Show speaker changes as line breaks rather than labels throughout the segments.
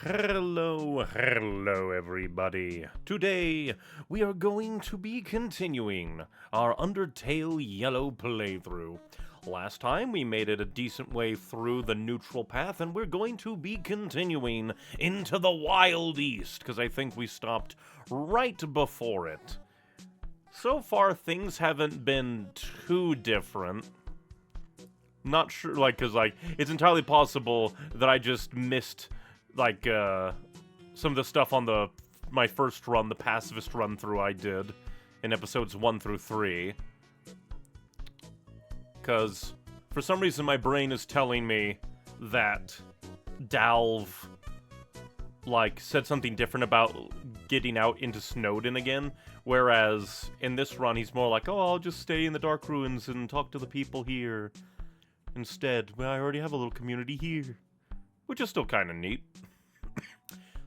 Hello everybody. Today we are going to be continuing our Undertale Yellow playthrough. Last time we made it a decent way through the neutral path, and we're going to be continuing into the Wild East, because I think we stopped right before it. So far things haven't been too different. Not sure, because it's entirely possible that I just missed some of the stuff on my first run, the pacifist run through I did in episodes 1 through 3. Because for some reason my brain is telling me that Dalv said something different about getting out into Snowdin again, whereas in this run he's more like, oh, I'll just stay in the Dark Ruins and talk to the people here instead. Well, I already have a little community here, which is still kind of neat.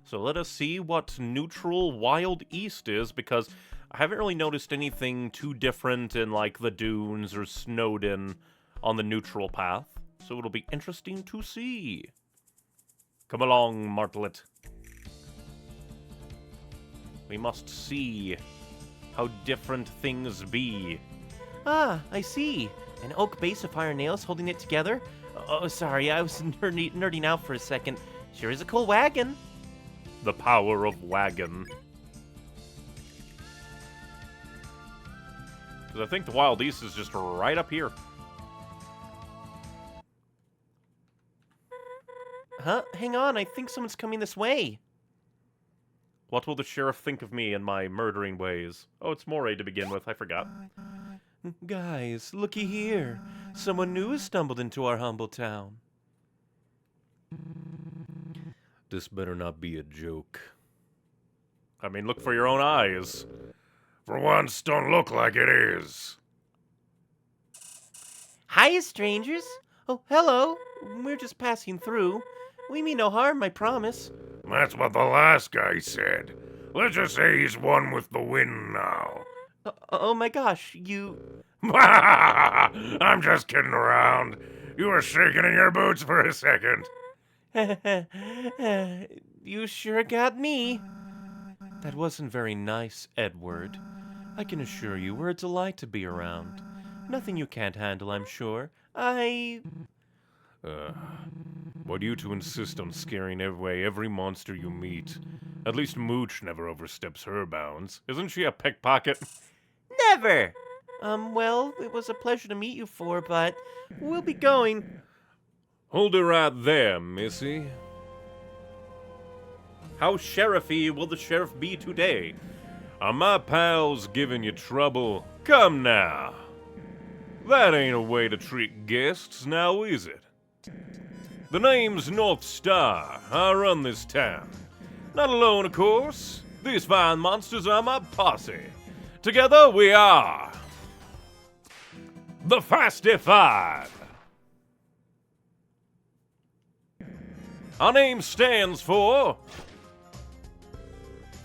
So let us see what neutral Wild East is, because I haven't really noticed anything too different in, the dunes or Snowdin on the neutral path. So it'll be interesting to see. Come along, Martlet. We must see how different things be.
Ah, I see. An oak base of iron nails holding it together? Oh, sorry, I was nerding out for a second. Sure is a cool wagon.
The power of wagon. Because I think the Wild East is just right up here.
Huh? Hang on, I think someone's coming this way.
What will the sheriff think of me and my murdering ways? Oh, it's Moray to begin with, I forgot.
Guys, looky here. Someone new has stumbled into our humble town.
This better not be a joke. I mean, look for your own eyes. For once, don't look like it is.
Hiya, strangers. Oh, hello. We're just passing through. We mean no harm, I promise.
That's what the last guy said. Let's just say he's one with the wind now.
Oh my gosh, you...
I'm just kidding around. You were shaking in your boots for a second.
You sure got me. That wasn't very nice, Edward. I can assure you we're a delight to be around. Nothing you can't handle, I'm sure.
Why do you two insist on scaring away every monster you meet? At least Mooch never oversteps her bounds. Isn't she a pickpocket?
Never! Well, it was a pleasure to meet you four, but we'll be going.
Hold her right there, missy. How sheriffy will the sheriff be today? Are my pals giving you trouble? Come now. That ain't a way to treat guests, now is it? The name's North Star. I run this town. Not alone, of course. These fine monsters are my posse. Together we are the Fasty Five. Our name stands for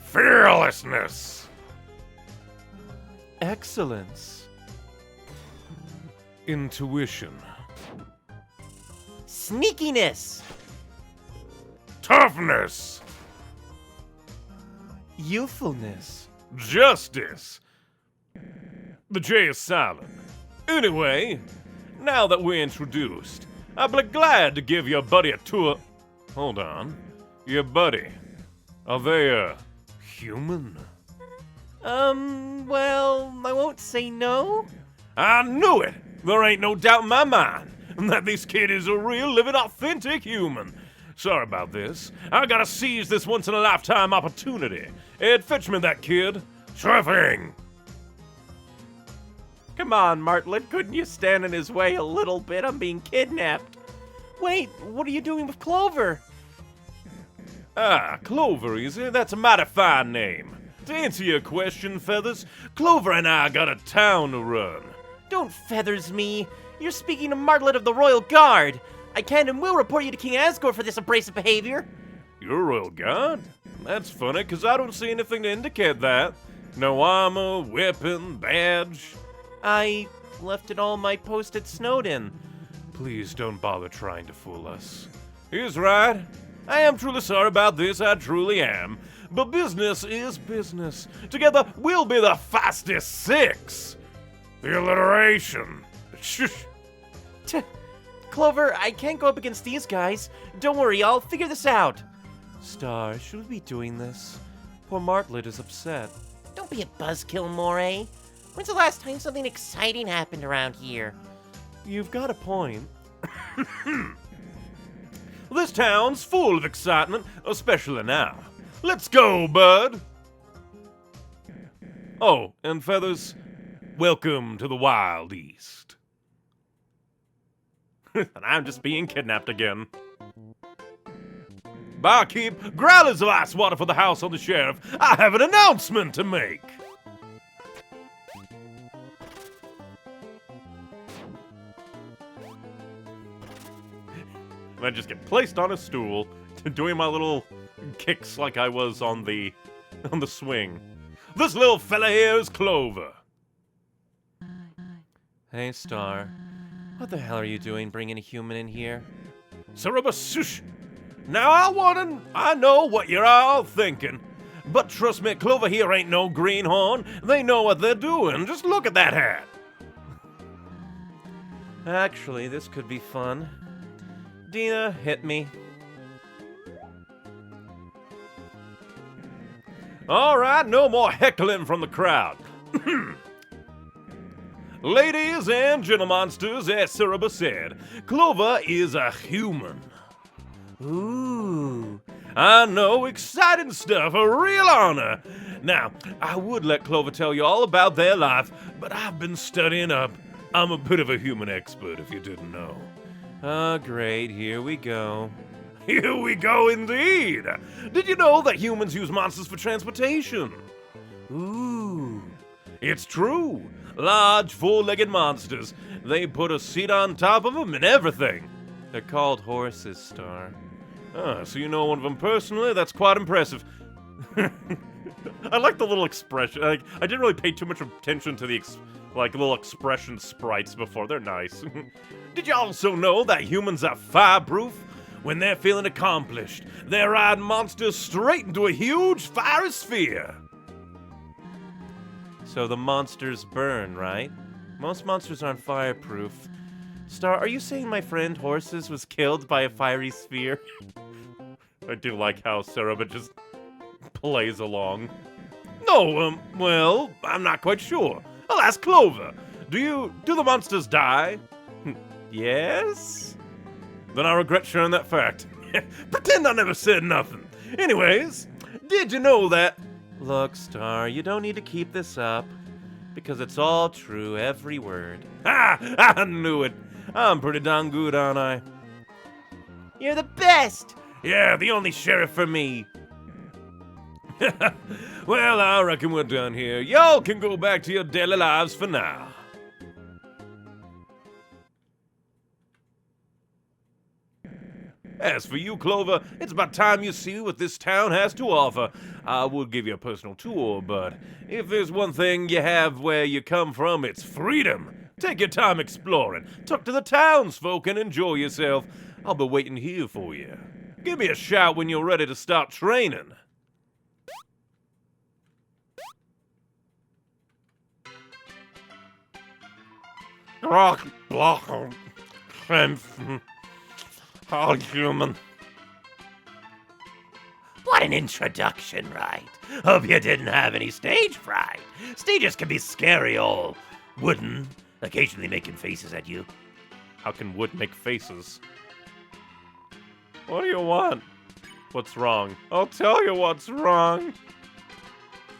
Fearlessness.
Excellence.
Intuition.
Sneakiness.
Toughness.
Youthfulness.
Justice. The J is silent. Anyway, now that we're introduced, I'll be glad to give your buddy a tour. Hold on. Your buddy. Are they, human?
Well, I won't say no.
I knew it! There ain't no doubt in my mind that this kid is a real, living, authentic human. Sorry about this. I gotta seize this once-in-a-lifetime opportunity. Ed, fetch me that kid.
Sure thing.
Come on, Martlet, couldn't you stand in his way a little bit? I'm being kidnapped. Wait, what are you doing with Clover?
Ah, Clover, is it? That's a mighty fine name. To answer your question, Feathers, Clover and I got a town to run.
Don't feathers me. You're speaking to Martlet of the Royal Guard. I can and will report you to King Asgore for this abrasive behavior.
You're Royal Guard? That's funny, because I don't see anything to indicate that. No armor, weapon, badge.
I left it all my post at Snowdin.
Please don't bother trying to fool us. He's right. I am truly sorry about this, I truly am. But business is business. Together, we'll be the fastest six.
The alliteration.
Shush.
Clover, I can't go up against these guys. Don't worry, I'll figure this out. Star, should we be doing this? Poor Martlet is upset.
Don't be a buzzkill, Moray. When's the last time something exciting happened around here?
You've got a point.
This town's full of excitement, especially now. Let's go, bud. Oh, and Feathers, welcome to the Wild East. And I'm just being kidnapped again. Barkeep, growlers of ice water for the house on the sheriff. I have an announcement to make. And I just get placed on a stool, doing my little kicks like I was on the swing. This little fella here is Clover.
Hey, Star. What the hell are you doing bringing a human in here?
Cerebus, shush. Now I know what you're all thinking. But trust me, Clover here ain't no greenhorn. They know what they're doing. Just look at that hat.
Actually, this could be fun. Dina, hit me.
All right, no more heckling from the crowd. Ladies and gentlemonsters, as Cerebus said, Clover is a human. Ooh, I know, exciting stuff, a real honor. Now, I would let Clover tell you all about their life, but I've been studying up. I'm a bit of a human expert, if you didn't know.
Oh, great, here we go.
Here we go indeed. Did you know that humans use monsters for transportation? Ooh, it's true. Large, four-legged monsters. They put a seat on top of them and everything.
They're called horses, Star.
Ah, so you know one of them personally? That's quite impressive. I like the little expression. I didn't really pay too much attention to the little expression sprites before. They're nice. Did you also know that humans are fireproof? When they're feeling accomplished, they ride monsters straight into a huge fiery sphere.
So the monsters burn, right? Most monsters aren't fireproof. Star, are you saying my friend Horses was killed by a fiery sphere?
I do like how Cerebus just plays along. No, well, I'm not quite sure. I'll ask Clover. Do the monsters die? Yes? Then I regret sharing that fact. Pretend I never said nothing. Anyways, did you know that...
Look, Star, you don't need to keep this up. Because it's all true, every word.
Ha! I knew it. I'm pretty darn good, aren't I?
You're the best!
Yeah, the only sheriff for me. Well, I reckon we're done here. Y'all can go back to your daily lives for now. As for you, Clover, it's about time you see what this town has to offer. I would give you a personal tour, but if there's one thing you have where you come from, it's freedom. Take your time exploring. Talk to the townsfolk and enjoy yourself. I'll be waiting here for you. Give me a shout when you're ready to start training. Rock, block, all human.
What an introduction, right? Hope you didn't have any stage fright. Stages can be scary, all wooden, occasionally making faces at you.
How can wood make faces? What do you want? What's wrong? I'll tell you what's wrong.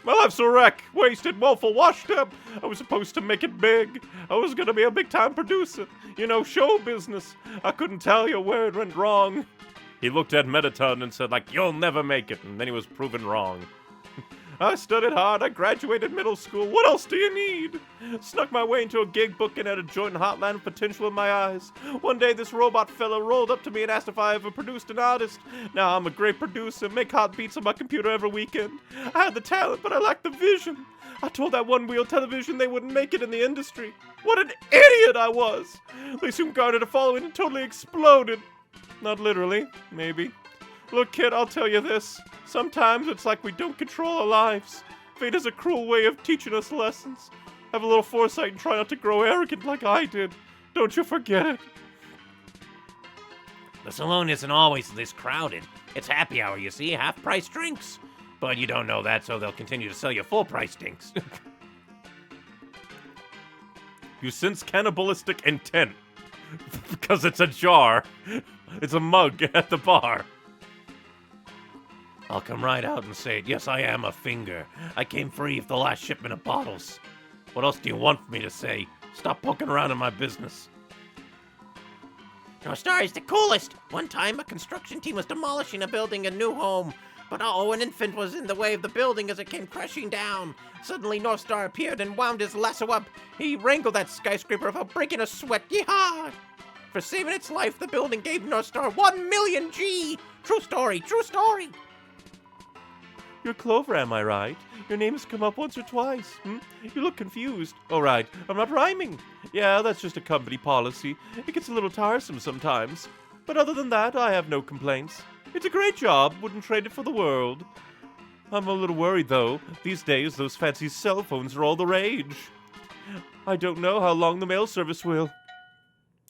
My life's a wreck, wasted, woeful, washed up. I was supposed to make it big. I was gonna be a big-time producer. You know, show business. I couldn't tell you where it went wrong. He looked at Metaton and said, like, you'll never make it. And then he was proven wrong. I studied hard. I graduated middle school. What else do you need? Snuck my way into a gig book and had a joint hotline of potential in my eyes. One day, this robot fella rolled up to me and asked if I ever produced an artist. Now I'm a great producer, make hot beats on my computer every weekend. I had the talent, but I lacked the vision. I told that one-wheel television they wouldn't make it in the industry. What an idiot I was! They soon garnered a following and totally exploded. Not literally, maybe. Look, kid, I'll tell you this. Sometimes it's like we don't control our lives. Fate has a cruel way of teaching us lessons. Have a little foresight and try not to grow arrogant like I did. Don't you forget it.
The saloon isn't always this crowded. It's happy hour, you see, half-price drinks. But you don't know that, so they'll continue to sell you full-price drinks.
You sense cannibalistic intent. Because it's a jar. It's a mug at the bar.
I'll come right out and say it. Yes, I am a finger. I came free of the last shipment of bottles. What else do you want me to say? Stop poking around in my business. North Star is the coolest. One time, a construction team was demolishing a building, a new home. But an infant was in the way of the building as it came crashing down. Suddenly, North Star appeared and wound his lasso up. He wrangled that skyscraper without breaking a sweat. Yeehaw! For saving its life, the building gave North Star 1 million G! True story, true story!
You're Clover, am I right? Your name has come up once or twice. You look confused. Oh, right. I'm not rhyming. Yeah, that's just a company policy. It gets a little tiresome sometimes. But other than that, I have no complaints. It's a great job. Wouldn't trade it for the world. I'm a little worried, though. These days, those fancy cell phones are all the rage. I don't know how long the mail service will.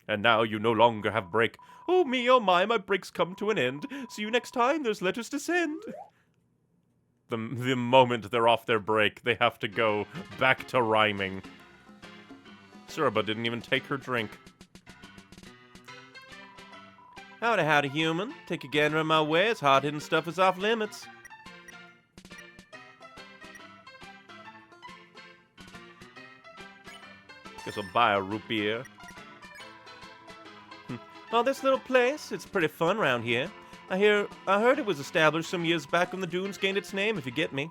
And now you no longer have break. Oh me, oh my break's come to an end. See you next time, there's letters to send. The moment they're off their break, they have to go back to rhyming. Suraba didn't even take her drink. Howdy, human. Take a gander at my wares. Hard-hitting stuff is off limits. Guess I'll buy a root beer. Oh, this little place, it's pretty fun round here. I heard it was established some years back when the dunes gained its name, if you get me.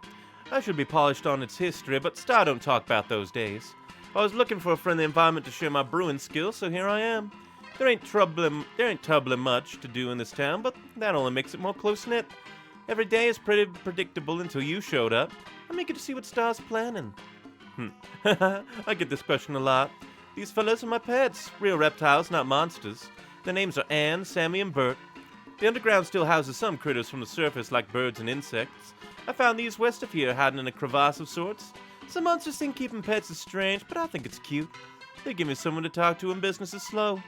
I should be polished on its history, but Star don't talk about those days. I was looking for a friendly environment to share my brewing skills, so here I am. There ain't troubling much to do in this town, but that only makes it more close-knit. Every day is pretty predictable until you showed up. I'm eager to see what Star's planning. I get this question a lot. These fellas are my pets, real reptiles, not monsters. Their names are Anne, Sammy, and Bert. The underground still houses some critters from the surface, like birds and insects. I found these west of here, hiding in a crevasse of sorts. Some monsters think keeping pets is strange, but I think it's cute. They give me someone to talk to when business is slow.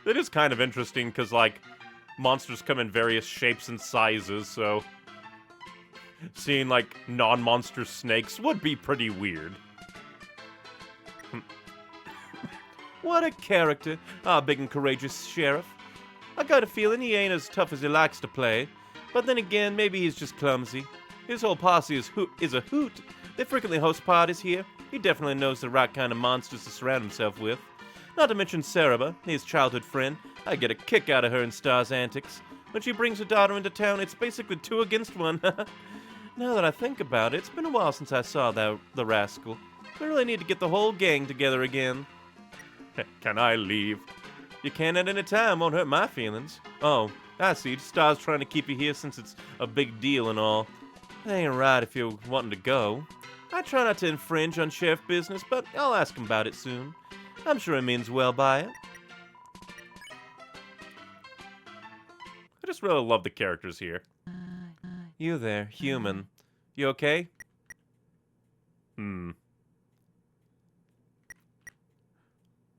It is kind of interesting, because, like, monsters come in various shapes and sizes, so seeing, like, non-monster snakes would be pretty weird. What a character, our big and courageous sheriff. I got a feeling he ain't as tough as he likes to play, but then again, maybe he's just clumsy. His whole posse is a hoot. They frequently host parties here. He definitely knows the right kind of monsters to surround himself with. Not to mention Saraba, his childhood friend. I get a kick out of her and Star's antics. When she brings her daughter into town, it's basically 2 against 1. Now that I think about it, it's been a while since I saw the rascal. We really need to get the whole gang together again. Can I leave? You can at any time, won't hurt my feelings. Oh, I see. Star's trying to keep you here since it's a big deal and all. That ain't right if you're wanting to go. I try not to infringe on sheriff business, but I'll ask him about it soon. I'm sure he means well by it. I just really love the characters here. You there, human. You okay? Wonder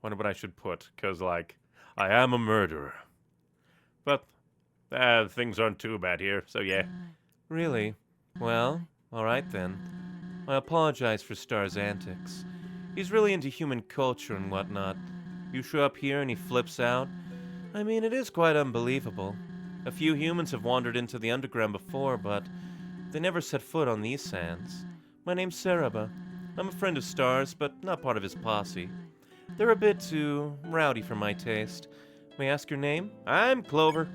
what I should put, because, like, I am a murderer. But, things aren't too bad here, so yeah. Really? Well, alright then. I apologize for Star's antics. He's really into human culture and whatnot. You show up here and he flips out. I mean, it is quite unbelievable. A few humans have wandered into the underground before, but they never set foot on these sands. My name's Saraba. I'm a friend of Star's, but not part of his posse. They're a bit too rowdy for my taste. May I ask your name? I'm Clover.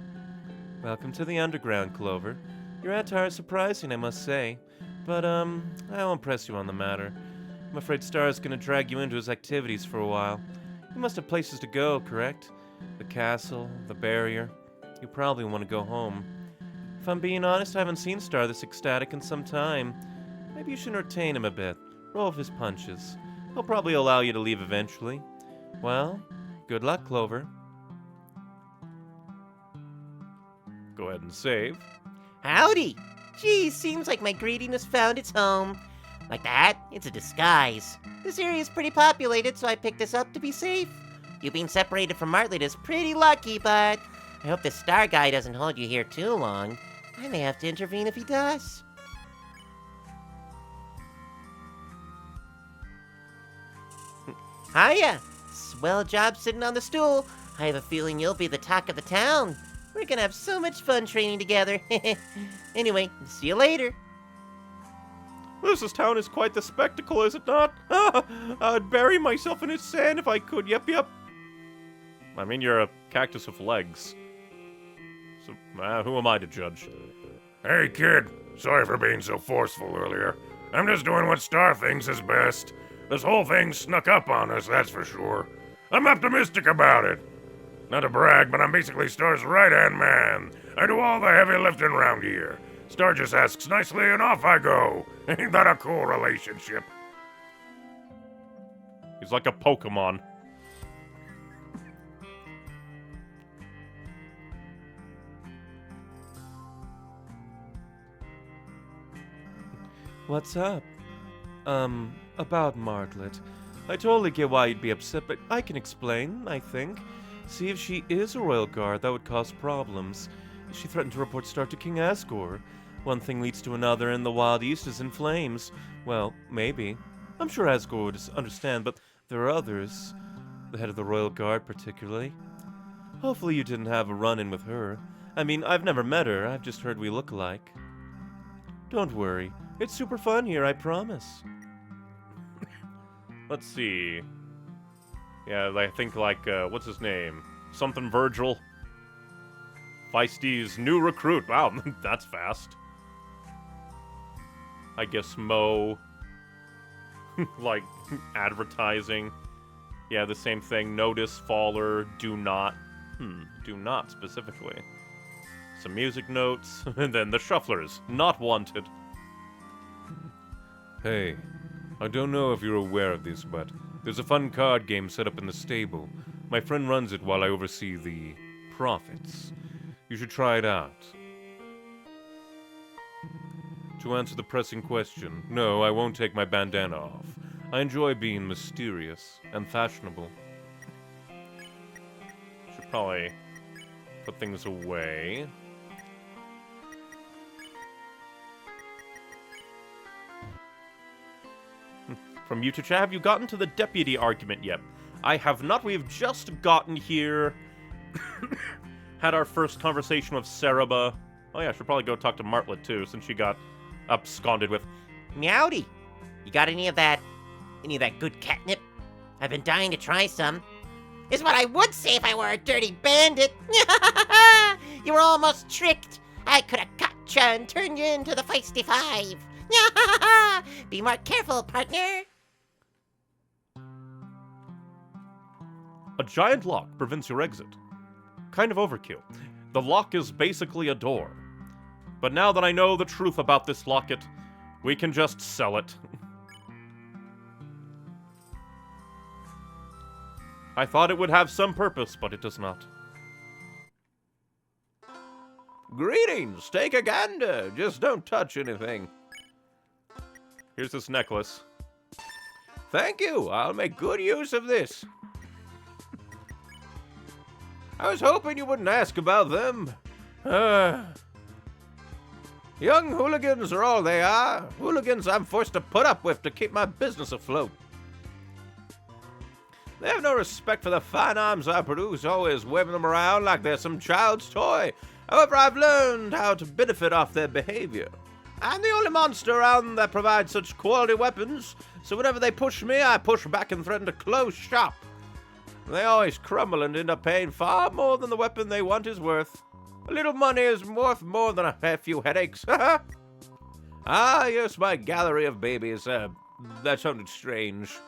Welcome to the underground, Clover. Your attire is surprising, I must say. But, I won't press you on the matter. I'm afraid Star is gonna drag you into his activities for a while. You must have places to go, correct? The castle, the barrier. You probably want to go home. If I'm being honest, I haven't seen Star this ecstatic in some time. Maybe you should entertain him a bit. Roll off his punches. He'll probably allow you to leave eventually. Well, good luck, Clover. Go
ahead and save.
Howdy! Geez, seems like my greediness found its home. Like that, it's a disguise. This area is pretty populated, so I picked this up to be safe. You being separated from Martlet is pretty lucky, but I hope this star guy doesn't hold you here too long. I may have to intervene if he does. Hiya! Swell job sitting on the stool. I have a feeling you'll be the talk of the town. We're gonna have so much fun training together. Anyway, see you later.
This town is quite the spectacle, is it not? I'd bury myself in its sand if I could. Yep. I mean, you're a cactus with legs. So, who am I to judge?
Hey, kid. Sorry for being so forceful earlier. I'm just doing what Star thinks is best. This whole thing snuck up on us, that's for sure. I'm optimistic about it. Not to brag, but I'm basically Star's right-hand man. I do all the heavy lifting around here. Star just asks nicely and off I go. Ain't that a cool relationship?
He's like a Pokemon.
What's up? About Martlet. I totally get why you'd be upset, but I can explain, I think. See, if she is a royal guard, that would cause problems. She threatened to report Star to King Asgore. One thing leads to another, and the Wild East is in flames. Well, maybe. I'm sure Asgore would understand, but there are others. The head of the royal guard, particularly. Hopefully you didn't have a run-in with her. I mean, I've never met her, I've just heard we look alike. Don't worry. It's super fun here, I promise.
Let's see. Yeah, I think like, what's his name? Something Virgil. Feisty's new recruit. Wow, that's fast. I guess Mo. Like, advertising. Yeah, the same thing. Notice, faller, do not. Do not specifically. Some music notes, and then the shufflers. Not wanted.
Hey, I don't know if you're aware of this, but there's a fun card game set up in the stable. My friend runs it while I oversee the profits. You should try it out. To answer the pressing question, no, I won't take my bandana off. I enjoy being mysterious and fashionable.
Should probably put things away. From you to chat, have you gotten to the deputy argument yet? I have not. We've just gotten here. Had our first conversation with Cereba. Oh yeah, I should probably go talk to Martlet too, since she got absconded with.
Meowdy! You got any of that good catnip? I've been dying to try some. Is what I would say if I were a dirty bandit. You were almost tricked. I could have caught you and turned you into the Feisty Five. Be more careful, partner.
A giant lock prevents your exit. Kind of overkill. The lock is basically a door. But now that I know the truth about this locket, we can just sell it. I thought it would have some purpose, but it does not.
Greetings, take a gander. Just don't touch anything.
Here's this necklace.
Thank you, I'll make good use of this. I was hoping you wouldn't ask about them. Young hooligans are all they are. Hooligans I'm forced to put up with to keep my business afloat. They have no respect for the fine arms I produce, always waving them around like they're some child's toy. However, I've learned how to benefit off their behavior. I'm the only monster around that provides such quality weapons, so whenever they push me, I push back and threaten to close shop. They always crumble and end up paying far more than the weapon they want is worth. A little money is worth more than a few headaches. Ah, yes, my gallery of babies. That sounded strange.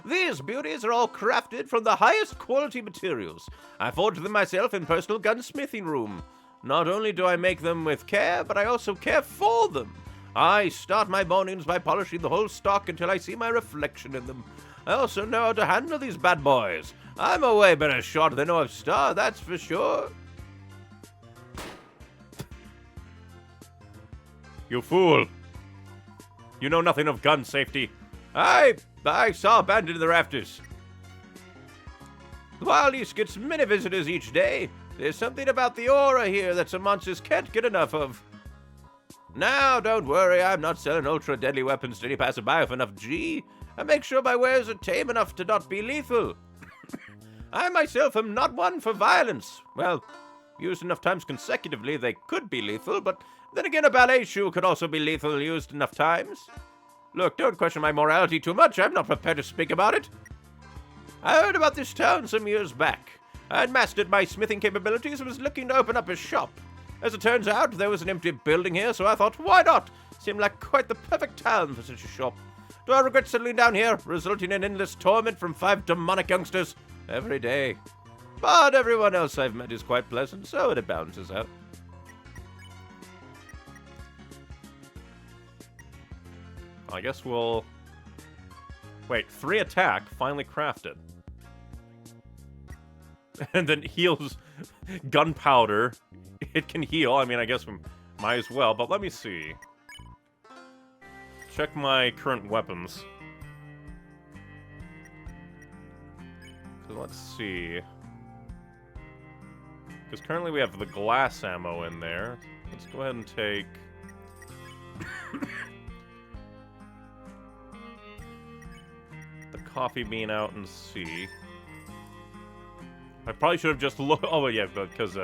These beauties are all crafted from the highest quality materials. I forged them myself in personal gunsmithing room. Not only do I make them with care, but I also care for them. I start my mornings by polishing the whole stock until I see my reflection in them. I also know how to handle these bad boys. I'm a way better shot than North Star, that's for sure.
You fool! You know nothing of gun safety.
I saw abandoned in the rafters. The Wild East gets many visitors each day. There's something about the aura here that some monsters can't get enough of. Now, don't worry, I'm not selling ultra-deadly weapons to any passerby with enough G. I make sure my wares are tame enough to not be lethal. I myself am not one for violence. Well, used enough times consecutively, they could be lethal, but then again, a ballet shoe could also be lethal used enough times. Look, don't question my morality too much. I'm not prepared to speak about it. I heard about this town some years back. I had mastered my smithing capabilities and was looking to open up a shop. As it turns out, there was an empty building here, so I thought, why not? Seemed like quite the perfect town for such a shop. Do I regret settling down here, resulting in endless torment from 5 demonic youngsters every day? But everyone else I've met is quite pleasant, so it balances out.
I guess we'll... Wait, 3 attack, finally crafted. And then heals gunpowder. It can heal. I mean, I guess we might as well, but let me see. Check my current weapons. So let's see. Because currently we have the glass ammo in there. Let's go ahead and take... the coffee bean out and see. I probably should have just looked... Oh, yeah, because,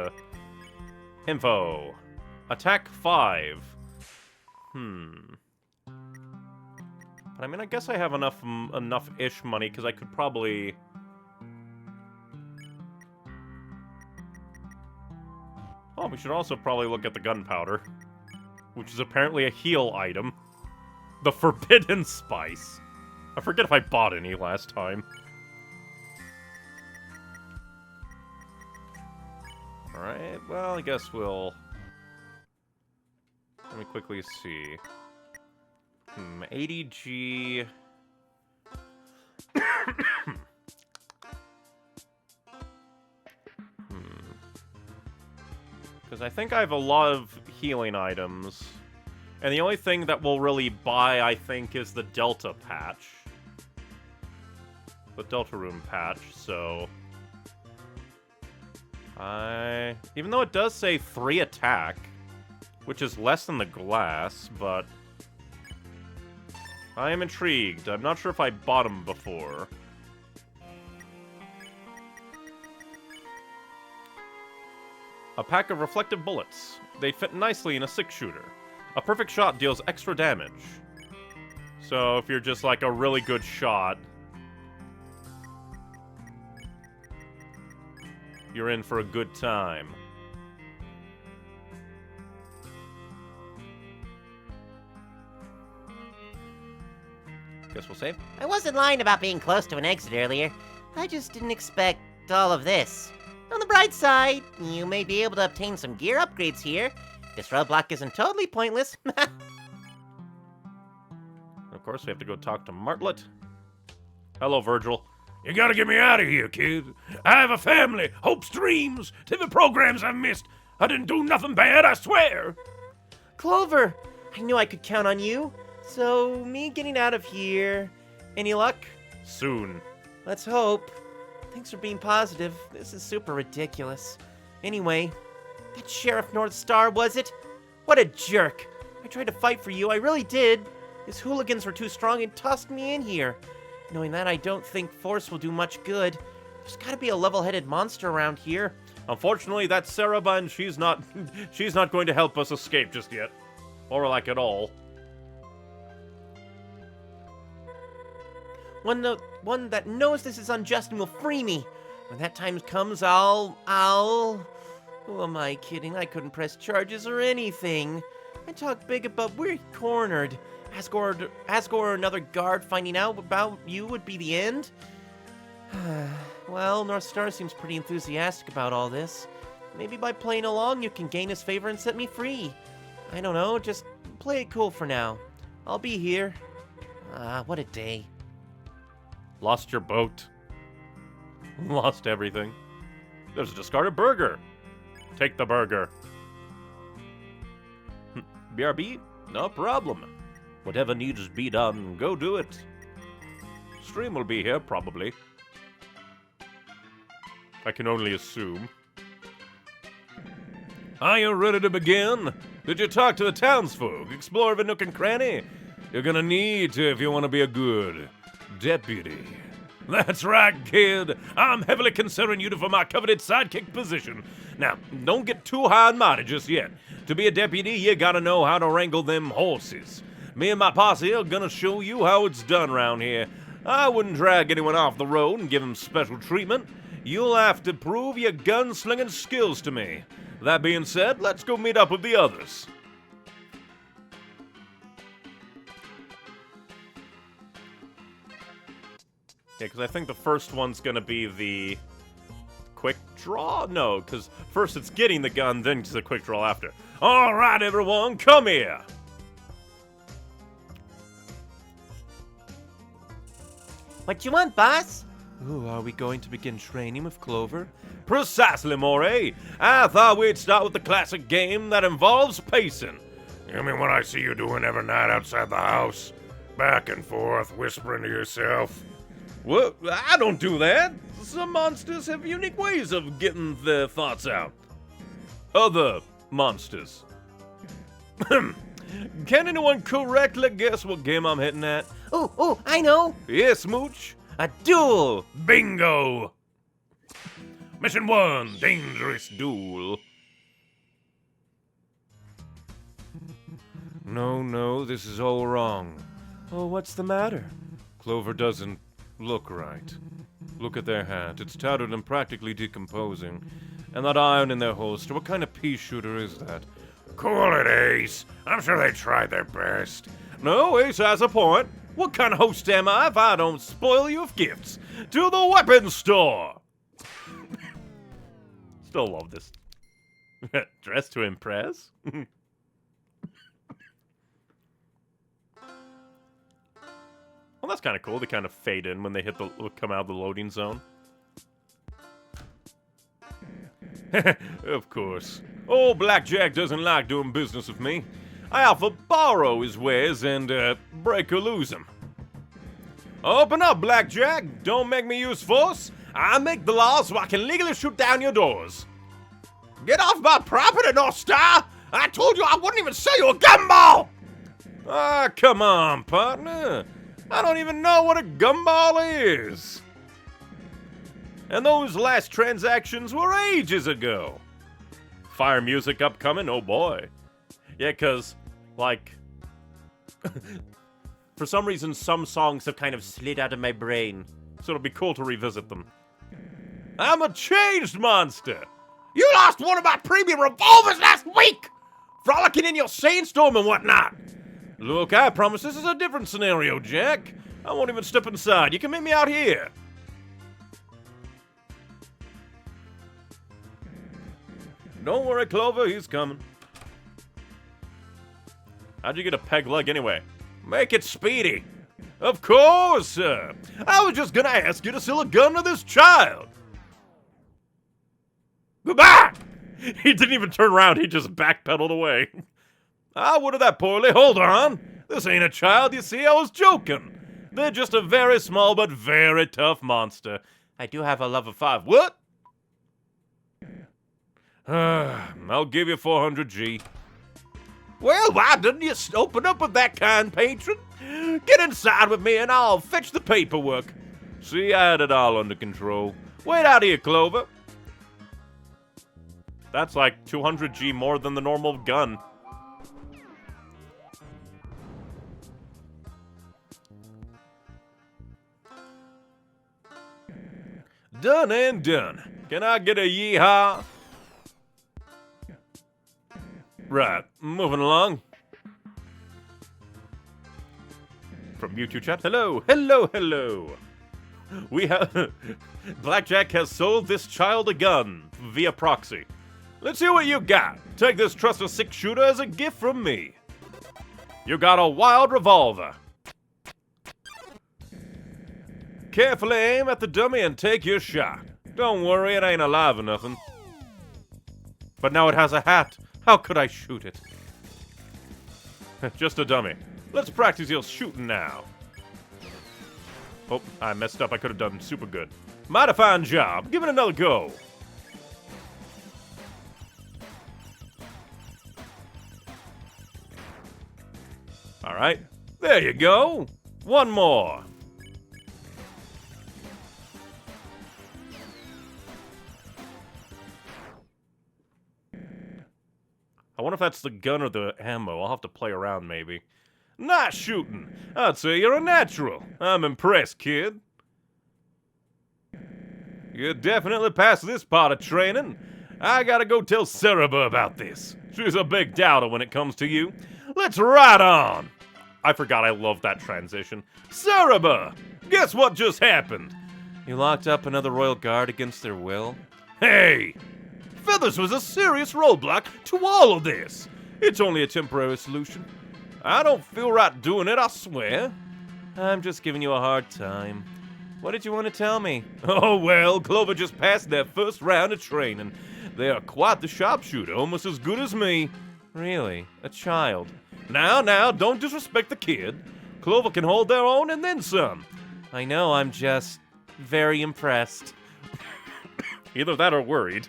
info. Attack 5. But, I mean, I guess I have enough-ish money, because I could probably... Oh, we should also probably look at the gunpowder. Which is apparently a heal item. The Forbidden Spice. I forget if I bought any last time. Alright, well, I guess we'll... Let me quickly see. 80G... Because I think I have a lot of healing items. And the only thing that we'll really buy, I think, is the Delta patch. The Delta Room patch, so... Even though it does say 3 attack, which is less than the glass, but... I am intrigued. I'm not sure if I bought them before. A pack of reflective bullets. They fit nicely in a 6-shooter. A perfect shot deals extra damage. So if you're just like a really good shot, you're in for a good time. Guess we'll save.
I wasn't lying about being close to an exit earlier. I just didn't expect all of this. On the bright side, you may be able to obtain some gear upgrades here. This roadblock isn't totally pointless.
Of course, we have to go talk to Martlet. Hello, Virgil.
You gotta get me out of here, kid. I have a family, hopes, dreams, TV programs I've missed. I didn't do nothing bad, I swear.
Clover! I knew I could count on you. So, me getting out of here... Any luck?
Soon.
Let's hope. Thanks for being positive. This is super ridiculous. Anyway, that Sheriff North Star, was it? What a jerk. I tried to fight for you, I really did. His hooligans were too strong and tossed me in here. Knowing that, I don't think force will do much good. There's gotta be a level-headed monster around here.
Unfortunately, that's Saraba, and she's not going to help us escape just yet. Or like at all.
One that knows this is unjust and will free me. When that time comes, I'll... Who am I kidding? I couldn't press charges or anything. I talk big, but we're cornered. Asgore or another guard finding out about you would be the end? Well, North Star seems pretty enthusiastic about all this. Maybe by playing along, you can gain his favor and set me free. I don't know, just play it cool for now. I'll be here. What a day.
Lost your boat. Lost everything. There's a discarded burger. Take the burger. BRB?
No problem. Whatever needs to be done, go do it. Stream will be here, probably.
I can only assume.
Are you ready to begin? Did you talk to the townsfolk? Explore every nook and cranny? You're gonna need to if you want to be a good deputy.
That's right, kid. I'm heavily considering you for my coveted sidekick position.
Now, don't get too high and mighty just yet. To be a deputy, you gotta know how to wrangle them horses. Me and my posse are gonna show you how it's done around here. I wouldn't drag anyone off the road and give them special treatment. You'll have to prove your gunslinging skills to me. That being said, let's go meet up with the others.
Yeah, because I think the first one's gonna be the quick draw? No, because first it's getting the gun, then it's the quick draw after.
All right, everyone, come here.
What you want, boss?
Ooh, are we going to begin training with Clover?
Precisely, Morey. I thought we'd start with the classic game that involves pacing.
You mean what I see you doing every night outside the house? Back and forth, whispering to yourself.
Well, I don't do that. Some monsters have unique ways of getting their thoughts out. Other monsters. Can anyone correctly guess what game I'm hitting at?
Oh, I know.
Yes, Mooch. A duel.
Bingo! Mission 1, dangerous
Duel.
No, this is all wrong. Oh, what's the matter? Clover doesn't look right. Look at their hat. It's tattered and practically decomposing. And that iron in their holster. What kind of pea shooter is that?
Cool it, Ace. I'm sure they tried their best.
No, Ace has a point. What kind of host am I if I don't spoil you with gifts? To the weapons store!
Still love this. Dressed to impress? Well, that's kind of cool. They kind of fade in when they come out of the loading zone.
Of course. Old Blackjack doesn't like doing business with me. I offer borrow his wares and break or lose him. Open up, Blackjack. Don't make me use force. I make the law so I can legally shoot down your doors.
Get off my property, North Star! I told you I wouldn't even sell you a gumball!
Ah, come on, partner. I don't even know what a gumball is. And those last transactions were ages ago.
Fire music upcoming? Oh boy. Yeah, because, like, for some reason, some songs have kind of slid out of my brain. So it'll be cool to revisit them.
I'm a changed monster.
You lost one of my premium revolvers last week! Frolicking in your sandstorm and whatnot!
Look, I promise this is a different scenario, Jack. I won't even step inside. You can meet me out here. Don't worry, Clover, he's coming.
How'd you get a peg leg anyway?
Make it speedy. Of course, sir. I was just gonna ask you to sell a gun to this child.
Goodbye! He didn't even turn around, he just backpedaled away.
I worded that poorly. Hold on. This ain't a child, you see. I was joking. They're just a very small but very tough monster.
I do have a level 5.
What? I'll give you 400G. Well, why didn't you open up with that kind patron? Get inside with me and I'll fetch the paperwork. See, I had it all under control. Wait out here, Clover.
That's like 200G more than the normal gun.
Done and done. Can I get a yeehaw? Right, moving along.
From YouTube chat,
Hello.
we have... Blackjack has sold this child a gun via proxy.
Let's see what you got. Take this trusted 6-shooter as a gift from me. You got a wild revolver. Carefully aim at the dummy and take your shot. Don't worry, it ain't alive or nothing.
But now it has a hat. How could I shoot it? Just a dummy. Let's practice your shooting now. Oh, I messed up. I could have done super good. Mighty fine job. Give it another go. All right. There you go. One more. I wonder if that's the gun or the ammo. I'll have to play around, maybe. Nice shooting. I'd say you're a natural. I'm impressed, kid. You definitely passed this part of training. I gotta go tell Cerebra about this. She's a big doubter when it comes to you. Let's ride on. I forgot I love that transition. Cerebra, guess what just happened?
You locked up another royal guard against their will?
Hey! Feathers was a serious roadblock to all of this. It's only a temporary solution. I don't feel right doing it, I swear.
I'm just giving you a hard time. What did you want to tell me?
Oh, well, Clover just passed their first round of training. They are quite the sharpshooter, almost as good as me.
Really? A child?
Now, don't disrespect the kid. Clover can hold their own and then some.
I know, I'm just very impressed.
Either that or worried.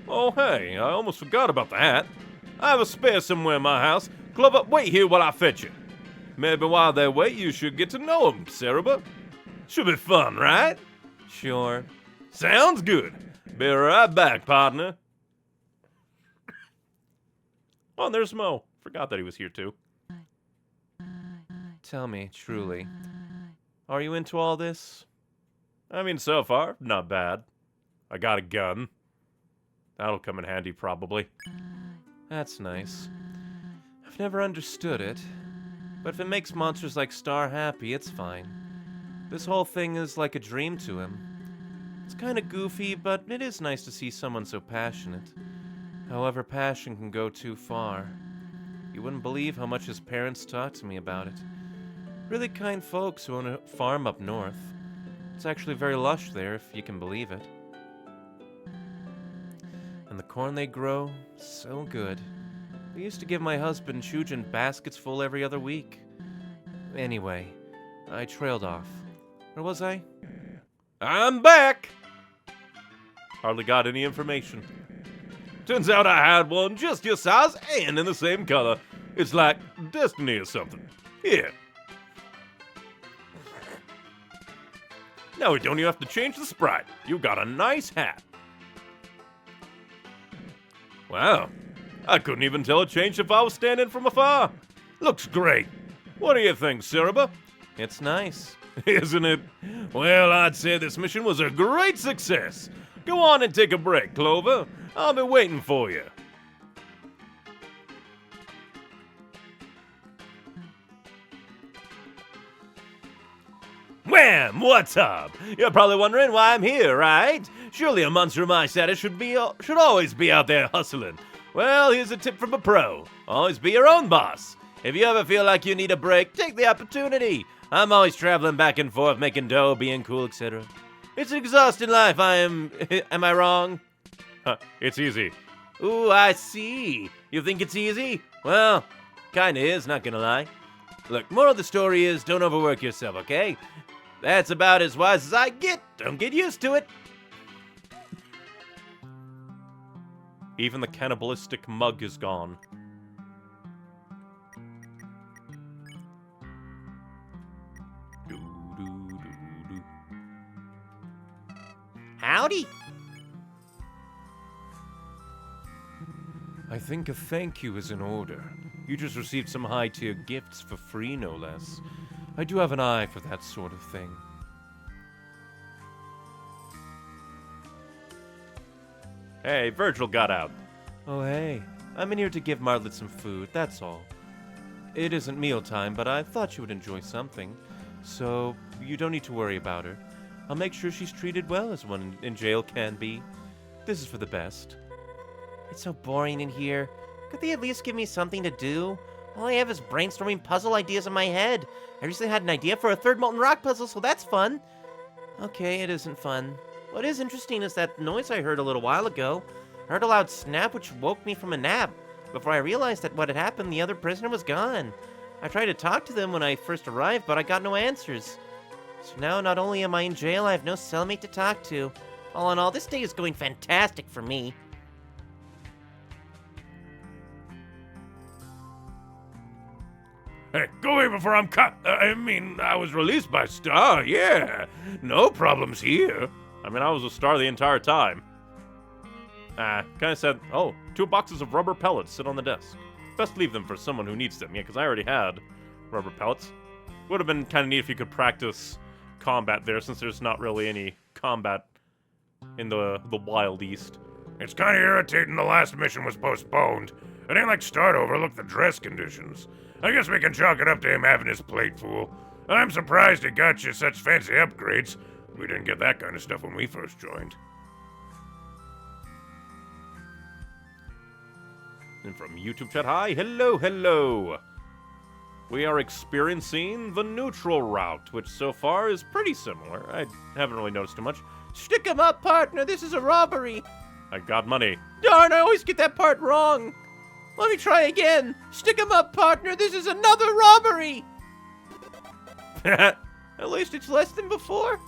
Oh, hey, I almost forgot about the hat. I have a spare somewhere in my house. Clover, wait here while I fetch it. Maybe while they wait, you should get to know him, Cerebra. Should be fun, right?
Sure.
Sounds good. Be right back, partner. Oh, and there's Mo. Forgot that he was here, too.
Tell me, truly, are you into all this?
I mean, so far, not bad. I got a gun. That'll come in handy, probably.
That's nice. I've never understood it, but if it makes monsters like Star happy, it's fine. This whole thing is like a dream to him. It's kinda goofy, but it is nice to see someone so passionate. However, passion can go too far. You wouldn't believe how much his parents talked to me about it. Really kind folks who own a farm up north. It's actually very lush there, if you can believe it. And the corn they grow, so good. We used to give my husband Chujin baskets full every other week. Anyway, I trailed off. Where was I?
I'm back! Hardly got any information. Turns out I had one just your size and in the same color. It's like destiny or something. Here. Now we don't even have to change the sprite. You got a nice hat. Wow. I couldn't even tell it changed if I was standing from afar. Looks great. What do you think, Cerebra?
It's nice.
Isn't it? Well, I'd say this mission was a great success. Go on and take a break, Clover. I'll be waiting for you. Wham! What's up? You're probably wondering why I'm here, right? Surely a monster of my status should always be out there hustling. Well, here's a tip from a pro. Always be your own boss. If you ever feel like you need a break, take the opportunity. I'm always traveling back and forth, making dough, being cool, etc. It's an exhausting life, am I wrong? It's easy. Ooh, I see. You think it's easy? Well, kinda is, not gonna lie. Look, moral of the story is don't overwork yourself, okay? That's about as wise as I get. Don't get used to it. Even the cannibalistic mug is gone.
Howdy.
I think a thank you is in order. You just received some high-tier gifts for free, no less. I do have an eye for that sort of thing.
Hey, Virgil got out.
Oh, hey. I'm in here to give Martlet some food, that's all. It isn't mealtime, but I thought she would enjoy something. So, you don't need to worry about her. I'll make sure she's treated well as one in jail can be. This is for the best.
It's so boring in here. Could they at least give me something to do? All I have is brainstorming puzzle ideas in my head. I recently had an idea for a third molten rock puzzle, so that's fun. Okay, it isn't fun. What is interesting is that noise I heard a little while ago. I heard a loud snap which woke me from a nap.
Before I realized that what had happened, the other prisoner was gone. I tried to talk to them when I first arrived, but I got no answers. So now not only am I in jail, I have no cellmate to talk to. All in all, this day is going fantastic for me.
Hey, go away before I'm cut. I was released by Star, yeah. No problems here.
I mean, I was a star the entire time. Kinda said, oh, 2 boxes of rubber pellets sit on the desk. Best leave them for someone who needs them. Yeah, because I already had rubber pellets. Would have been kind of neat if you could practice combat there, since there's not really any combat in the Wild East.
It's kind of irritating the last mission was postponed. It ain't like Star to overlook the dress conditions. I guess we can chalk it up to him having his plate full. I'm surprised he got you such fancy upgrades. We didn't get that kind of stuff when we first joined.
And from YouTube chat, hi, hello, hello. We are experiencing the neutral route, which so far is pretty similar. I haven't really noticed too much.
Stick 'em up, partner. This is a robbery.
I got money.
Darn, I always get that part wrong. Let me try again. Stick 'em up, partner. This is another robbery. At least it's less than before.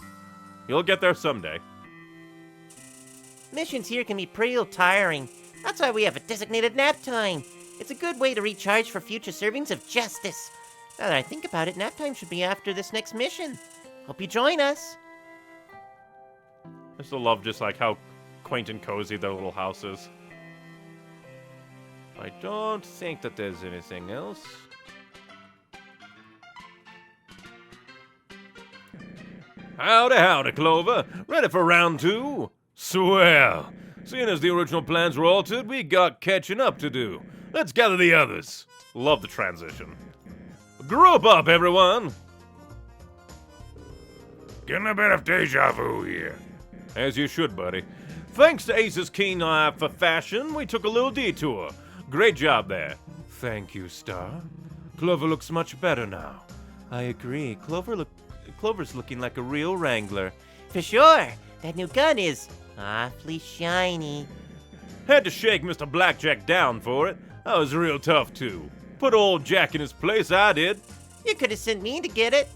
You'll get there someday.
Missions here can be pretty tiring. That's why we have a designated nap time. It's a good way to recharge for future servings of justice. Now that I think about it, nap time should be after this next mission. Hope you join us.
I still love just like how quaint and cozy their little house is. I don't think that there's anything else.
Howdy, howdy, Clover. Ready for round 2? Swell. Seeing as the original plans were altered, we got catching up to do. Let's gather the others.
Love the transition.
Group up, everyone.
Getting a bit of deja vu here.
As you should, buddy. Thanks to Ace's keen eye for fashion, we took a little detour. Great job there.
Thank you, Star. Clover looks much better now. I agree. Clover's looking like a real wrangler.
For sure. That new gun is awfully shiny.
Had to shake Mr. Blackjack down for it. That was real tough, too. Put old Jack in his place, I did.
You could have sent me to get it.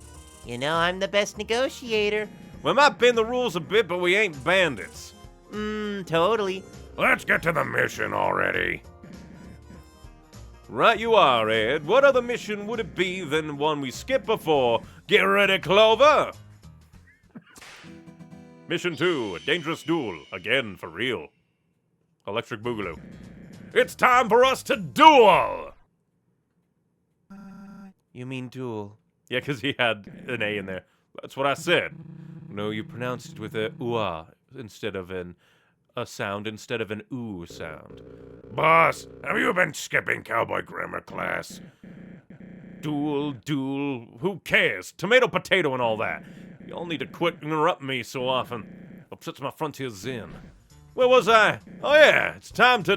You know I'm the best negotiator.
We might bend the rules a bit, but we ain't bandits.
Totally.
Let's get to the mission already.
Right you are, Ed. What other mission would it be than the one we skipped before? Get ready, Clover!
Mission 2, a dangerous duel. Again, for real. Electric Boogaloo.
It's time for us to duel!
You mean duel?
Yeah, because he had an A in there. That's what I said.
No, you pronounced it with a ooh instead of a sound instead of an ooh sound.
Boss, have you been skipping cowboy grammar class?
Duel, who cares? Tomato, potato, and all that. You all need to quit interrupting me so often. Upsets my frontier zen.
Where was I? Oh yeah, it's time to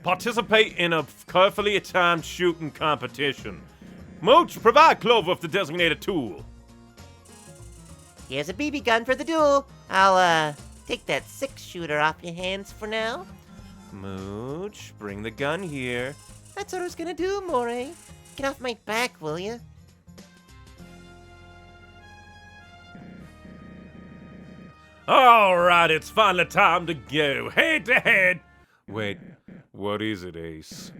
Participate in a carefully timed shooting competition.
Mooch, provide Clover with the designated tool.
Here's a BB gun for the duel. I'll, take that 6-shooter off your hands for now.
Mooch, bring the gun here.
That's what I was gonna do, Moray. Get off my back, will ya?
Alright, it's finally time to go. Head to head.
Wait, what is it, Ace?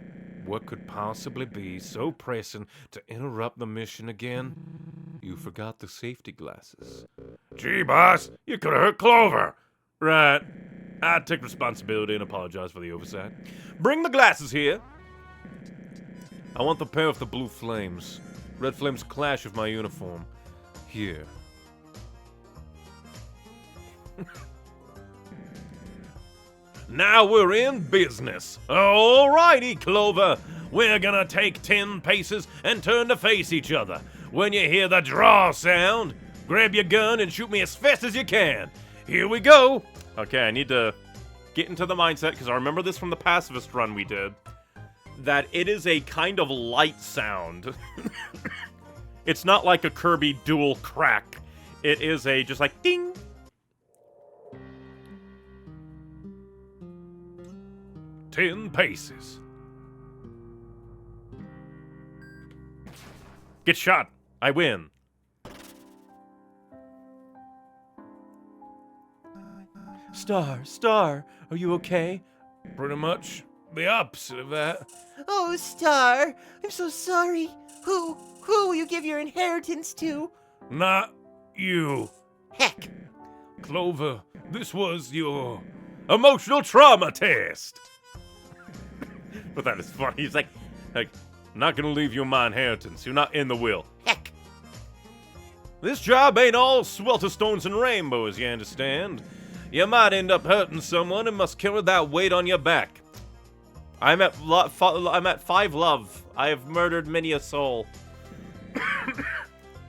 What could possibly be so pressing to interrupt the mission again? You forgot the safety glasses.
Gee, boss, you could have hurt Clover.
Right. I take responsibility and apologize for the oversight.
Bring the glasses here.
I want the pair with the blue flames. Red flames clash with my uniform. Here.
Now we're in business. Alrighty, Clover. We're gonna take 10 paces and turn to face each other. When you hear the draw sound, grab your gun and shoot me as fast as you can. Here we go.
Okay, I need to get into the mindset, because I remember this from the pacifist run we did, that it is a kind of light sound. It's not like a Kirby dual crack. It is a just like ding.
10 paces.
Get shot. I win.
Star, are you okay?
Pretty much the opposite of that.
Oh, Star, I'm so sorry. Who will you give your inheritance to?
Not you.
Heck.
Clover, this was your...
Emotional trauma test. But that is funny. He's like, not gonna leave you my inheritance. You're not in the will.
Heck.
This job ain't all swelter stones and rainbows, you understand? You might end up hurting someone and must carry that weight on your back. I'm at 5 love. I have murdered many a soul.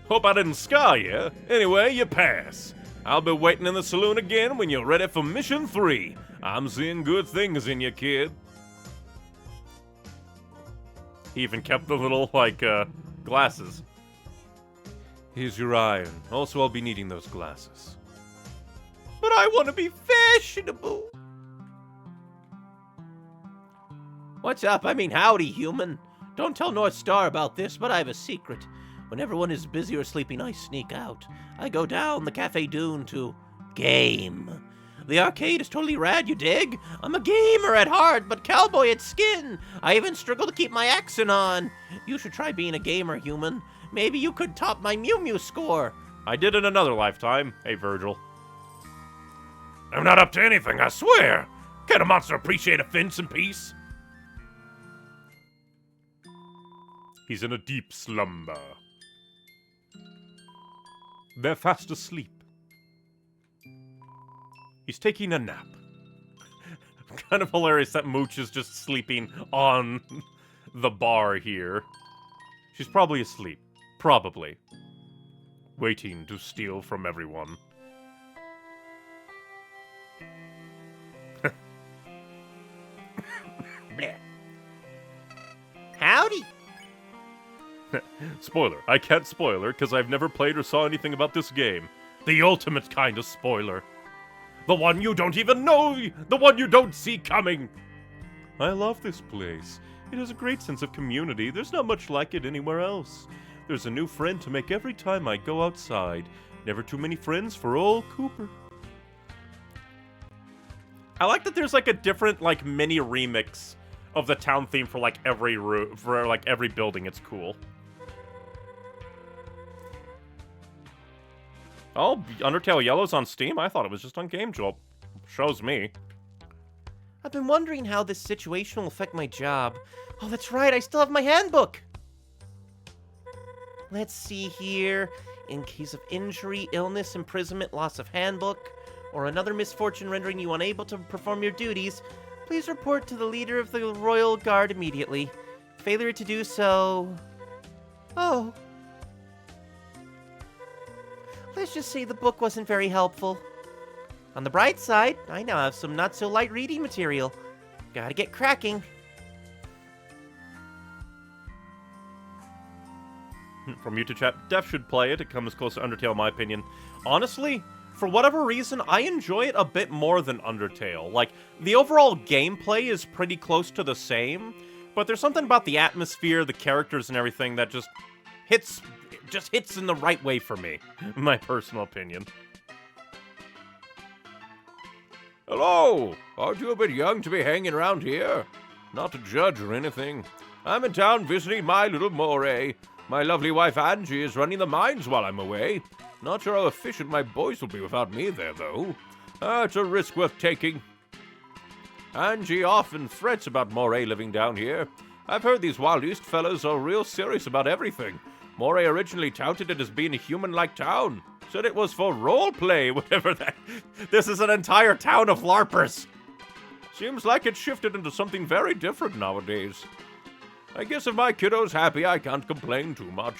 Hope I didn't scar you. Anyway, you pass. I'll be waiting in the saloon again when you're ready for mission 3. I'm seeing good things in you, kid. He even kept the little, glasses.
Here's your iron. Also, I'll be needing those glasses.
But I want to be fashionable. What's up? I mean, howdy, human. Don't tell North Star about this, but I have a secret. When everyone is busy or sleeping, I sneak out. I go down the Cafe Dune to game. The arcade is totally rad, you dig? I'm a gamer at heart, but cowboy at skin. I even struggle to keep my accent on. You should try being a gamer, human. Maybe you could top my Mew Mew score.
I did in another lifetime. Hey, Virgil.
I'm not up to anything, I swear. Can't a monster appreciate a fence and peace?
He's in a deep slumber. They're fast asleep. He's taking a nap. Kind of hilarious that Mooch is just sleeping on the bar here. She's probably asleep. Probably. Waiting to steal from everyone.
Howdy.
Spoiler. I can't spoil her because I've never played or saw anything about this game. The ultimate kind of spoiler. The one you don't even know! The one you don't see coming! I love this place. It has a great sense of community. There's not much like it anywhere else. There's a new friend to make every time I go outside. Never too many friends for old Cooper. I like that there's a different mini remix of the town theme for every building. It's cool. Oh, Undertale Yellow's on Steam? I thought it was just on Game Jolt. Shows me.
I've been wondering how this situation will affect my job. Oh, that's right, I still have my handbook. Let's see here. In case of injury, illness, imprisonment, loss of handbook, or another misfortune rendering you unable to perform your duties, please report to the leader of the Royal Guard immediately. Failure to do so... Oh. Let's just say the book wasn't very helpful. On the bright side, I now have some not-so-light reading material. Gotta get cracking.
From YouTube chat, Def should play it. It comes close to Undertale, in my opinion. Honestly, for whatever reason, I enjoy it a bit more than Undertale. The overall gameplay is pretty close to the same, but there's something about the atmosphere, the characters, and everything that just hits in the right way for me. My personal opinion.
Hello! Aren't you a bit young to be hanging around here? Not to judge or anything. I'm in town visiting my little Moray. My lovely wife Angie is running the mines while I'm away. Not sure how efficient my boys will be without me there, though. It's a risk worth taking. Angie often frets about Moray living down here. I've heard these Wild East fellas are real serious about everything. Moray originally touted it as being a human-like town. Said it was for roleplay, whatever that...
This is an entire town of LARPers!
Seems like it's shifted into something very different nowadays. I guess if my kiddo's happy, I can't complain too much.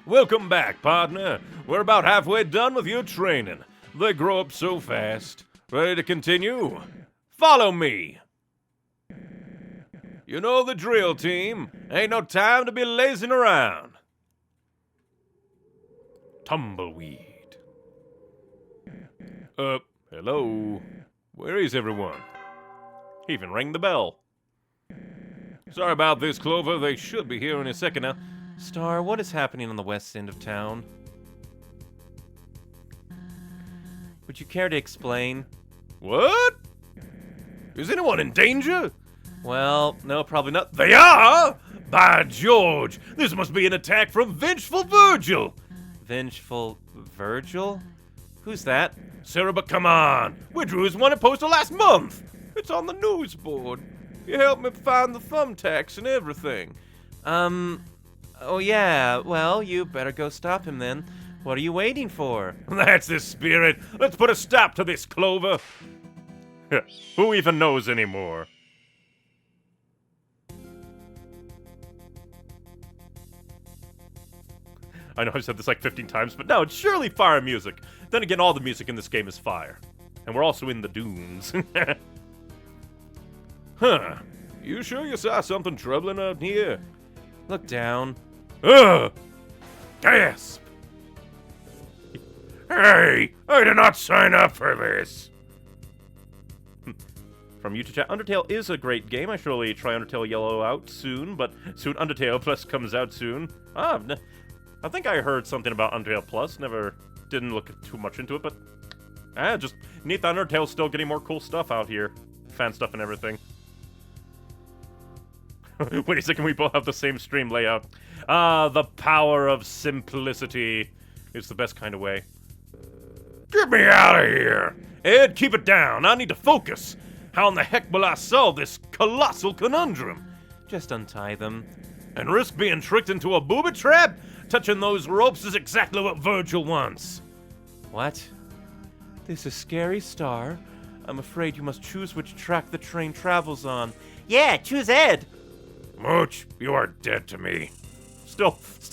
Welcome back, partner. We're about halfway done with your training. They grow up so fast. Ready to continue? Follow me! You know the drill, team. Ain't no time to be lazing around.
Tumbleweed.
Hello. Where is everyone?
He even rang the bell. Sorry about this, Clover. They should be here in a second now.
Star, what is happening on the west end of town? Would you care to explain?
What? Is anyone in danger?
Well, no, probably not.
They are? By George, this must be an attack from Vengeful Virgil.
Vengeful Virgil? Who's that?
Sarah, but come on. We drew his wanted poster last month. It's on the news board. You helped me find the thumbtacks and everything.
Oh yeah, well, you better go stop him then. What are you waiting for?
That's the spirit. Let's put a stop to this, Clover. Who even knows anymore? I know I've said this like 15 times, but no, it's surely fire music. Then again, all the music in this game is fire. And we're also in the dunes. Huh. You sure you saw something troubling out here?
Look down.
Ugh!
Gasp! Hey, I did not sign up for this.
From you to chat, Undertale is a great game. I surely try Undertale Yellow out soon, but soon Undertale Plus comes out soon. I think I heard something about Undertale Plus. Didn't look too much into it, but just neat that Undertale's still getting more cool stuff out here. Fan stuff and everything. Wait a second, we both have the same stream layout. The power of simplicity is the best kind of way.
Get me out of here!
Ed, keep it down. I need to focus. How in the heck will I solve this colossal conundrum?
Just untie them.
And risk being tricked into a booby trap? Touching those ropes is exactly what Virgil wants.
What? This is Scary Star. I'm afraid you must choose which track the train travels on.
Yeah, choose Ed.
Mooch, you are dead to me.
Still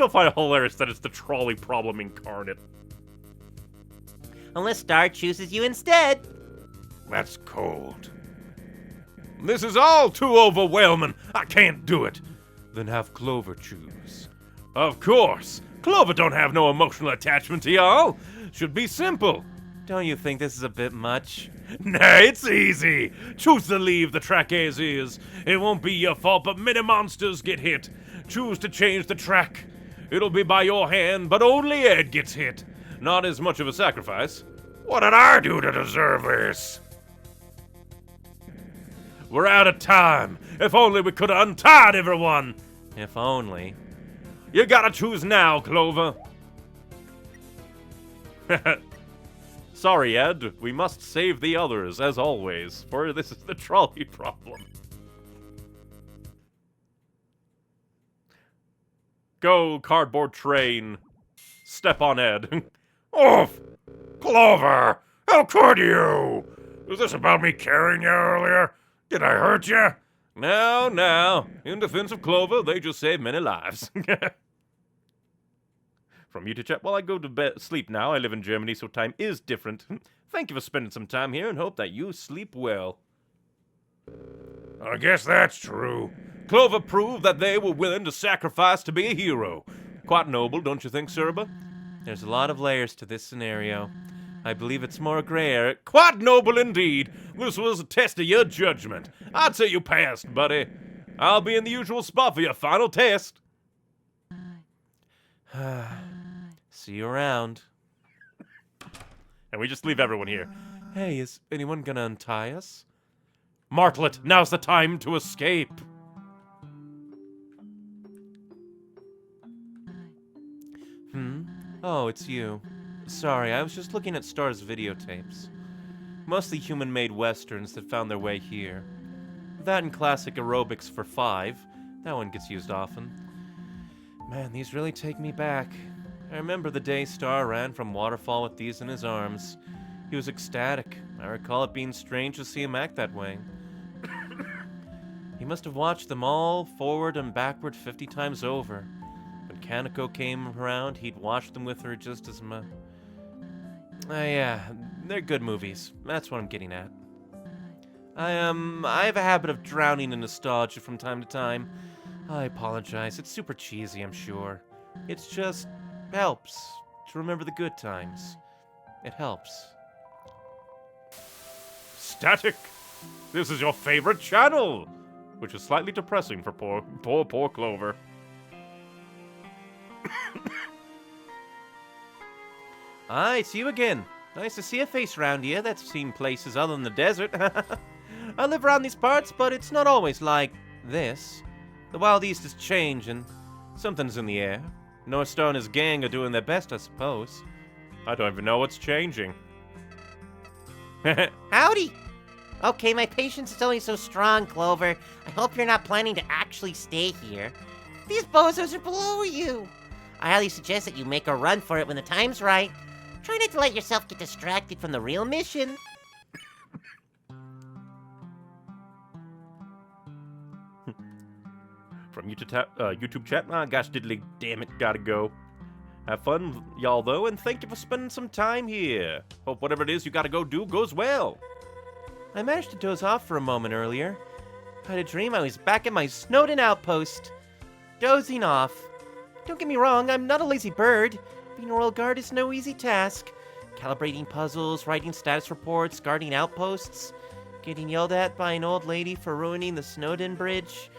find it hilarious that it's the trolley problem incarnate.
Unless Star chooses you instead.
That's cold.
This is all too overwhelming. I can't do it.
Then have Clover choose.
Of course. Clover don't have no emotional attachment to y'all. Should be simple.
Don't you think this is a bit much?
Nah, it's easy. Choose to leave the track as is. It won't be your fault, but many monsters get hit. Choose to change the track. It'll be by your hand, but only Ed gets hit. Not as much of a sacrifice.
What did I do to deserve this?
We're out of time. If only we could have untied everyone.
If only.
You gotta choose now, Clover. Sorry, Ed. We must save the others, as always, for this is the trolley problem. Go, cardboard train. Step on Ed.
Oof! Clover! How could you? Was this about me carrying you earlier? Did I hurt you?
No. In defense of Clover, they just saved many lives. From you to chat, while I go to sleep now. I live in Germany, so time is different. Thank you for spending some time here and hope that you sleep well.
I guess that's true.
Clover proved that they were willing to sacrifice to be a hero. Quite noble, don't you think, Serba?
There's a lot of layers to this scenario. I believe it's more gray area.
Quite noble indeed. This was a test of your judgment. I'd say you passed, buddy. I'll be in the usual spot for your final test.
See you around.
And we just leave everyone here.
Hey, is anyone gonna untie us?
Martlet, now's the time to escape.
Oh, it's you. Sorry, I was just looking at Star's videotapes. Mostly human-made westerns that found their way here. That and classic aerobics for 5. That one gets used often. Man, these really take me back. I remember the day Star ran from Waterfall with these in his arms. He was ecstatic. I recall it being strange to see him act that way. He must have watched them all forward and backward 50 times over. When Kaneko came around, he'd watch them with her just as much. Yeah, they're good movies. That's what I'm getting at. I have a habit of drowning in nostalgia from time to time. I apologize. It's super cheesy, I'm sure. It's just helps to remember the good times. It helps.
Static. This is your favorite channel! Which is slightly depressing for poor Clover.
Aye, it's you again. Nice to see a face round here that's seen places other than the desert. I live around these parts, but it's not always like this. The Wild East is changing. Something's in the air. Northstar and his gang are doing their best, I suppose.
I don't even know what's changing.
Howdy! Okay, my patience is only so strong, Clover. I hope you're not planning to actually stay here. These bozos are below you. I highly suggest that you make a run for it when the time's right. Try not to let yourself get distracted from the real mission.
From YouTube chat? Ah, gosh diddly damn it, gotta go. Have fun, y'all, though, and thank you for spending some time here. Hope whatever it is you gotta go do goes well.
I managed to doze off for a moment earlier. I had a dream I was back at my snowed-in outpost. Dozing off. Don't get me wrong, I'm not a lazy bird. Being a royal guard is no easy task. Calibrating puzzles, writing status reports, guarding outposts. Getting yelled at by an old lady for ruining the Snowden Bridge.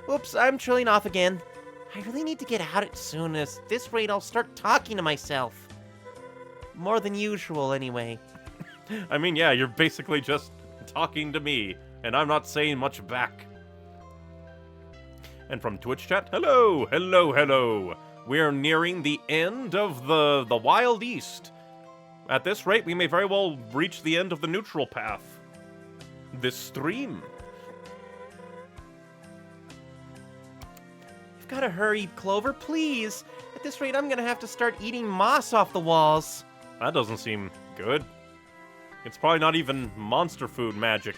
Oops, I'm trailing off again. I really need to get out as soon as this rate I'll start talking to myself. More than usual, anyway.
I mean, yeah, you're basically just talking to me, and I'm not saying much back. And from Twitch chat, hello. We're nearing the end of the Wild East. At this rate, we may very well reach the end of the neutral path. This stream.
You've gotta hurry, Clover, please. At this rate, I'm gonna have to start eating moss off the walls.
That doesn't seem good. It's probably not even monster food magic.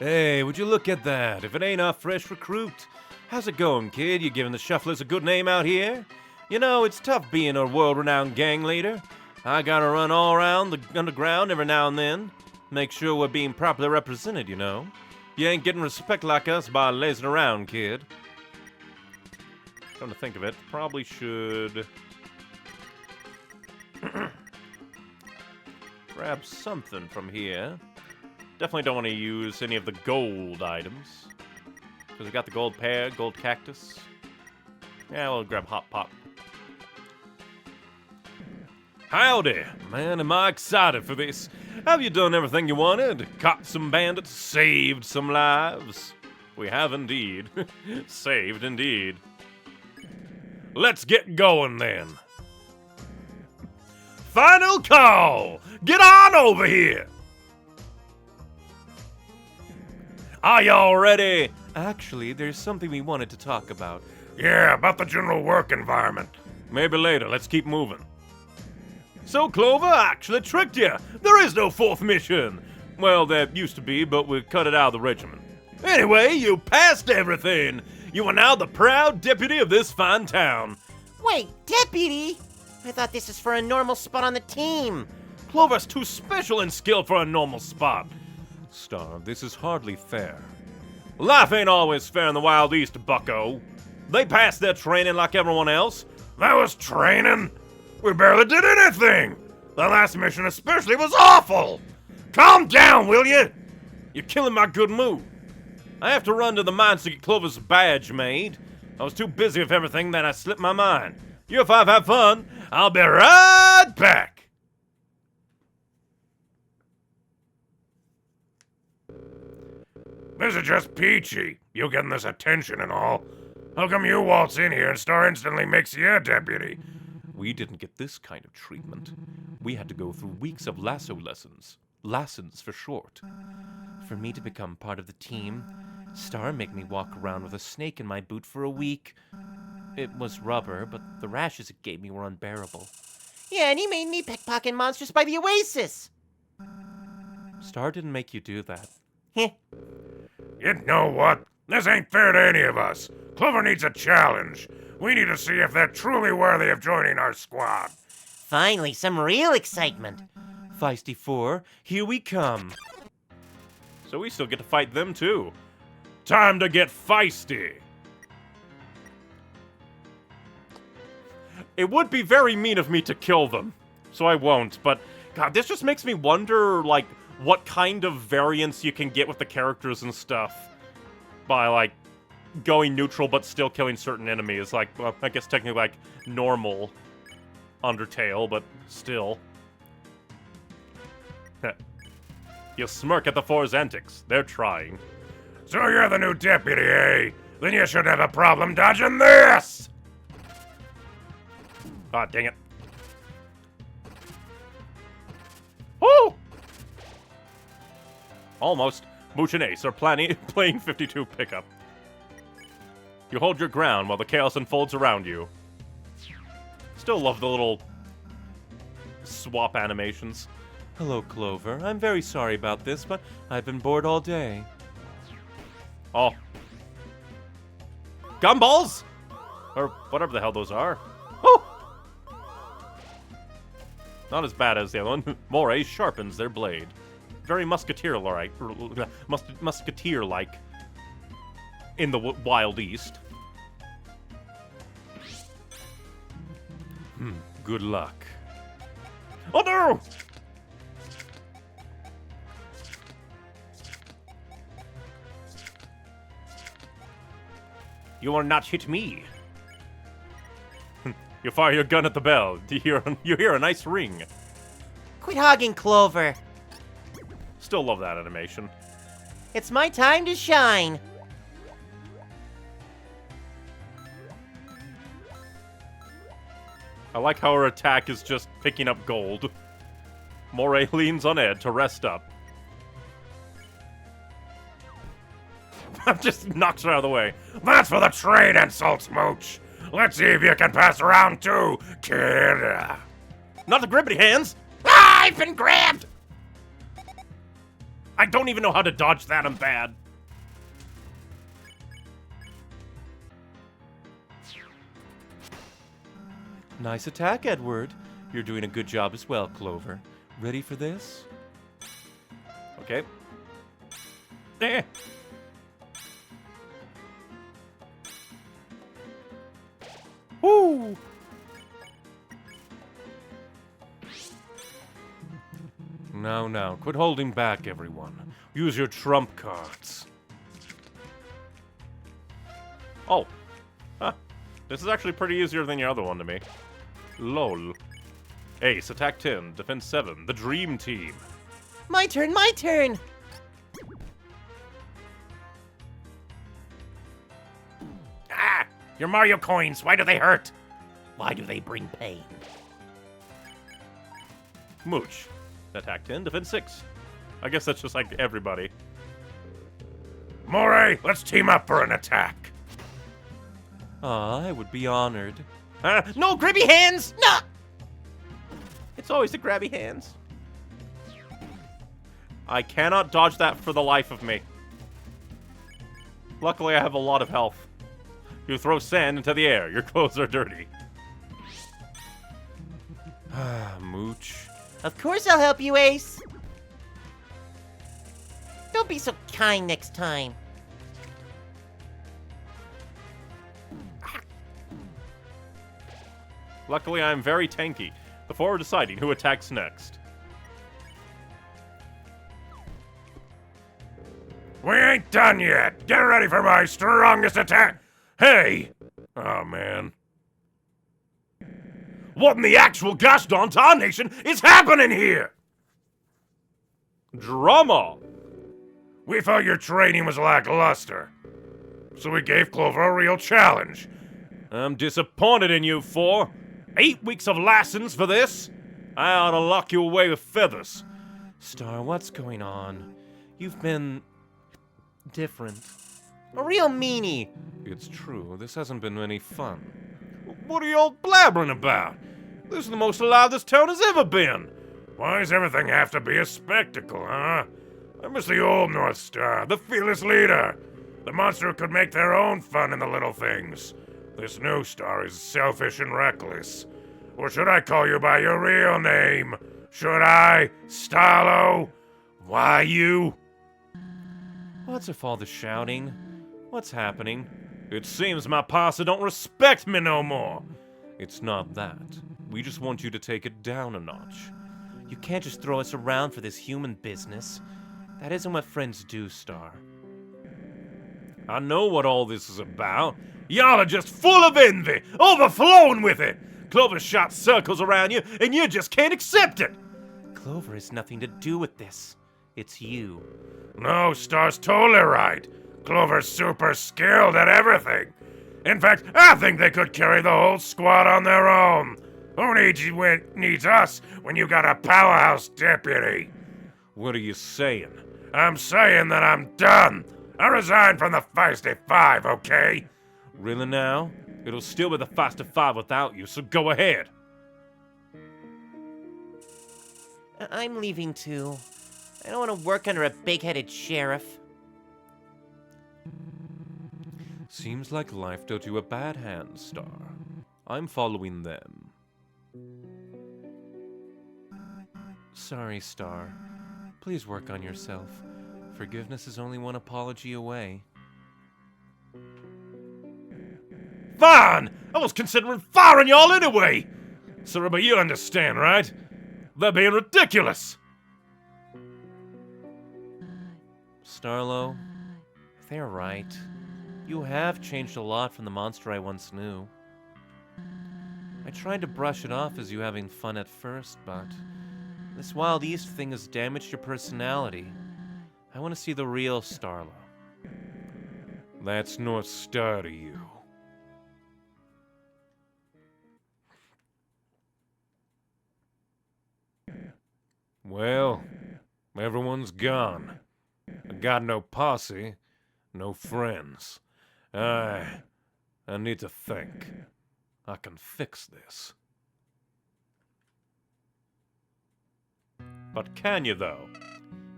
Hey, would you look at that? If it ain't our fresh recruit. How's it going, kid? You giving the Shufflers a good name out here? You know, it's tough being a world-renowned gang leader. I gotta run all around the underground every now and then. Make sure we're being properly represented, you know. You ain't getting respect like us by lazing around, kid.
Come to think of it, probably should grab something from here. Definitely don't want to use any of the gold items. Because we got the gold pear, gold cactus. Yeah, we'll grab Hot Pot.
Howdy! Man, am I excited for this. Have you done everything you wanted? Caught some bandits? Saved some lives?
We have indeed. Saved indeed.
Let's get going then. Final call! Get on over here! Are y'all ready? Actually, there's something we wanted to talk about.
Yeah, about the general work environment.
Maybe later, let's keep moving. So Clover actually tricked you. There is no fourth mission. Well, there used to be, but we cut it out of the regiment. Anyway, you passed everything. You are now the proud deputy of this fine town.
Wait, deputy? I thought this is for a normal spot on the team.
Clover's too special and skilled for a normal spot. Star, this is hardly fair. Life ain't always fair in the Wild East, bucko. They passed their training like everyone else.
That was training? We barely did anything! The last mission especially was awful! Calm down, will you?
You're killing my good mood. I have to run to the mines to get Clover's badge made. I was too busy with everything that I slipped my mind. You five have fun. I'll be right back.
This is just peachy. You getting this attention and all. How come you waltz in here and Star instantly makes you a deputy?
We didn't get this kind of treatment. We had to go through weeks of lasso lessons. Lessons for short. For me to become part of the team, Star made me walk around with a snake in my boot for a week. It was rubber, but the rashes it gave me were unbearable.
Yeah, and he made me pickpocket monsters by the Oasis.
Star didn't make you do that.
Heh.
You know what? This ain't fair to any of us. Clover needs a challenge. We need to see if they're truly worthy of joining our squad.
Finally, some real excitement.
Feisty 4, here we come.
So we still get to fight them too.
Time to get feisty.
It would be very mean of me to kill them, so I won't, but God, this just makes me wonder, like, what kind of variance you can get with the characters and stuff by, like, going neutral but still killing certain enemies. Like, well, I guess technically, like, normal Undertale, but still. You smirk at the Four's antics. They're trying.
So you're the new deputy, eh? Then you should have a problem dodging this!
Ah, dang it. Oh! Almost. Mooch and Ace are playing 52 pickup. You hold your ground while the chaos unfolds around you. Still love the little swap animations.
Hello, Clover. I'm very sorry about this, but I've been bored all day.
Oh. Gumballs? Or whatever the hell those are. Oh! Not as bad as the other one. Moray sharpens their blade. Very musketeer-like. Musketeer-like. In the Wild East.
Good luck.
Oh no! You will not hit me. You fire your gun at the bell. You hear a nice ring.
Quit hogging, Clover.
Still love that animation.
It's my time to shine.
I like how her attack is just picking up gold. Moray leans on Ed to rest up. Just knocks her out of the way.
That's for the trade insults, Mooch. Let's see if you can pass around too, kid.
Not the grippity hands!
Ah, I've been grabbed!
I don't even know how to dodge that, I'm bad.
Nice attack, Edward. You're doing a good job as well, Clover. Ready for this?
Okay. Eh. Woo!
Now, quit holding back, everyone. Use your trump cards.
Oh. Huh. This is actually pretty easier than the other one to me. Lol. Ace, attack 10, defense 7, the dream team.
My turn, my turn.
Ah! Your Mario coins, why do they hurt?
Why do they bring pain?
Mooch, attack 10, defense 6. I guess that's just like everybody.
Moray, let's team up for an attack.
I would be honored.
No grabby hands! No! It's always the grabby hands. I cannot dodge that for the life of me. Luckily, I have a lot of health. You throw sand into the air. Your clothes are dirty.
Mooch.
Of course I'll help you, Ace. Don't be so kind next time.
Luckily, I'm very tanky. Before deciding who attacks next.
We ain't done yet. Get ready for my strongest attack. Hey! Oh, man. What in the actual gosh darn tarnation is happening here?
Drama!
We thought your training was lackluster. So we gave Clover a real challenge.
I'm disappointed in you, 4. 8 weeks of lessons for this? I ought to lock you away with feathers.
Star, what's going on? You've been different.
A real meanie.
It's true, this hasn't been any fun.
What are you all blabbering about? This is the most alive this town has ever been.
Why does everything have to be a spectacle, huh? I miss the old North Star, the fearless leader. The monster who could make their own fun in the little things. This new star is selfish and reckless. Or should I call you by your real name? Should I? Starlo? Why you?
What's with all the shouting? What's happening?
It seems my posse don't respect me no more.
It's not that. We just want you to take it down a notch. You can't just throw us around for this human business. That isn't what friends do, Star.
I know what all this is about. Y'all are just full of envy, overflowing with it. Clover shot circles around you, and you just can't accept it.
Clover has nothing to do with this. It's you.
No, Star's totally right. Clover's super skilled at everything. In fact, I think they could carry the whole squad on their own. Who needs us when you got a powerhouse deputy?
What are you saying?
I'm saying that I'm done. I resigned from the Feisty Five, okay?
Really now? It'll still be the Feisty Five without you, so go ahead.
I'm leaving too. I don't want to work under a big-headed sheriff.
Seems like life dealt you a bad hand, Star. I'm following them. Sorry, Star. Please work on yourself. Forgiveness is only one apology away.
Fine! I was considering firing y'all anyway! Sorry, but you understand, right? They're being ridiculous!
Starlo, they're right. You have changed a lot from the monster I once knew. I tried to brush it off as you having fun at first, but this Wild East thing has damaged your personality. I want to see the real Starlo.
That's North Star to you. Well, everyone's gone. I got no posse, no friends. I need to think. I can fix this.
But can you, though?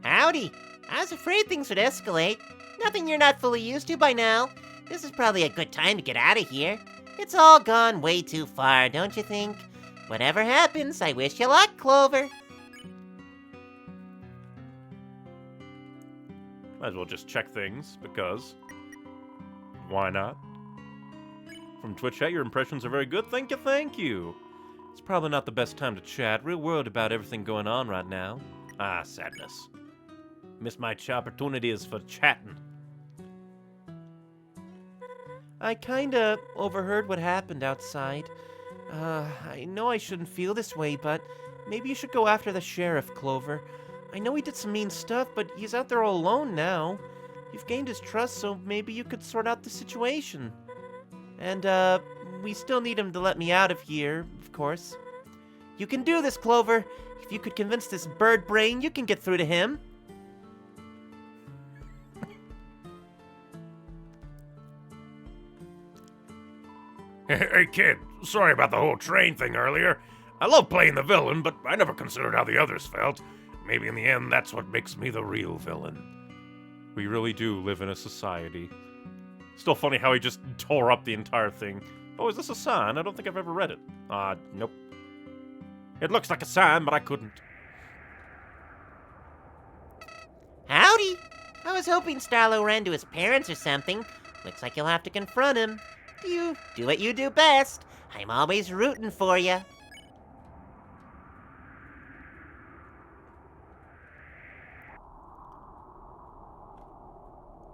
Howdy. I was afraid things would escalate. Nothing you're not fully used to by now. This is probably a good time to get out of here. It's all gone way too far, don't you think? Whatever happens, I wish you luck, Clover.
Might as well just check things, because why not? From Twitch chat, your impressions are very good. Thank you.
It's probably not the best time to chat. Real world about everything going on right now.
Ah, sadness. Missed my opportunities for chatting.
I kinda overheard what happened outside. I know I shouldn't feel this way, but maybe you should go after the sheriff, Clover. I know he did some mean stuff, but he's out there all alone now. You've gained his trust, so maybe you could sort out the situation. And, we still need him to let me out of here, of course. You can do this, Clover. If you could convince this bird brain, you can get through to him.
Hey, kid, sorry about the whole train thing earlier. I love playing the villain, but I never considered how the others felt. Maybe in the end, that's what makes me the real villain.
We really do live in a society. Still funny how he just tore up the entire thing. Oh, is this a sign? I don't think I've ever read it. Nope. It looks like a sign, but I couldn't.
Howdy! I was hoping Starlo ran to his parents or something. Looks like you'll have to confront him. You do what you do best. I'm always rooting for you.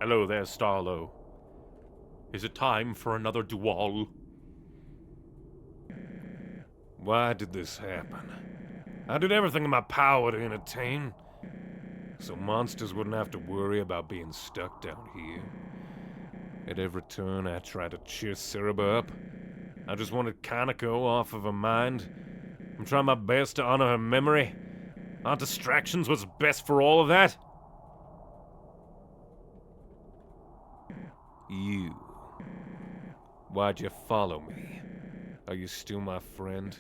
Hello there, Starlo. Is it time for another duel?
Why did this happen? I did everything in my power to entertain, so monsters wouldn't have to worry about being stuck down here. At every turn, I tried to cheer Cerebra up. I just wanted Kaneko off of her mind. I'm trying my best to honor her memory. Aren't distractions what's best for all of that? You. Why'd you follow me? Are you still my friend?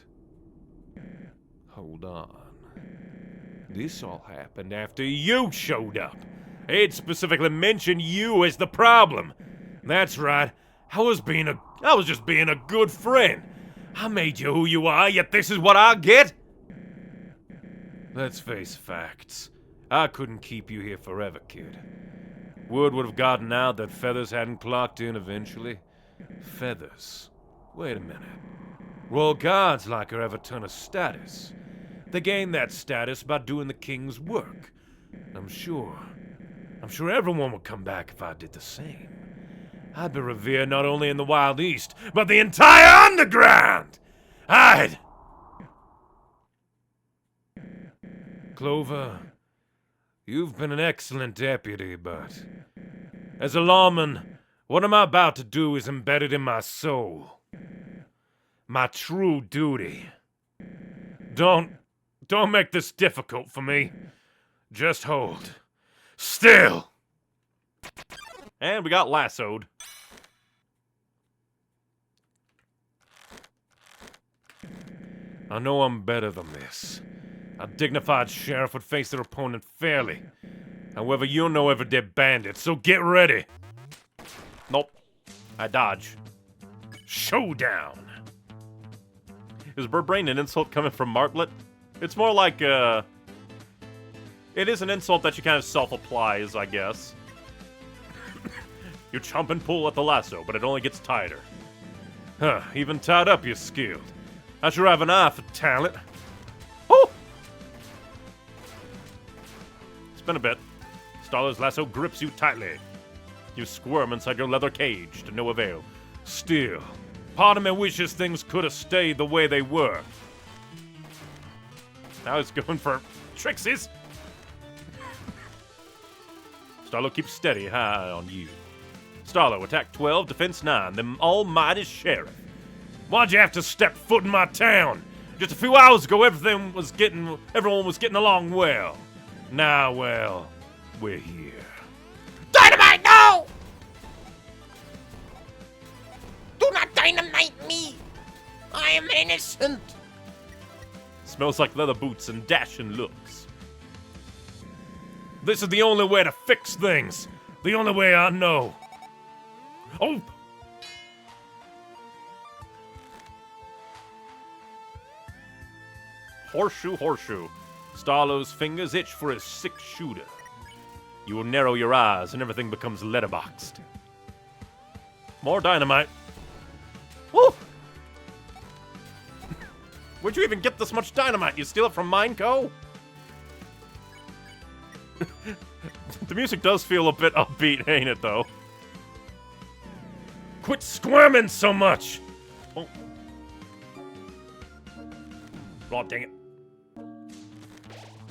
Hold on. This all happened after you showed up. It specifically mentioned you as the problem. That's right. I was just being a good friend. I made you who you are, yet this is what I get? Let's face facts. I couldn't keep you here forever, kid. Word would have gotten out that Feathers hadn't clocked in eventually. Feathers? Wait a minute. Royal Guards like her have a ton of status. They gained that status by doing the king's work. I'm sure everyone would come back if I did the same. I'd be revered not only in the Wild East, but the entire underground! Clover, you've been an excellent deputy, but as a lawman, what I'm about to do is embedded in my soul. My true duty. Don't make this difficult for me. Just hold. Still!
And we got lassoed.
I know I'm better than this. A dignified sheriff would face their opponent fairly. However, you're no everyday bandit, so get ready.
Nope. I dodge.
Showdown!
Is Birdbrain an insult coming from Martlet? It's more like, it is an insult that you kind of self-applies, I guess. You chomp and pull at the lasso, but it only gets tighter.
Huh, even tied up you're skilled. I sure have an eye for talent.
Oh! Spin a bit. Starler's lasso grips you tightly. You squirm inside your leather cage to no avail.
Still, part of me wishes things could have stayed the way they were.
Now he's going for trixies. Starlo keeps steady high on you. Starlo, attack 12, defense 9, the almighty sheriff.
Why'd you have to step foot in my town? Just a few hours ago, everyone was getting along well. Now, well, we're here.
Dynamite, no! Do not dynamite me! I am innocent!
Smells like leather boots and dashing looks.
This is the only way to fix things. The only way I know. Oh!
Horseshoe, horseshoe. Starlo's fingers itch for his 6-shooter. You will narrow your eyes and everything becomes letterboxed. More dynamite. Woo! Where'd you even get this much dynamite? You steal it from Mineco? The music does feel a bit upbeat, ain't it, though?
Quit squirming so much!
Oh. Oh, dang it.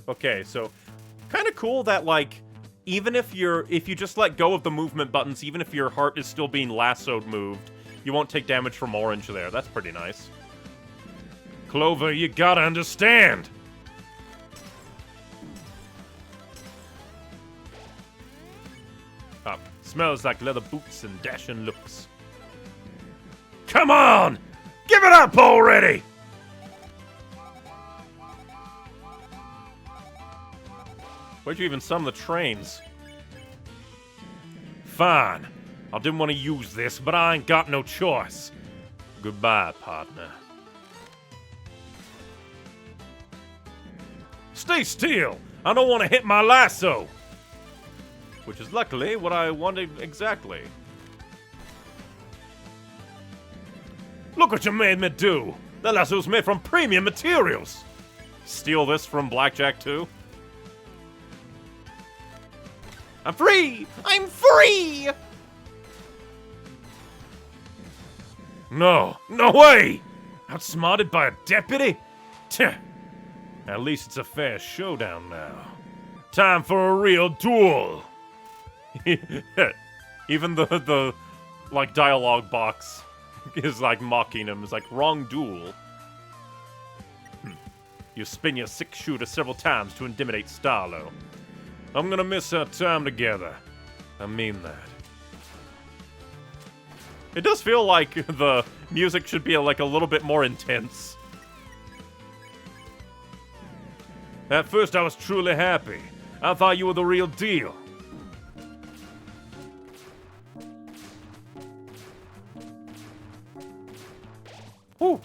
Okay, so kind of cool that, like, even if you just let go of the movement buttons, even if your heart is still being lassoed moved, you won't take damage from orange there. That's pretty nice.
Clover, you gotta understand.
Smells like leather boots and dashing looks.
Come on! Give it up already!
Where'd you even summon the trains?
Fine. I didn't want to use this, but I ain't got no choice. Goodbye, partner. Stay still! I don't want to hit my lasso!
Which is luckily what I wanted exactly.
Look what you made me do! That lasso's made from premium materials!
Steal this from Blackjack too?
I'm free! I'm free!
No, no way! Outsmarted by a deputy? Tch. At least it's a fair showdown now. Time for a real duel!
Even the like dialogue box is like mocking him. It's like wrong duel. You spin your 6-shooter several times to intimidate Starlo.
I'm gonna miss our time together. I mean that.
It does feel like the music should be like a little bit more intense.
At first I was truly happy. I thought you were the real deal.
Whew.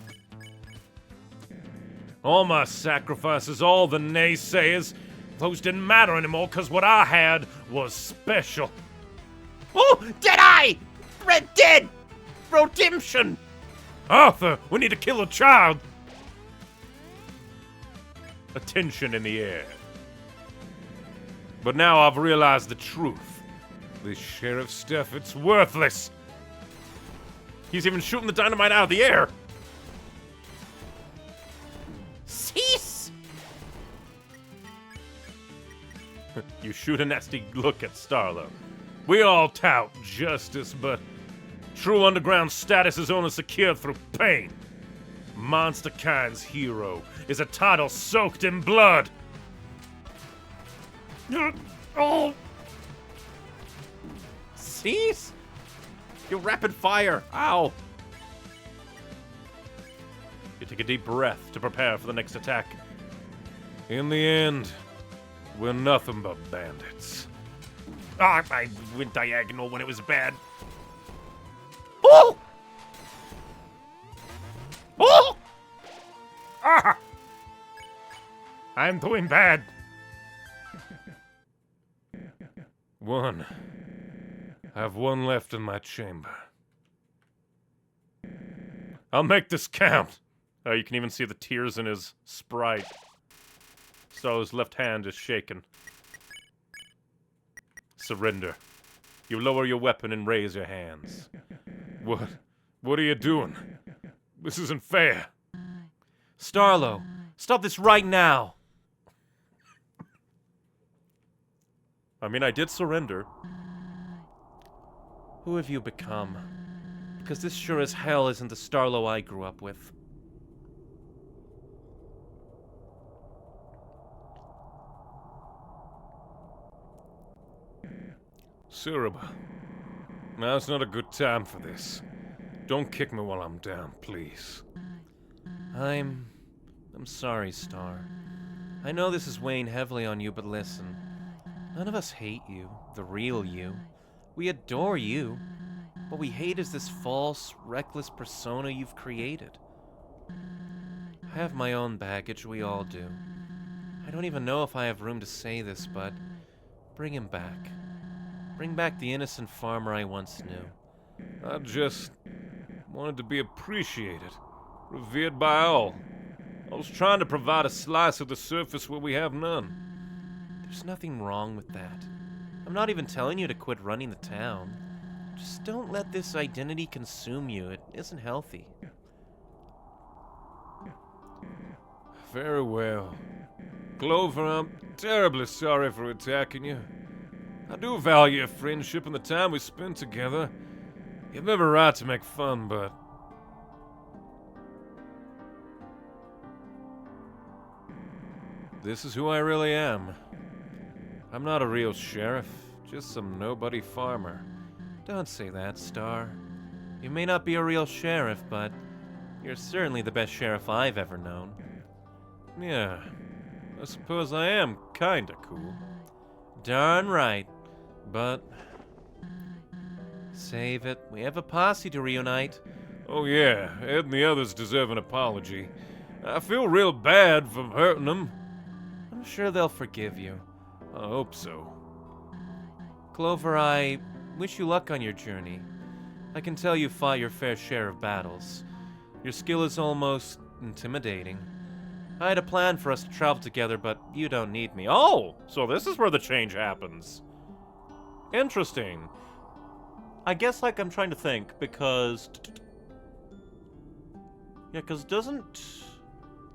All my sacrifices, all the naysayers, those didn't matter anymore because what I had was special.
Oh, Deadeye! Red Dead! Redemption!
Arthur, we need to kill a child.
a tension in the air. But now I've realized the truth. This sheriff stuff, it's worthless. He's even shooting the dynamite out of the air.
Cease!
You shoot a nasty look at Starlo. We all tout justice, but true underground status is only secured through pain. Monster Kind's hero is a title soaked in blood. Oh!
Cease? You rapid fire. Ow.
You take a deep breath to prepare for the next attack. In the end, we're nothing but bandits.
Ah, I went diagonal when it was bad.
Oh! Oh!
Ah! I'm doing bad.
One. I have one left in my chamber. I'll make this count. Oh, you can even see the tears in his sprite. So his left hand is shaken. Surrender. You lower your weapon and raise your hands. What are you doing? This isn't fair.
Starlo, stop this right now!
I mean, I did surrender.
Who have you become? Because this sure as hell isn't the Starlo I grew up with.
Suraba, now's not a good time for this. Don't kick me while I'm down, please.
I'm sorry, Star. I know this is weighing heavily on you, but listen. None of us hate you, the real you. We adore you. What we hate is this false, reckless persona you've created. I have my own baggage, we all do. I don't even know if I have room to say this, but bring him back. Bring back the innocent farmer I once knew.
I just wanted to be appreciated, revered by all. I was trying to provide a slice of the surface where we have none.
There's nothing wrong with that. I'm not even telling you to quit running the town. Just don't let this identity consume you. It isn't healthy.
Very well. Clover, I'm terribly sorry for attacking you. I do value your friendship and the time we spent together. You have every right to make fun, but... this is who I really am. I'm not a real sheriff, just some nobody farmer.
Don't say that, Star. You may not be a real sheriff, but you're certainly the best sheriff I've ever known.
Yeah, I suppose I am kinda cool.
Darn right. But... save it. We have a posse to reunite.
Oh yeah, Ed and the others deserve an apology. I feel real bad for hurting them.
I'm sure they'll forgive you.
I hope so.
Clover, I wish you luck on your journey. I can tell you fought your fair share of battles. Your skill is almost intimidating. I had a plan for us to travel together, but you don't need me.
Oh, so this is where the change happens. Interesting. I guess, like, I'm trying to think, because... yeah, because doesn't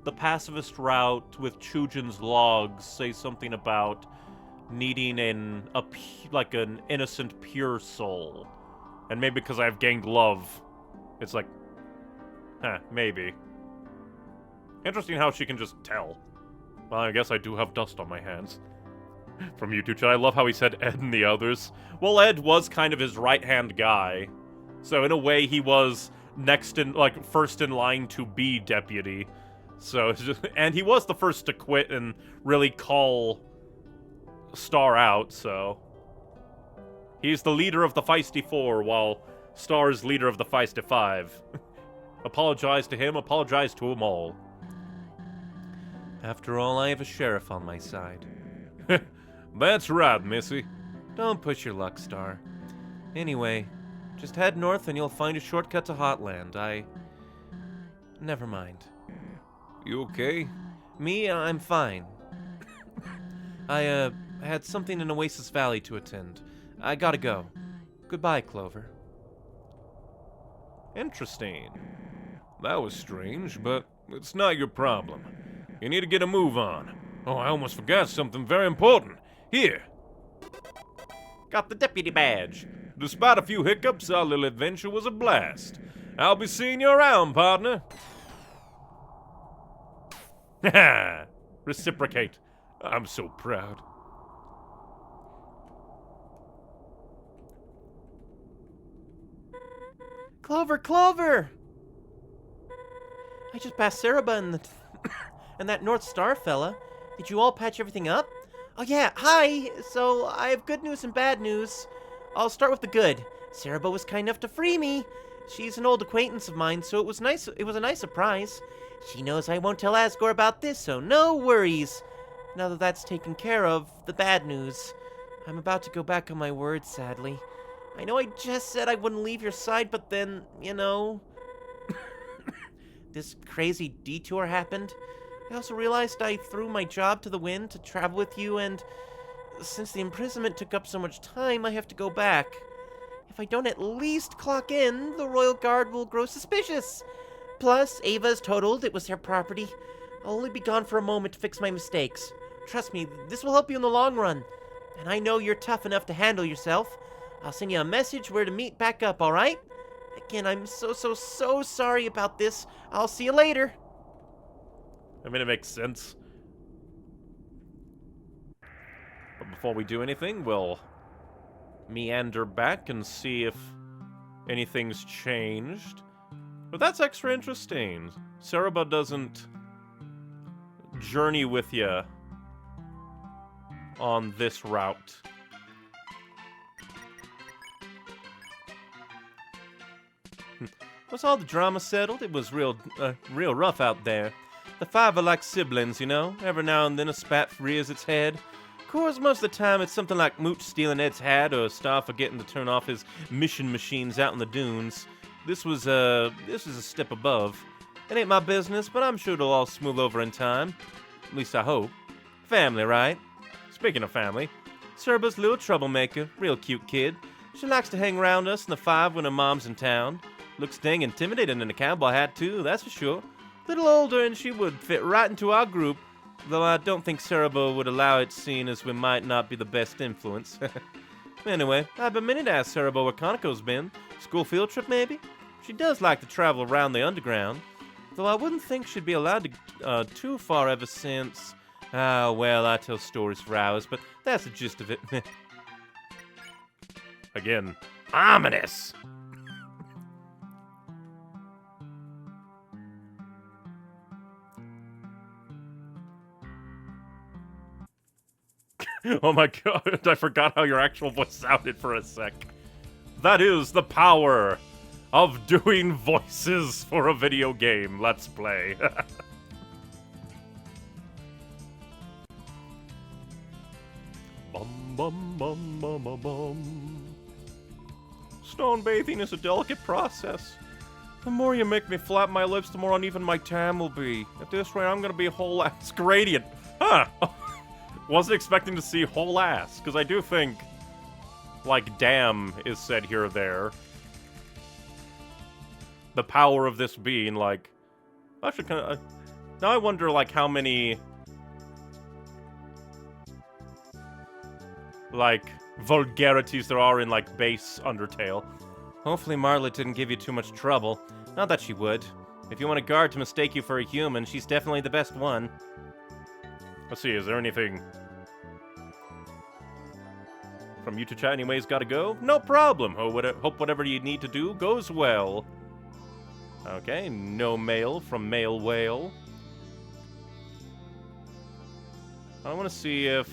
the pacifist route with Chujin's logs say something about needing an innocent, pure soul? And maybe because I've gained love, it's like, maybe. Interesting how she can just tell. Well, I guess I do have dust on my hands. From YouTube chat, I love how he said Ed and the others. Well, Ed was kind of his right-hand guy. So in a way, he was first in line to be deputy. So, it's just, and he was the first to quit and really call Star out, so... he's the leader of the Feisty Four, while Star is leader of the Feisty Five. Apologize to him, apologize to them all.
After all, I have a sheriff on my side.
That's right, Missy.
Don't push your luck, Star. Anyway, just head north and you'll find a shortcut to Hotland. Never mind.
You okay?
Me, I'm fine. I had something in Oasis Valley to attend. I gotta go. Goodbye, Clover.
Interesting. That was strange, but it's not your problem. You need to get a move on. Oh, I almost forgot something very important. Here. Got the deputy badge. Despite a few hiccups, our little adventure was a blast. I'll be seeing you around, partner. Haha. Reciprocate. I'm so proud.
Clover, Clover! I just passed Cerebra and and that North Star fella. Did you all patch everything up? Oh yeah, hi! So, I have good news and bad news. I'll start with the good. Cerebra was kind enough to free me. She's an old acquaintance of mine, so it was a nice surprise. She knows I won't tell Asgore about this, so no worries. Now that that's taken care of, the bad news. I'm about to go back on my word, sadly. I know I just said I wouldn't leave your side, but then, you know... this crazy detour happened. I also realized I threw my job to the wind to travel with you, and since the imprisonment took up so much time, I have to go back. If I don't at least clock in, the Royal Guard will grow suspicious. Plus, Ava's totaled it was their property. I'll only be gone for a moment to fix my mistakes. Trust me, this will help you in the long run. And I know you're tough enough to handle yourself. I'll send you a message where to meet back up, alright? Again, I'm so sorry about this. I'll see you later.
I mean, it makes sense. But before we do anything, we'll meander back and see if anything's changed. But that's extra interesting. Cerebra doesn't journey with you on this route.
Once all the drama settled, it was real rough out there. The five are like siblings, you know? Every now and then a spat rears its head. Of course, most of the time it's something like Mooch stealing Ed's hat or Star forgetting to turn off his mission machines out in the dunes. This was a step above. It ain't my business, but I'm sure it'll all smooth over in time. At least I hope. Family, right? Speaking of family, Cerebra's a little troublemaker, real cute kid. She likes to hang around us in the five when her mom's in town. Looks dang intimidating in a cowboy hat, too, that's for sure. Little older and she would fit right into our group, though I don't think Cerebra would allow it, seeing as we might not be the best influence. Anyway, I've been meaning to ask Cerebra where Conoco's been. School field trip, maybe? She does like to travel around the underground, though I wouldn't think she'd be allowed to too far ever since... Ah, well, I tell stories for hours, but that's the gist of it.
Again, ominous! Oh my god, I forgot how your actual voice sounded for a sec. That is the power of doing voices for a video game. Let's play. Bum bum bum bum bum bum. Stone bathing is a delicate process. The more you make me flap my lips, the more uneven my tan will be. At this rate, I'm gonna be a whole ass gradient. Huh. Wasn't expecting to see whole ass, because I do think, like, damn is said here or there. The power of this being, like... Actually, kind of... now I wonder, like, how many... like, vulgarities there are in, like, base Undertale.
Hopefully Martlet didn't give you too much trouble. Not that she would. If you want a guard to mistake you for a human, she's definitely the best one.
Let's see, is there anything from you to chat anyways gotta go? No problem. Hope whatever you need to do goes well. Okay, no mail from Male Whale. I want to see if...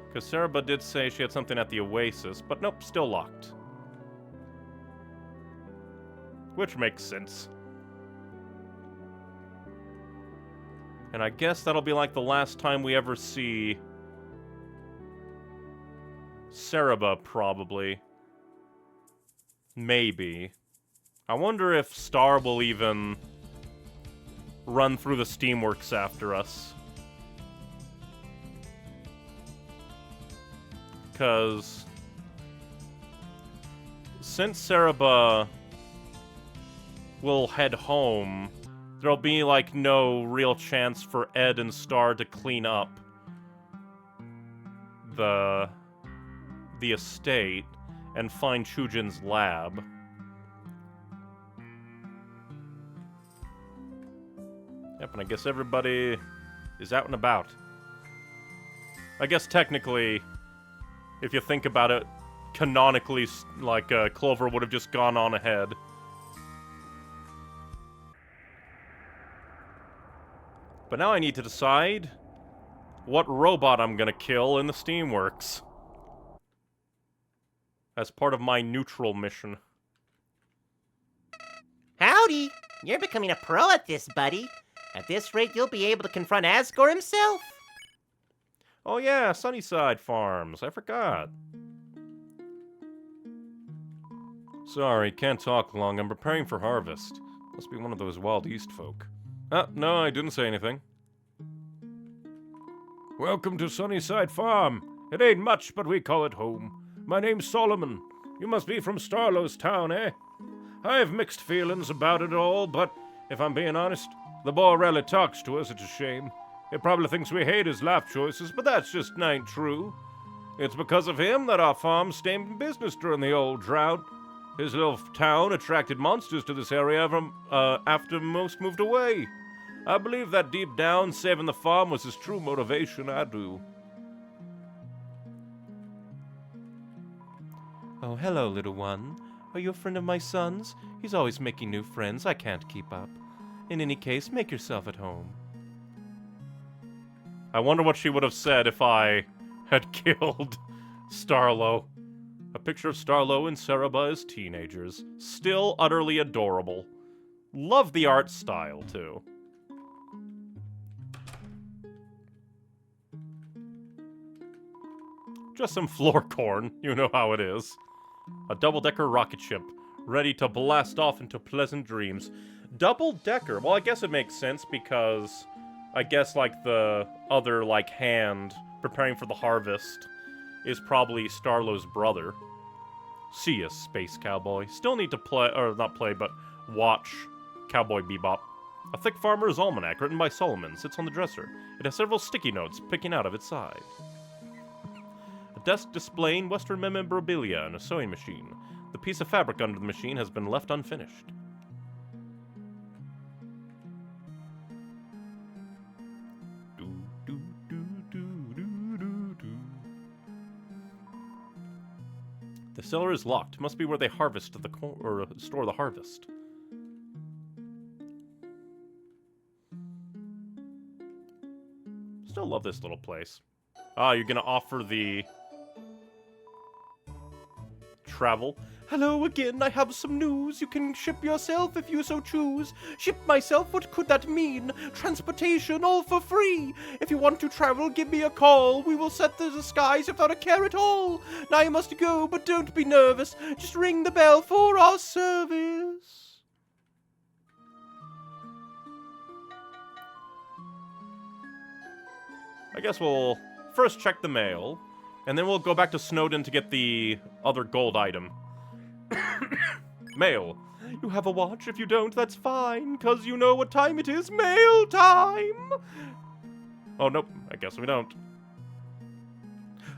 because Cerebra did say she had something at the Oasis, but nope, still locked. Which makes sense. And I guess that'll be like the last time we ever see Cerebra, probably. Maybe. I wonder if Star will even run through the Steamworks after us. Because since Cerebra will head home, there'll be, like, no real chance for Ed and Star to clean up the estate and find Chujin's lab. Yep, and I guess everybody is out and about. I guess technically, if you think about it, canonically, like, Clover would have just gone on ahead. But now I need to decide what robot I'm gonna kill in the Steamworks as part of my neutral mission.
Howdy! You're becoming a pro at this, buddy. At this rate, you'll be able to confront Asgore himself.
Oh yeah, Sunnyside Farms. I forgot. Sorry, can't talk long. I'm preparing for harvest. Must be one of those Wild East folk. No, I didn't say anything.
Welcome to Sunnyside Farm. It ain't much, but we call it home. My name's Solomon. You must be from Starlow's town, eh? I have mixed feelings about it all, but if I'm being honest, the boy rarely talks to us. It's a shame. He probably thinks we hate his life choices, but that's just ain't true. It's because of him that our farm stayed in business during the old drought. His little town attracted monsters to this area from, after most moved away. I believe that deep down, saving the farm was his true motivation, I do.
Oh, hello, little one. Are you a friend of my son's? He's always making new friends. I can't keep up. In any case, make yourself at home.
I wonder what she would have said if I had killed Starlow. A picture of Starlow and Cerebra as teenagers. Still utterly adorable. Love the art style, too. Just some floor corn, you know how it is. A double-decker rocket ship, ready to blast off into pleasant dreams. Double-decker? Well, I guess it makes sense because I guess, like, the other, like, hand preparing for the harvest is probably Starlow's brother. See ya, Space Cowboy. Still need to play, or not play, but watch Cowboy Bebop. A thick farmer's almanac written by Solomon sits on the dresser. It has several sticky notes picking out of its side. A desk displaying Western memorabilia and a sewing machine. The piece of fabric under the machine has been left unfinished. The cellar is locked. Must be where they harvest the or store the harvest. Still love this little place. Ah, you're gonna offer the travel.
Hello again, I have some news. You can ship yourself if you so choose. Ship myself, what could that mean? Transportation, all for free. If you want to travel, give me a call. We will set the skies without a care at all. Now you must go, but don't be nervous. Just ring the bell for our service.
I guess we'll first check the mail, and then we'll go back to Snowden to get the other gold item. Mail.
You have a watch? If you don't, that's fine, 'cause you know what time it is. Mail time!
Oh, nope. I guess we don't.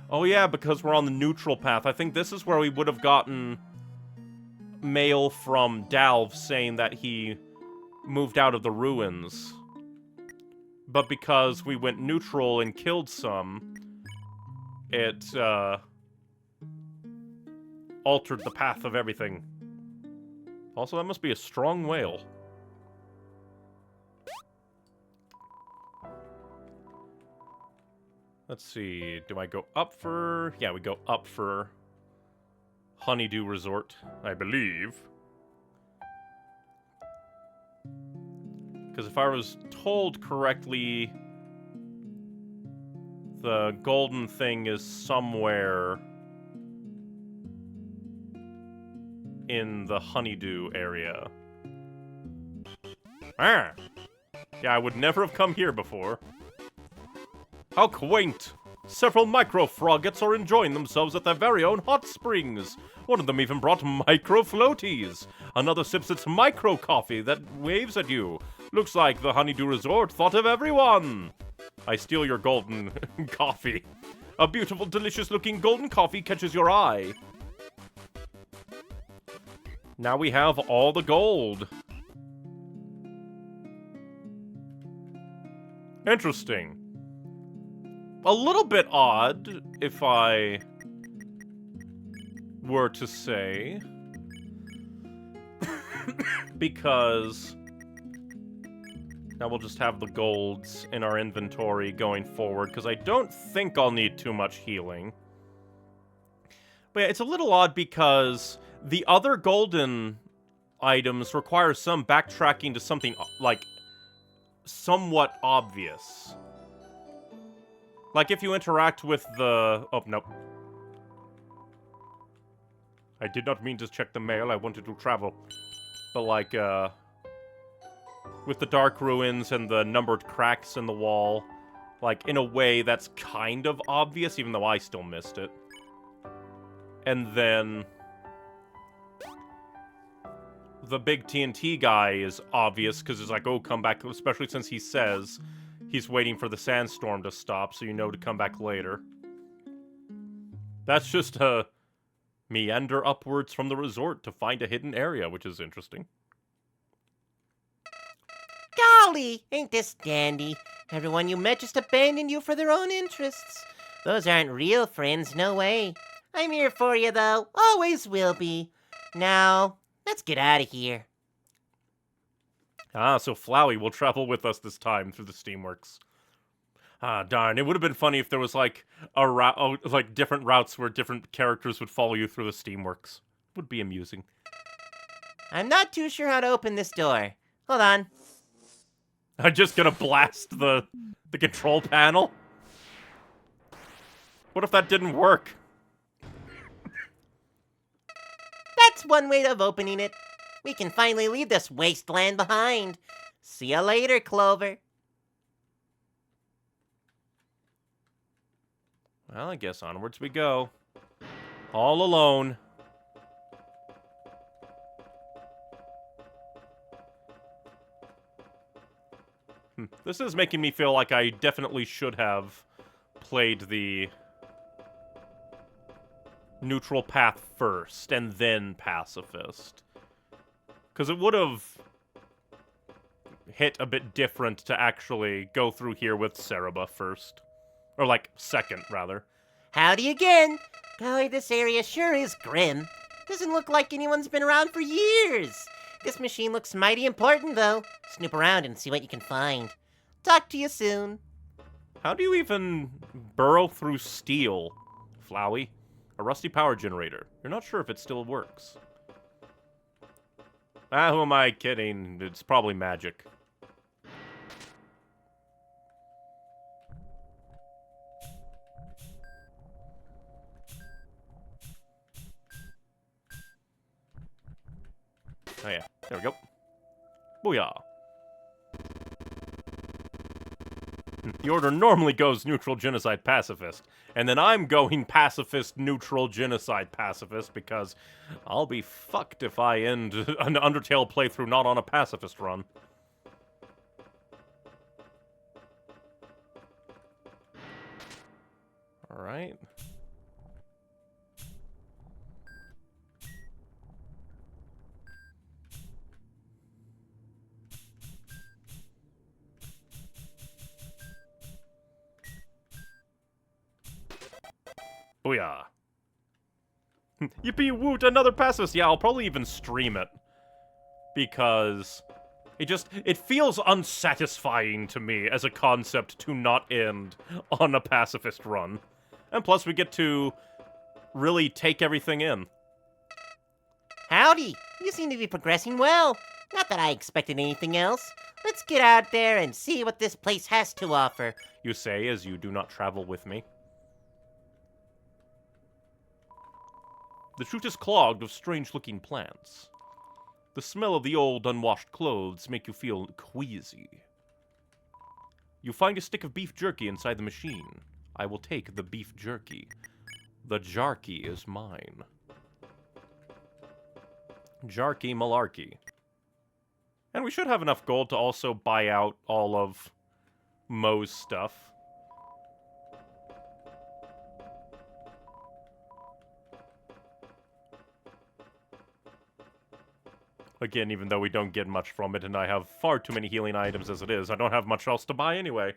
Oh, yeah, because we're on the neutral path. I think this is where we would have gotten mail from Dalv saying that he moved out of the ruins. But because we went neutral and killed some, it, altered the path of everything. Also, that must be a strong whale. Let's see, do I go up for... Yeah, we go up for Honeydew Resort, I believe. Because if I was told correctly, the golden thing is somewhere in the Honeydew area. Ah! Yeah, I would never have come here before. How quaint! Several micro-froggets are enjoying themselves at their very own hot springs. One of them even brought micro-floaties. Another sips its micro-coffee that waves at you. Looks like the Honeydew Resort thought of everyone. I steal your golden coffee. A beautiful, delicious-looking golden coffee catches your eye. Now we have all the gold. Interesting. A little bit odd, if I were to say. Because now we'll just have the golds in our inventory going forward, because I don't think I'll need too much healing. But yeah, it's a little odd because the other golden items require some backtracking to something, like, somewhat obvious. Like if you interact with the... Oh, nope. I did not mean to check the mail, I wanted to travel. But like, with the dark ruins and the numbered cracks in the wall, like, in a way that's kind of obvious, even though I still missed it. And then... the big TNT guy is obvious, because it's like, oh, come back, especially since he says he's waiting for the sandstorm to stop, so you know to come back later. That's just a meander upwards from the resort to find a hidden area, which is interesting.
Golly, ain't this dandy? Everyone you met just abandoned you for their own interests. Those aren't real friends, no way. I'm here for you, though. Always will be. Now, let's get out of here.
Ah, so Flowey will travel with us this time through the Steamworks. Ah, darn. It would have been funny if there was, like, a route, like, different routes where different characters would follow you through the Steamworks. Would be amusing.
I'm not too sure how to open this door. Hold on.
I'm just gonna blast the control panel? What if that didn't work?
That's one way of opening it. We can finally leave this wasteland behind. See ya later, Clover.
Well, I guess onwards we go. All alone. This is making me feel like I definitely should have played the neutral path first, and then pacifist. Because it would have hit a bit different to actually go through here with Cerebra first. Or, like, second, rather.
Howdy again. Golly, this area sure is grim. Doesn't look like anyone's been around for years. This machine looks mighty important, though. Snoop around and see what you can find. Talk to you soon.
How do you even burrow through steel, Flowey? A rusty power generator. You're not sure if it still works. Ah, who am I kidding? It's probably magic. Oh yeah, there we go. Booyah. The order normally goes neutral, genocide, pacifist. And then I'm going pacifist, neutral, genocide, pacifist, because I'll be fucked if I end an Undertale playthrough not on a pacifist run. Alright. Booyah. Yippee woot, another pacifist. Yeah, I'll probably even stream it. Because it feels unsatisfying to me as a concept to not end on a pacifist run. And plus we get to really take everything in.
Howdy. You seem to be progressing well. Not that I expected anything else. Let's get out there and see what this place has to offer.
You say as you do not travel with me. The chute is clogged with strange-looking plants. The smell of the old, unwashed clothes make you feel queasy. You find a stick of beef jerky inside the machine. I will take the beef jerky. The jarky is mine. Jarky malarkey. And we should have enough gold to also buy out all of Moe's stuff. Again, even though we don't get much from it, and I have far too many healing items as it is, I don't have much else to buy anyway.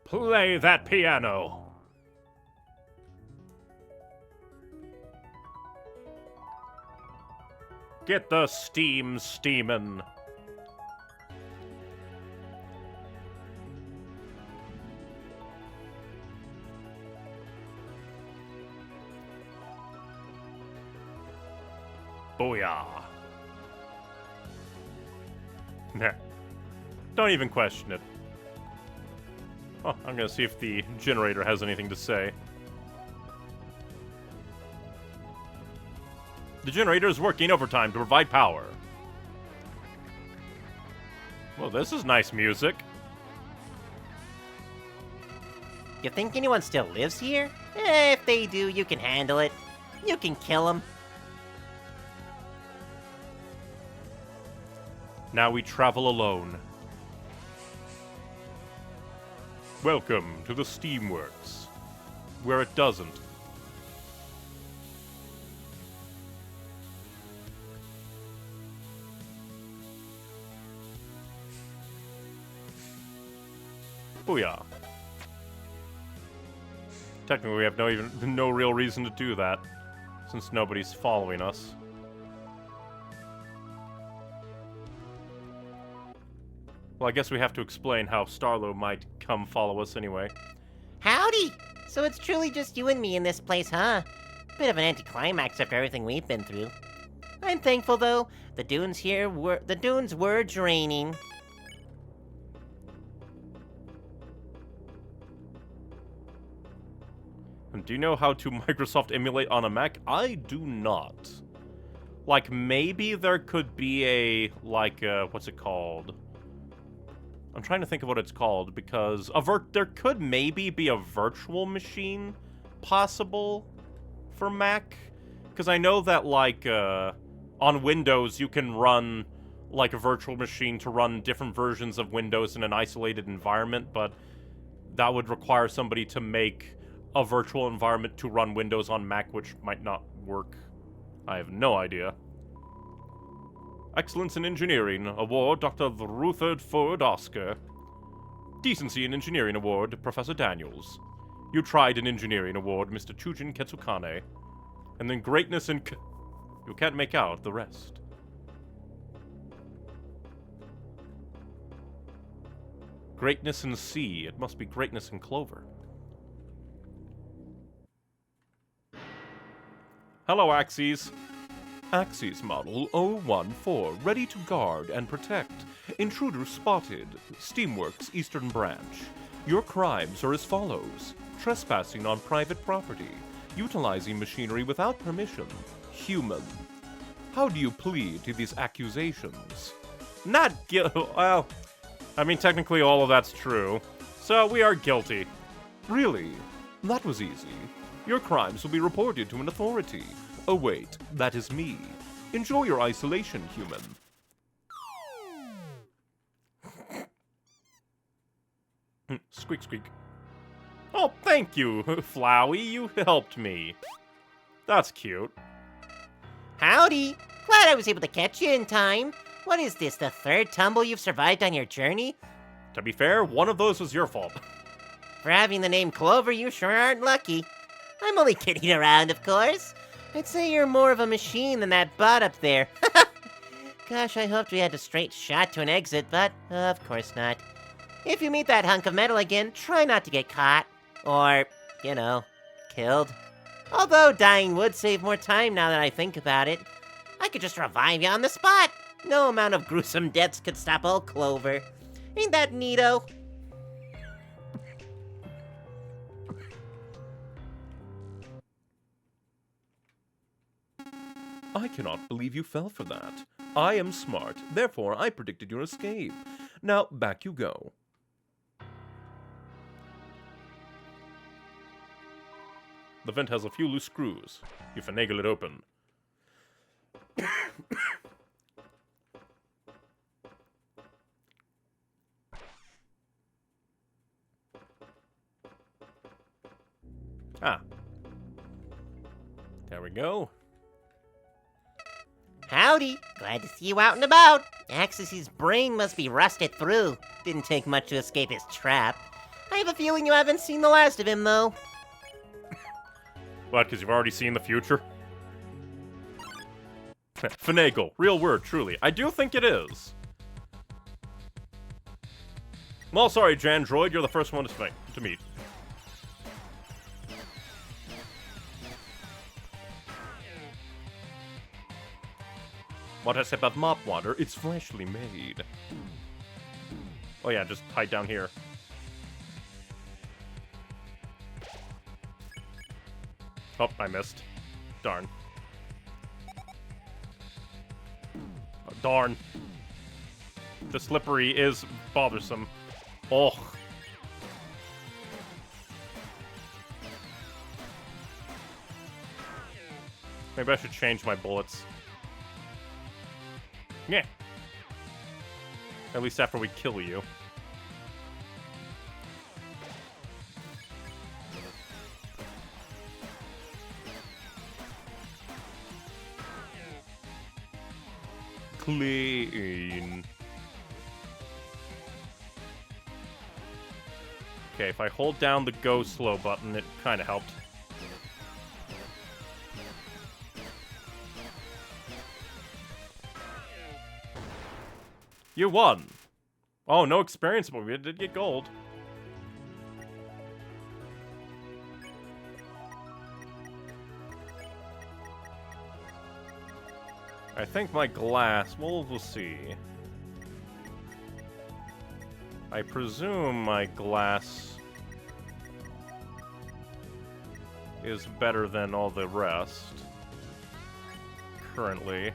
Play that piano! Get the steam steamin'. Booyah. Nah. Don't even question it. Oh, I'm gonna see if the generator has anything to say. The generator is working overtime to provide power. Well, this is nice music.
You think anyone still lives here? If they do, you can handle it. You can kill them.
Now we travel alone. Welcome to the Steamworks, where it doesn't. Booyah. Technically, we have no real reason to do that, since nobody's following us. Well, I guess we have to explain how Starlo might come follow us anyway.
Howdy! So it's truly just you and me in this place, huh? Bit of an anticlimax after everything we've been through. I'm thankful, though. The dunes were draining.
And do you know how to Microsoft emulate on a Mac? I do not. Like, maybe there could be a, like, what's it called? I'm trying to think of what it's called, because there could maybe be a virtual machine possible for Mac. Because I know that, like, on Windows, you can run, like, a virtual machine to run different versions of Windows in an isolated environment, but that would require somebody to make a virtual environment to run Windows on Mac, which might not work. I have no idea. Excellence in Engineering Award, Dr. Rutherford Ford Oscar. Decency in Engineering Award, Professor Daniels. You tried an Engineering Award, Mr. Chujin Ketsukane. And then Greatness in... You can't make out the rest. Greatness in C. It must be Greatness in Clover. Hello, Axes. Axes Model 014, ready to guard and protect. Intruder spotted. Steamworks Eastern Branch. Your crimes are as follows. Trespassing on private property. Utilizing machinery without permission. Human. How do you plead to these accusations? Not well, I mean, technically all of that's true. So we are guilty. Really? That was easy. Your crimes will be reported to an authority. Oh wait, that is me. Enjoy your isolation, human. Squeak, squeak. Oh, thank you, Flowey. You helped me. That's cute.
Howdy! Glad I was able to catch you in time. What is this, the third tumble you've survived on your journey?
To be fair, one of those was your fault.
For having the name Clover, you sure aren't lucky. I'm only kidding around, of course. I'd say you're more of a machine than that bot up there. Gosh, I hoped we had a straight shot to an exit, but of course not. If you meet that hunk of metal again, try not to get caught. Or, you know, killed. Although dying would save more time now that I think about it. I could just revive you on the spot. No amount of gruesome deaths could stop old Clover. Ain't that neato?
I cannot believe you fell for that. I am smart, therefore I predicted your escape. Now, back you go.
The vent has a few loose screws. You finagle it open. Ah. There we go.
Howdy. Glad to see you out and about. Axis's brain must be rusted through. Didn't take much to escape his trap. I have a feeling you haven't seen the last of him, though.
What, because you've already seen the future? Finagle. Real word, truly. I do think it is. Well, sorry, Jandroid. You're the first one to meet. What I said about mop water, it's freshly made. Oh yeah, just hide down here. Oh, I missed. Darn. Oh, darn. The slippery is bothersome. Oh. Maybe I should change my bullets. Yeah. At least after we kill you. Clean. Okay, if I hold down the go slow button, it kind of helped. You won! Oh, no experience, but we did get gold. I think my glass... Well, we'll see. I presume my glass is better than all the rest. Currently.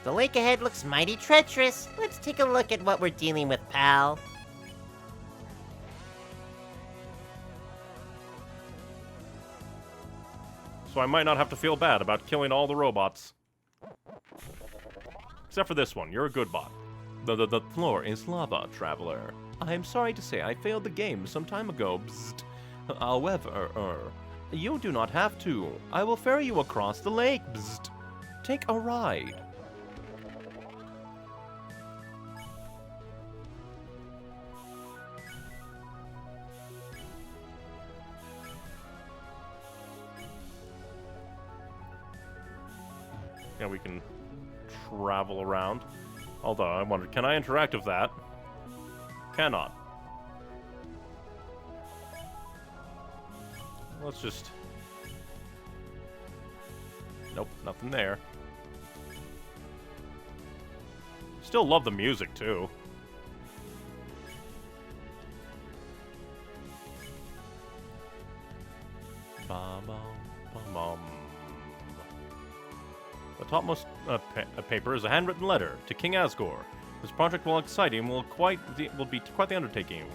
The lake ahead looks mighty treacherous. Let's take a look at what we're dealing with, pal.
So I might not have to feel bad about killing all the robots. Except for this one, you're a good bot.
The floor is lava, traveler. I am sorry to say I failed the game some time ago, bzzzt. However, you do not have to. I will ferry you across the lake, bzzzt. Take a ride.
Yeah, we can travel around. Although, I wondered, can I interact with that? Cannot. Let's just... Nope, nothing there. Still love the music, too. Ba-bum-bum-bum. The topmost paper is a handwritten letter to King Asgore. This project, while exciting, will be quite the undertaking.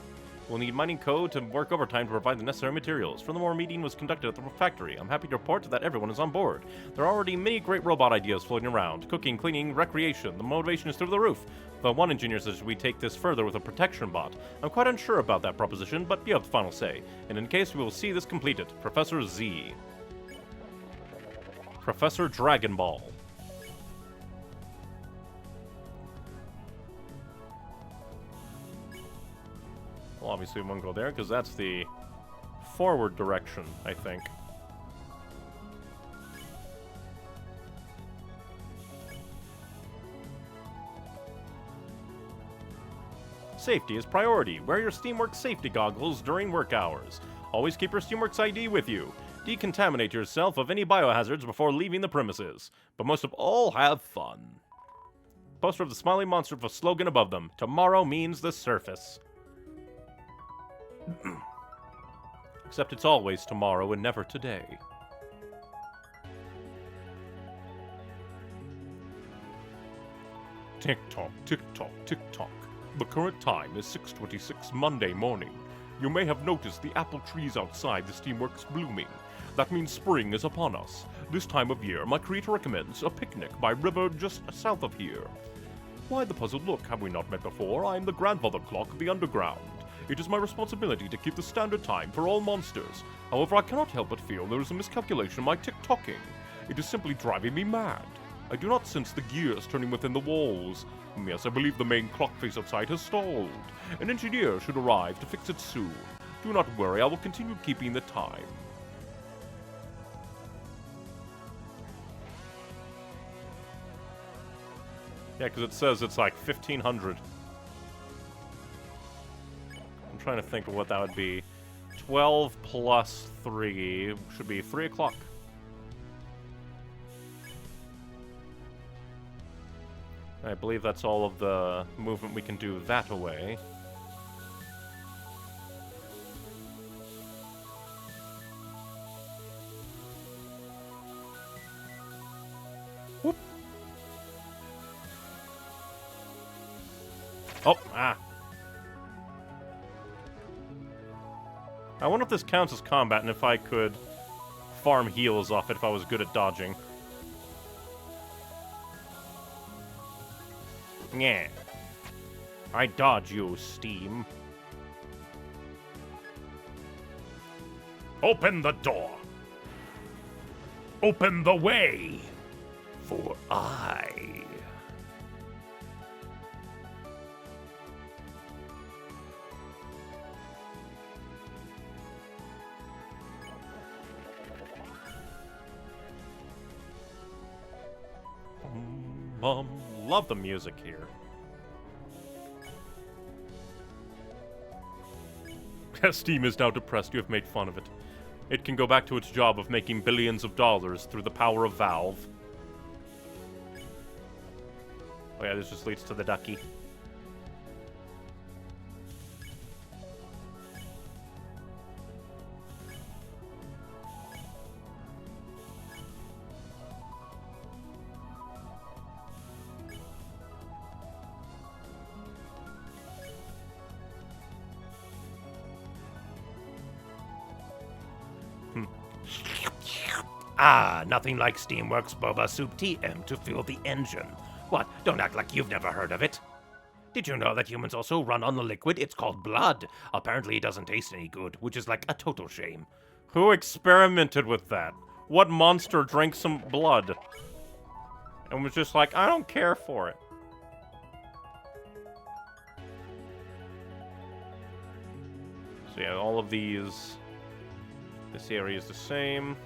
We'll need mining code to work overtime to provide the necessary materials. Furthermore, a meeting was conducted at the factory. I'm happy to report that everyone is on board. There are already many great robot ideas floating around. Cooking, cleaning, recreation. The motivation is through the roof. The one engineer says we take this further with a protection bot. I'm quite unsure about that proposition, but you have the final say. And in case we will see this completed. Professor Z. Professor Dragon Ball. Well, obviously we won't go there, because that's the forward direction, I think. Safety is priority. Wear your Steamworks safety goggles during work hours. Always keep your Steamworks ID with you. Decontaminate yourself of any biohazards before leaving the premises. But most of all, have fun. Poster of the smiling monster with a slogan above them. Tomorrow means the surface. Except it's always tomorrow and never today. Tick-tock, tick-tock, tick-tock. The current time is 6:26 Monday morning. You may have noticed the apple trees outside the Steamworks blooming. That means spring is upon us. This time of year, my creator recommends a picnic by river just south of here. Why the puzzled look? Have we not met before? I am the grandfather clock of the underground. It is my responsibility to keep the standard time for all monsters. However, I cannot help but feel there is a miscalculation in my tick-tocking. It is simply driving me mad. I do not sense the gears turning within the walls. Yes, I believe the main clock face outside has stalled. An engineer should arrive to fix it soon. Do not worry, I will continue keeping the time. Yeah, because it says it's like 1500. I'm trying to think of what that would be. 12 plus 3 should be 3 o'clock. I believe that's all of the movement we can do that away. Whoop. Oh, ah. I wonder if this counts as combat and if I could farm heals off it if I was good at dodging. Yeah. I dodge you, Steam.
Open the door. Open the way. For I.
Love the music here. Steam is now depressed. You have made fun of it. It can go back to its job of making billions of dollars through the power of Valve. Oh yeah, this just leads to the ducky.
Ah, nothing like Steamworks Boba Soup TM to fuel the engine. What? Don't act like you've never heard of it. Did you know that humans also run on the liquid? It's called blood. Apparently it doesn't taste any good, which is like a total shame.
Who experimented with that? What monster drank some blood? And was just like, I don't care for it. So yeah, all of these... This area is the same.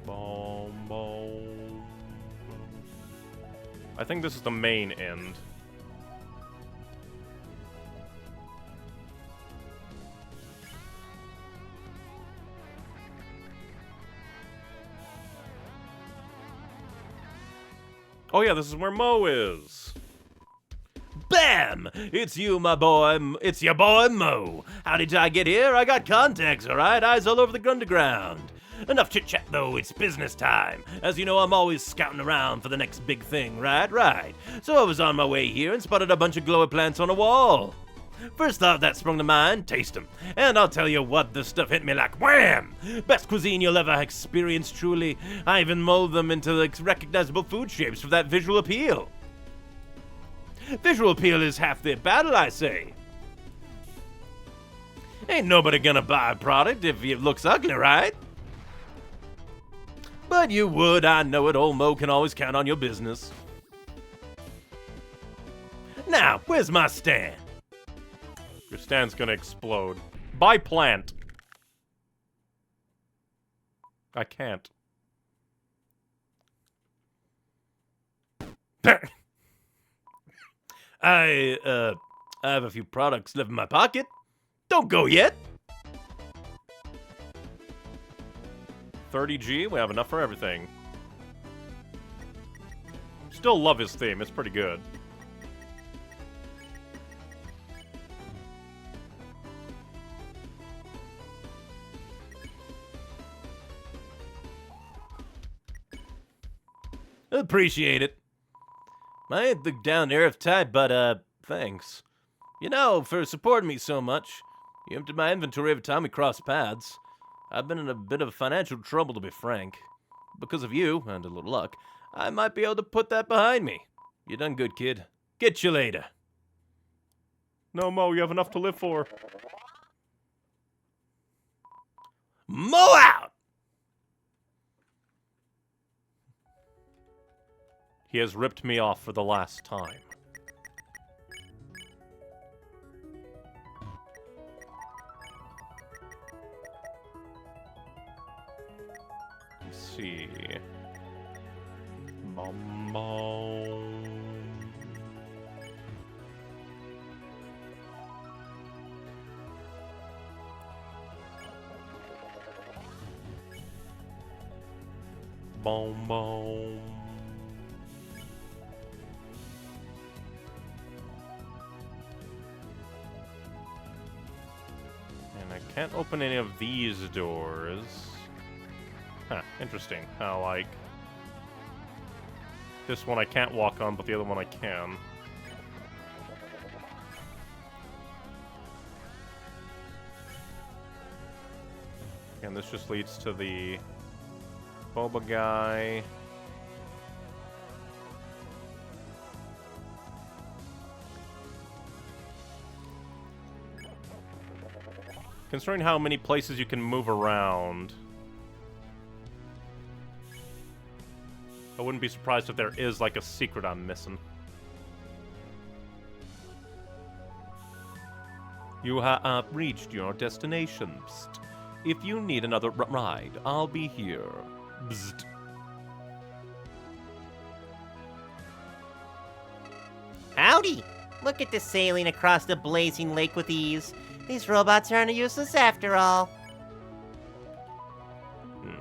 Boom, boom. I think this is the main end. Oh yeah, this is where Mo is.
Bam! It's you, my boy. It's your boy, Mo. How did I get here? I got contacts, all right? Eyes all over the underground. Enough chit-chat, though. It's business time. As you know, I'm always scouting around for the next big thing, right? Right. So I was on my way here and spotted a bunch of glowy plants on a wall. First thought that sprung to mind, taste 'em. And I'll tell you what, this stuff hit me like wham! Best cuisine you'll ever experience, truly. I even mold them into the recognizable food shapes for that visual appeal. Visual appeal is half the battle, I say. Ain't nobody gonna buy a product if it looks ugly, right? But you would, I know it. Old Mo can always count on your business. Now, where's my stand?
Your stand's gonna explode. Buy plant. I can't.
I have a few products left in my pocket. Don't go yet.
30G, we have enough for everything. still love his theme. It's pretty good.
Appreciate it. I ain't the down to earth type, but thanks. You know, for supporting me so much. You emptied my inventory every time we crossed paths. I've been in a bit of financial trouble, to be frank. Because of you, and a little luck, I might be able to put that behind me. You done good, kid. Get you later.
No, Mo, you have enough to live for.
Mo out!
He has ripped me off for the last time. Let's see. Bum. Boom. And I can't open any of these doors. Huh, interesting. How, like... this one I can't walk on, but the other one I can. And this just leads to the... boba guy. Considering how many places you can move around, I wouldn't be surprised if there is, like, a secret I'm missing. You have reached your destination. Psst. If you need another ride, I'll be here. Bzzt.
Howdy! Look at this sailing across the blazing lake with ease. These robots aren't useless after all.
Yeah,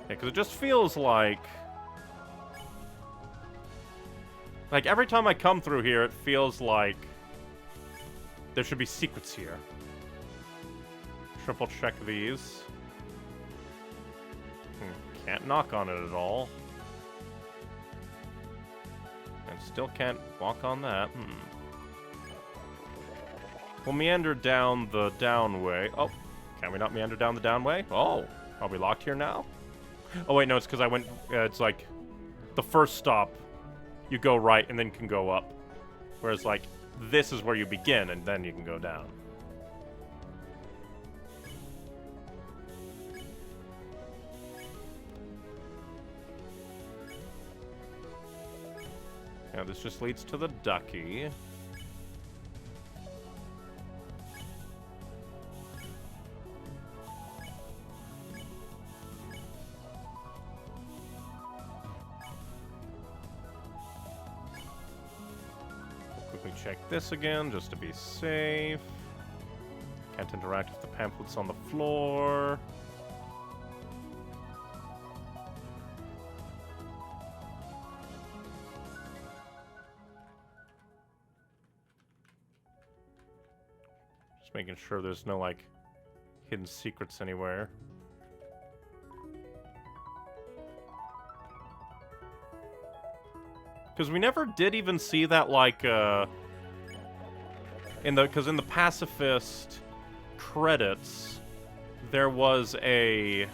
because it just feels like... every time I come through here, it feels like there should be secrets here. Triple check these. Can't knock on it at all. And still can't walk on that. We'll meander down the down way. Oh, can we not meander down the down way? Oh, are we locked here now? Oh wait, no, it's because I went, it's like, the first stop, you go right and then can go up. Whereas, like, this is where you begin and then you can go down. Now this just leads to the ducky. Quickly check this again, just to be safe. Can't interact with the pamphlets on the floor. Just making sure there's no, like, hidden secrets anywhere. Because we never did even see that, like, because in the pacifist credits, there was a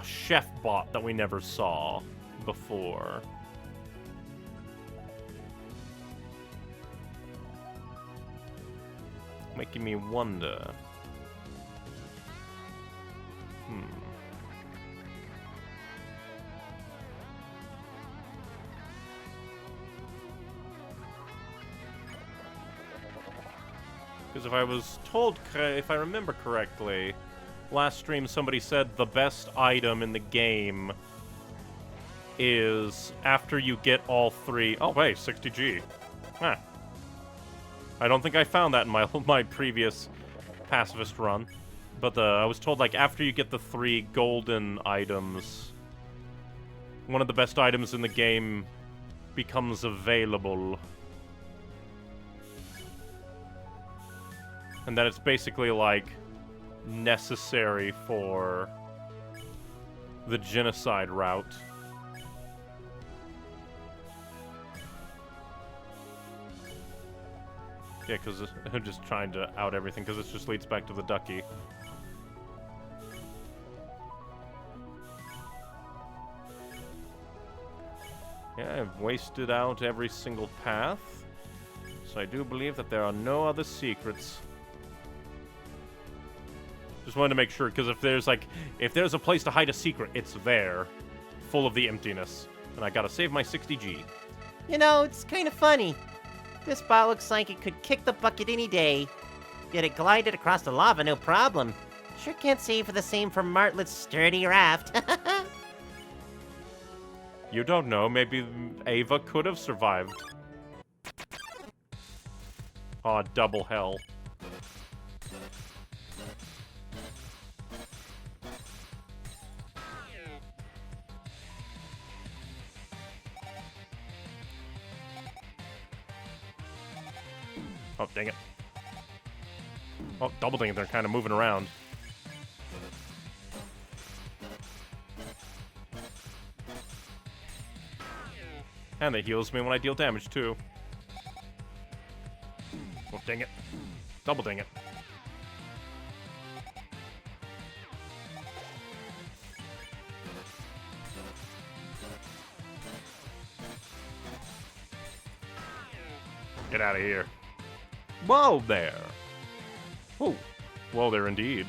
chef bot that we never saw before. Making me wonder. Because if I was told, if I remember correctly, last stream somebody said the best item in the game is after you get all three. Oh, wait, 60G. Huh. I don't think I found that in my previous pacifist run. But I was told, like, after you get the 3 golden items, one of the best items in the game becomes available. And that it's basically, like, necessary for the genocide route. Yeah, because I'm just trying to out everything, because it just leads back to the ducky. Yeah, I've wasted out every single path. So I do believe that there are no other secrets. Just wanted to make sure, because if there's a place to hide a secret, it's there. Full of the emptiness. And I gotta save my 60G.
You know, it's kind of funny. This bot looks like it could kick the bucket any day. Yet it glided across the lava, no problem. Sure can't say for the same for Martlet's sturdy raft.
You don't know, maybe Ava could have survived. Aw, double hell. Oh, dang it. Oh, double dang it, they're kind of moving around. And that heals me when I deal damage, too. Oh, dang it. Double dang it. Get out of here. Whoa there. Oh, whoa there indeed.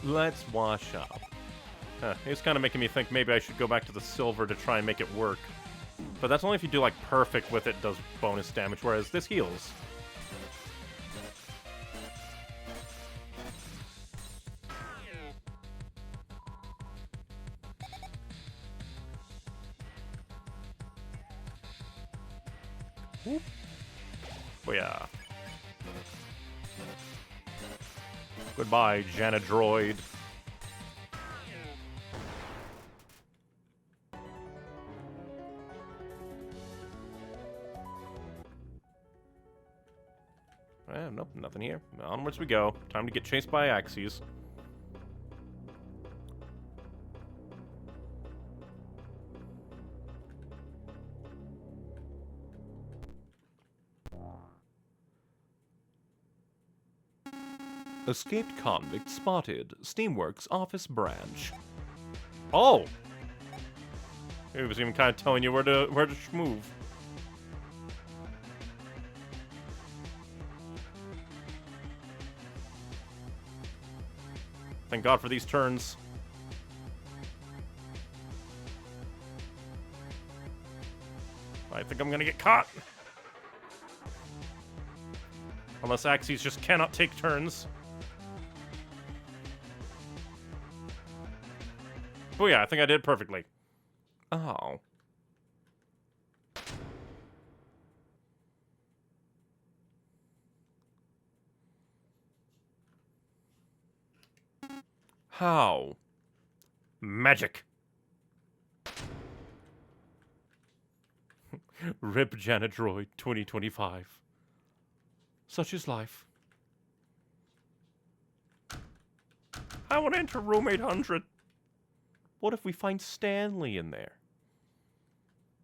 Let's wash up. It's kind of making me think maybe I should go back to the silver to try and make it work. But that's only if you do, like, perfect with it, does bonus damage, whereas this heals. Whoop. Oh, yeah. Goodbye, Janadroid. Nope, nothing here. Onwards we go. Time to get chased by Axes. Escaped convict spotted. Steamworks office branch. Oh! It was even kind of telling you where to move. Thank God for these turns. I think I'm gonna get caught. Unless Axes just cannot take turns. Oh yeah, I think I did perfectly. Oh. How? Magic. Rip Janadroid 2025. Such is life. I want to enter room 800. What if we find Stanley in there?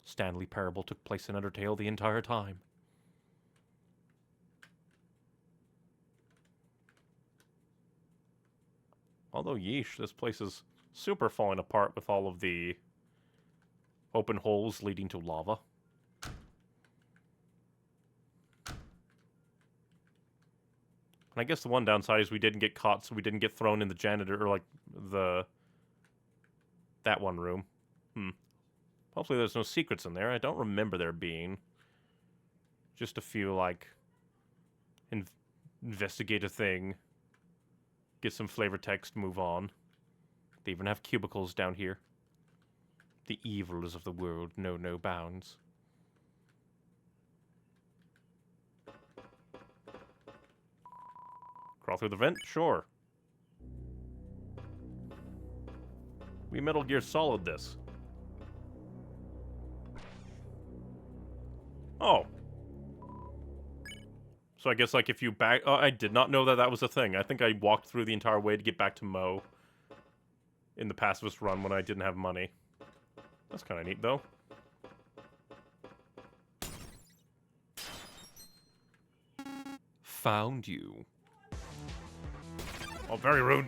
Stanley Parable took place in Undertale the entire time. Although, yeesh, this place is super falling apart with all of the open holes leading to lava. And I guess the one downside is we didn't get caught, so we didn't get thrown in the janitor, or like that one room. Hopefully there's no secrets in there. I don't remember there being. Just a few, like, investigate a thing, get some flavor text, move on. They even have cubicles down here. The evils of the world know no bounds. Crawl through the vent? Sure. We Metal Gear Solid this. Oh. So I guess, like, if you back... Oh, I did not know that that was a thing. I think I walked through the entire way to get back to Mo in the pacifist run when I didn't have money. That's kind of neat, though.
Found you.
Oh, very rude.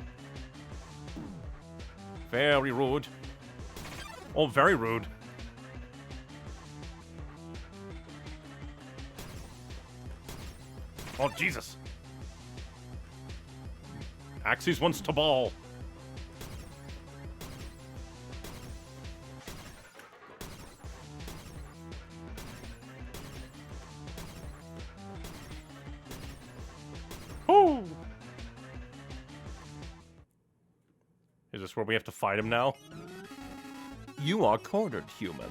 Very rude. Oh, very rude.
Oh, Jesus.
Axes wants to ball. Woo! Is this where we have to fight him now?
You are cornered, human.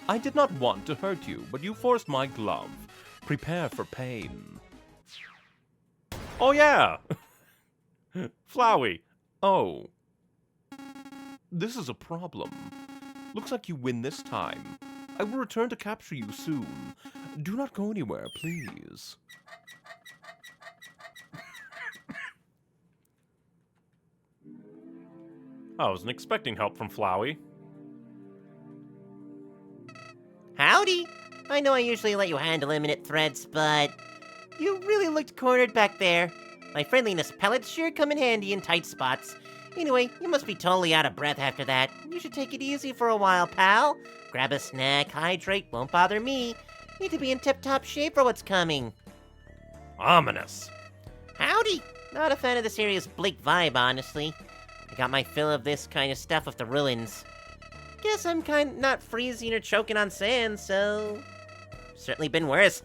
I did not want to hurt you, but you forced my glove. Prepare for pain.
Oh, yeah! Flowey.
Oh. This is a problem. Looks like you win this time. I will return to capture you soon. Do not go anywhere, please.
I wasn't expecting help from Flowey.
Howdy! I know I usually let you handle imminent threats, but you really looked cornered back there. My friendliness pellets sure come in handy in tight spots. Anyway, you must be totally out of breath after that. You should take it easy for a while, pal. Grab a snack, hydrate, won't bother me. Need to be in tip-top shape for what's coming.
Ominous.
Howdy! Not a fan of the serious bleak vibe, honestly. I got my fill of this kind of stuff with the ruins. Guess I'm not freezing or choking on sand, so... Certainly been worse.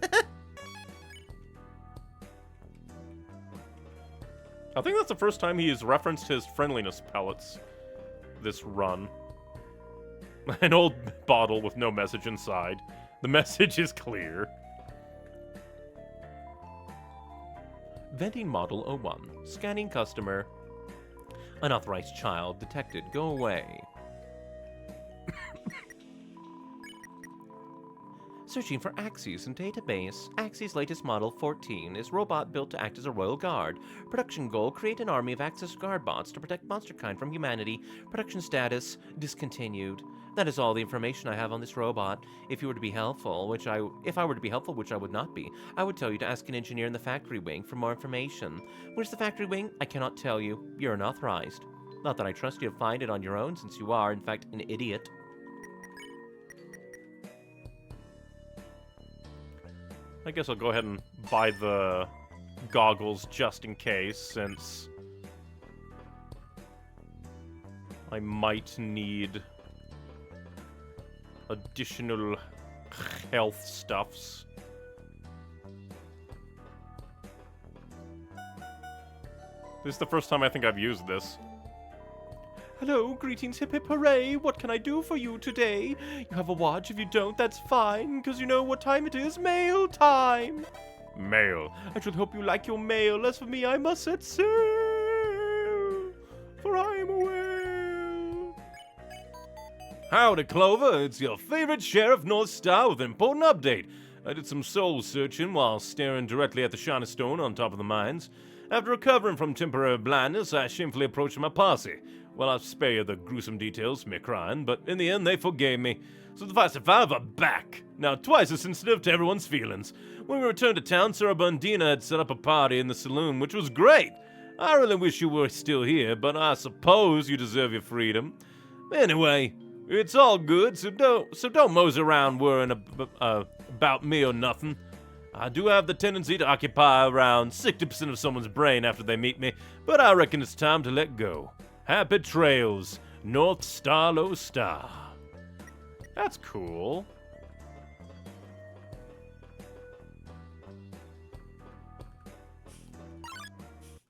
I think that's the first time he's referenced his friendliness pellets this run. An old bottle with no message inside. The message is clear.
Vending model 01. Scanning customer. Unauthorized child detected. Go away. Searching for Axes in database. Axes latest model 14 is robot built to act as a royal guard. Production goal, create an army of Axis guard bots to protect monsterkind from humanity. Production status, discontinued. That is all the information I have on this robot. If I were to be helpful, which I would not be, I would tell you to ask an engineer in the factory wing for more information. Where's the factory wing? I cannot tell you. You're unauthorized. Not that I trust you to find it on your own, since you are, in fact, an idiot.
I guess I'll go ahead and buy the goggles just in case, since I might need additional health stuffs. This is the first time I think I've used this.
Hello, greetings, hip hip hooray! What can I do for you today? You have a watch. If you don't, that's fine, because you know what time it is. Mail time!
Mail.
I should hope you like your mail. As for me, I must set sail, for I am a whale.
Howdy, Clover. It's your favorite Sheriff North Star with an important update. I did some soul searching while staring directly at the shiny stone on top of the mines. After recovering from temporary blindness, I shamefully approached my posse. Well, I'll spare you the gruesome details of me crying, but in the end, they forgave me. So the Vice are back. Now, twice as sensitive to everyone's feelings. When we returned to town, Sarah Bundina had set up a party in the saloon, which was great. I really wish you were still here, but I suppose you deserve your freedom. Anyway, it's all good, so don't mose around worrying about me or nothing. I do have the tendency to occupy around 60% of someone's brain after they meet me, but I reckon it's time to let go. Happy trails, North Starlo Star.
That's cool.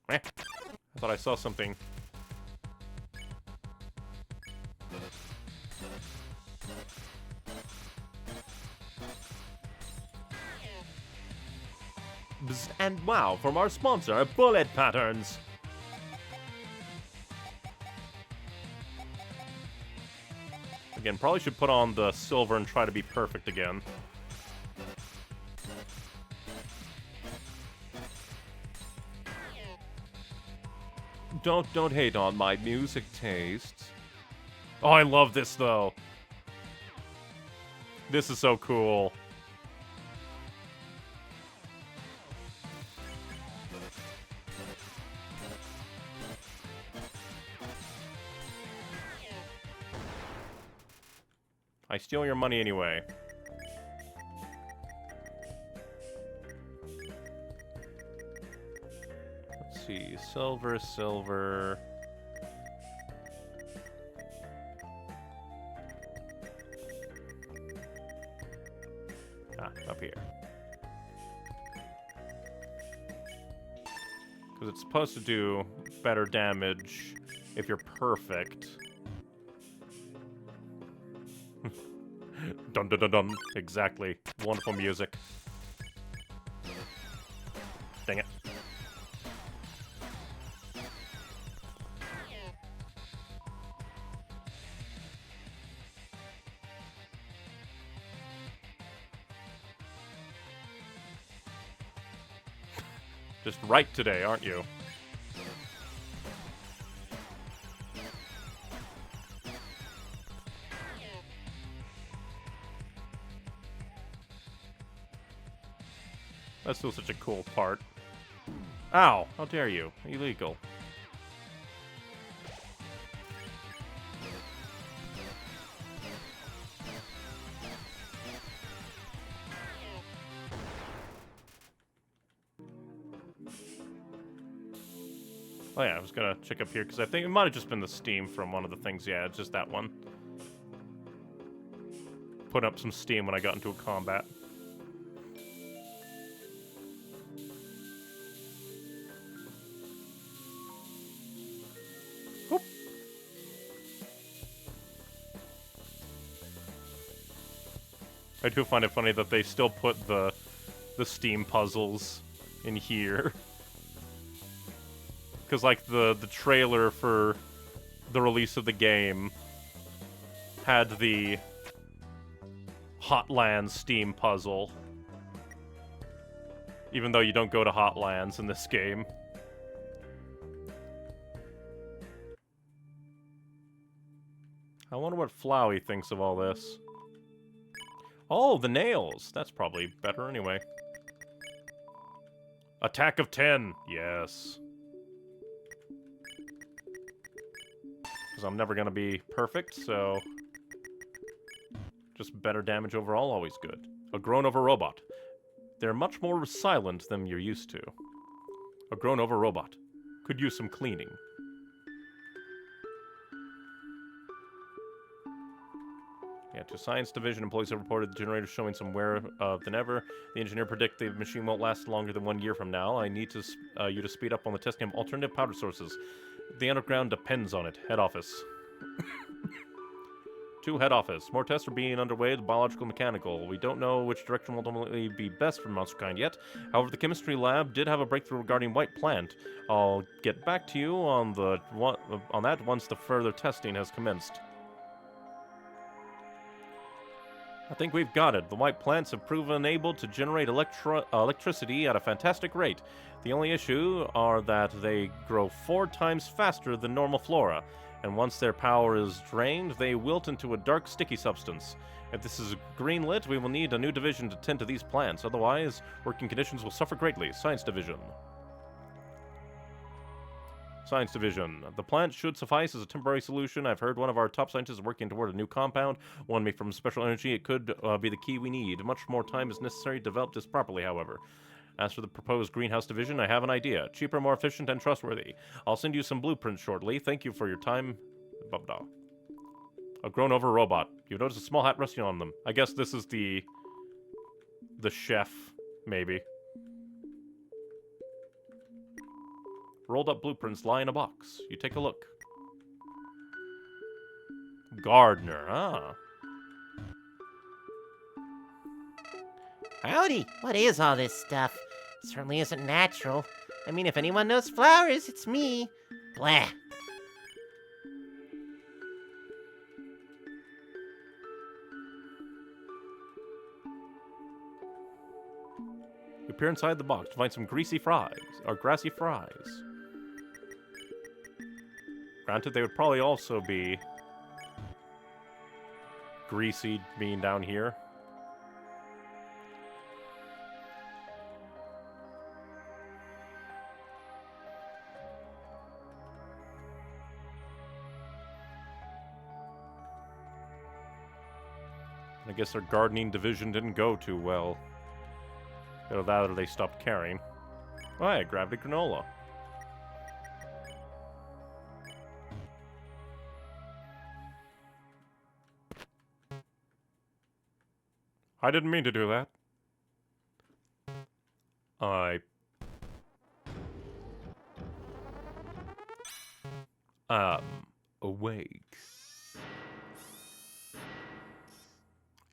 I thought I saw something. And wow, from our sponsor, Bullet Patterns. Again, probably should put on the silver and try to be perfect again.
Don't hate on my music tastes.
Oh, I love this, though. This is so cool. I steal your money anyway. Let's see. Silver, silver. Ah, up here. Because it's supposed to do better damage if you're perfect. Dun dun dun dun. Exactly. Wonderful music. Dang it. Just right today, aren't you? That's still such a cool part. Ow! How dare you? Illegal. Oh yeah, I was gonna check up here because I think it might have just been the steam from one of the things. Yeah, it's just that one. Put up some steam when I got into a combat. Whoop. I do find it funny that they still put the steam puzzles in here. Because, like, the trailer for the release of the game had the Hotlands Steam puzzle. Even though you don't go to Hotlands in this game. I wonder what Flowey thinks of all this. Oh, the nails! That's probably better anyway. Attack of 10! Yes. Because I'm never going to be perfect, so... just better damage overall, always good. A grown-over robot. They're much more silent than you're used to. A grown-over robot. Could use some cleaning. Yeah, to Science Division, employees have reported the generator showing some wear than ever. The engineer predict the machine won't last longer than 1 year from now. I need to you to speed up on the testing of alternative powder sources. The underground depends on it. Head office. To head office. More tests are being underway, the biological mechanical. We don't know which direction will ultimately be best for monsterkind yet. However, the chemistry lab did have a breakthrough regarding white plant. I'll get back to you on that once the further testing has commenced. I think we've got it. The white plants have proven able to generate electricity at a fantastic rate. The only issue are that they grow 4 times faster than normal flora, and once their power is drained, they wilt into a dark, sticky substance. If this is greenlit, we will need a new division to tend to these plants. Otherwise, working conditions will suffer greatly. Science Division. Science Division. The plant should suffice as a temporary solution. I've heard one of our top scientists is working toward a new compound, one made from special energy. It could be the key we need. Much more time is necessary to develop this properly, however. As for the proposed greenhouse division, I have an idea. Cheaper, more efficient, and trustworthy. I'll send you some blueprints shortly. Thank you for your time. Bubda. A grown-over robot. You've noticed a small hat resting on them. I guess this is the chef, maybe. Rolled up blueprints lie in a box. You take a look. Gardener, ah.
Howdy, what is all this stuff? Certainly isn't natural. I mean, if anyone knows flowers, it's me. Blah.
You appear inside the box to find some greasy fries, or grassy fries. Granted, they would probably also be greasy being down here. I guess their gardening division didn't go too well. Either that or they stopped caring. Oh, I grabbed a granola. I didn't mean to do that. Awake.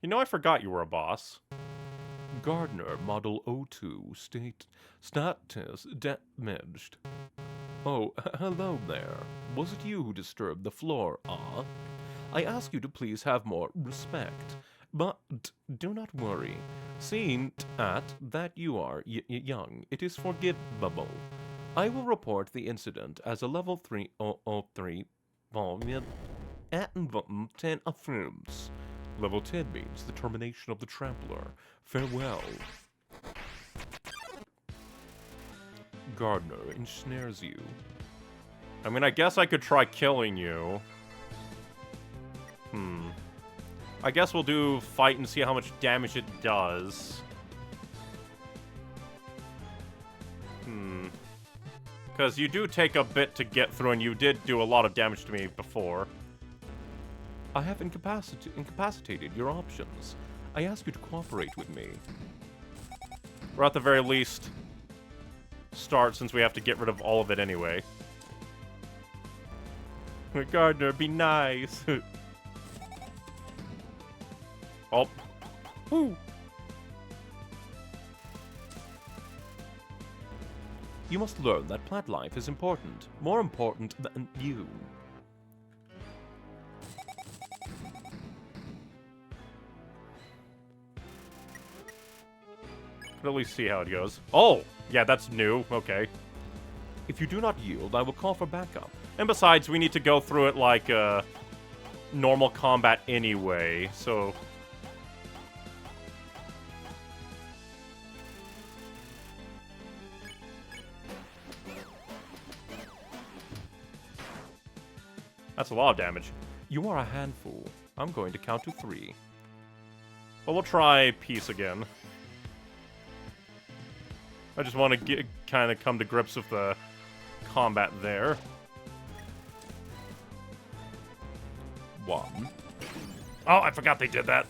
You know, I forgot you were a boss. Gardener, Model O2, status damaged. Oh, hello there. Was it you who disturbed the floor, ah? I ask you to please have more respect. But do not worry. Seeing that you are young, it is forgivable. I will report the incident as a level 303 volume at 10 affirms. Level 10 means the termination of the Trampler. Farewell. Gardener ensnares you. I mean, I guess I could try killing you. I guess we'll do fight and see how much damage it does. Because you do take a bit to get through, and you did do a lot of damage to me before. I have incapacitated your options. I ask you to cooperate with me. Or at the very least, start, since we have to get rid of all of it anyway. Gardener, be nice. Oh. Woo. You must learn that plant life is important. More important than you. At least see how it goes. Oh! Yeah, that's new. Okay. If you do not yield, I will call for backup. And besides, we need to go through it like normal combat anyway, so... That's a lot of damage. You are a handful. I'm going to count to 3. Well, we'll try peace again. I just want to kind of come to grips with the combat there. 1.
Oh, I forgot they did that.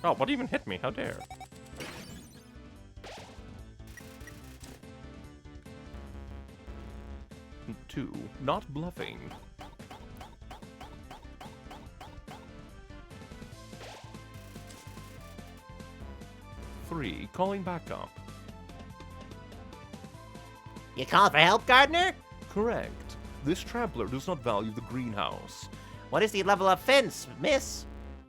Oh, what even hit me? How dare. Two, not bluffing. 3, calling backup.
You call for help, Gardener?
Correct. This trampler does not value the greenhouse.
What is the level of fence, miss?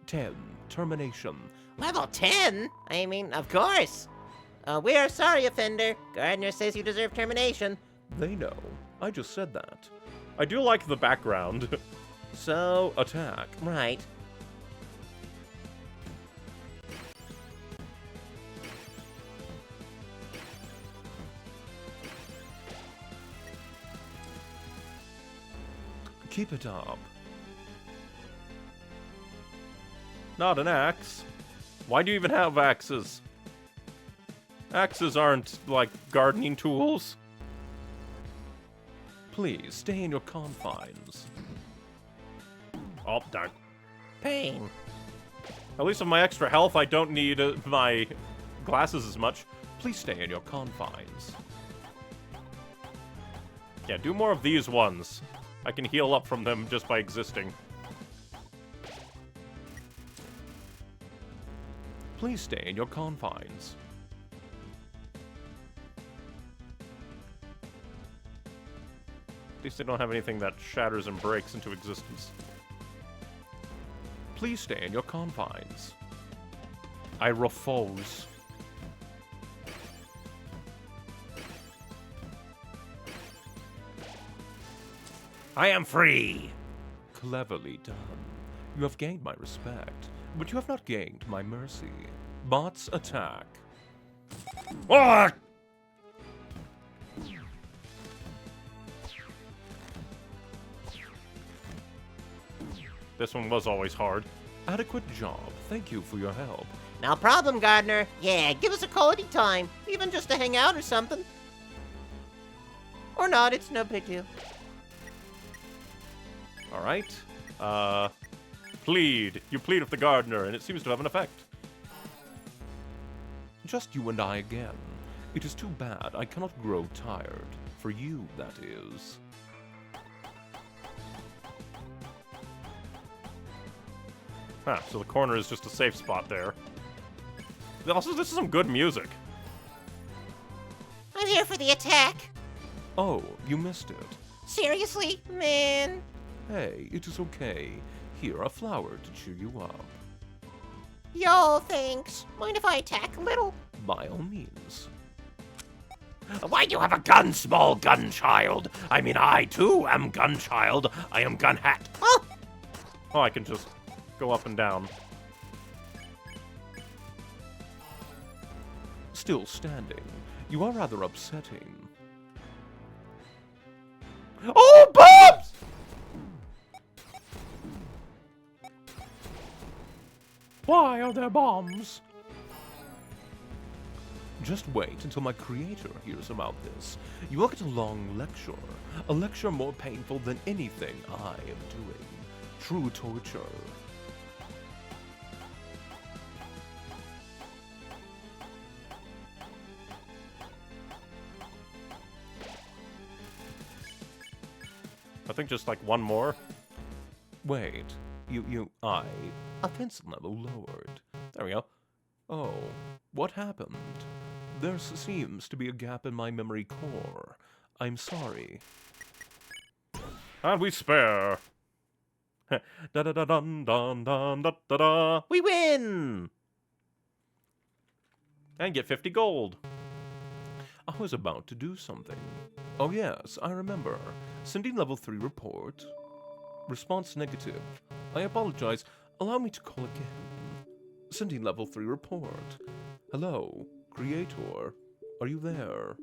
10, termination.
Level 10? I mean, of course. We are sorry, offender. Gardener says you deserve termination.
They know. I just said that. I do like the background. So, attack.
Right.
Keep it up. Not an axe. Why do you even have axes? Axes aren't, like, gardening tools. Please, stay in your confines. Oh, darn.
Pain.
At least with my extra health, I don't need my glasses as much. Please stay in your confines. Yeah, do more of these ones. I can heal up from them just by existing.
Please stay in your confines.
At least they don't have anything that shatters and breaks into existence.
Please stay in your confines. I refuse.
I am free.
Cleverly done. You have gained my respect, but you have not gained my mercy. Bots attack.
Oh!
This one was always hard.
Adequate job. Thank you for your help.
No problem, Gardener. Yeah, give us a call anytime, even just to hang out or something. Or not, it's no big deal.
Alright. Plead. You plead with the gardener, and it seems to have an effect.
Just you and I again. It is too bad I cannot grow tired. For you, that is.
Huh, so the corner is just a safe spot there. Also, this is some good music.
I'm here for the attack.
Oh, you missed it.
Seriously? Man.
Hey, it is okay. Here, a flower to cheer you up.
Yo, thanks. Mind if I attack a little?
By all means.
Why do you have a gun, small gun child? I mean, I too am gun child. I am gun hat.
Oh!
Oh, I can just go up and down.
Still standing. You are rather upsetting.
Oh, Bubs!
Why are there bombs?
Just wait until my creator hears about this. You will get a long lecture. A lecture more painful than anything I am doing. True torture.
I think just like one more.
Wait. Offense level lowered.
There we go.
Oh, what happened? There seems to be a gap in my memory core. I'm sorry.
And we spare. Da da da dun dun dun da da da.
We win!
And get 50 gold.
I was about to do something. Oh yes, I remember. Sending level 3 report. Response negative. I apologize. Allow me to call again. Sending level 3 report. Hello, creator. Are you there?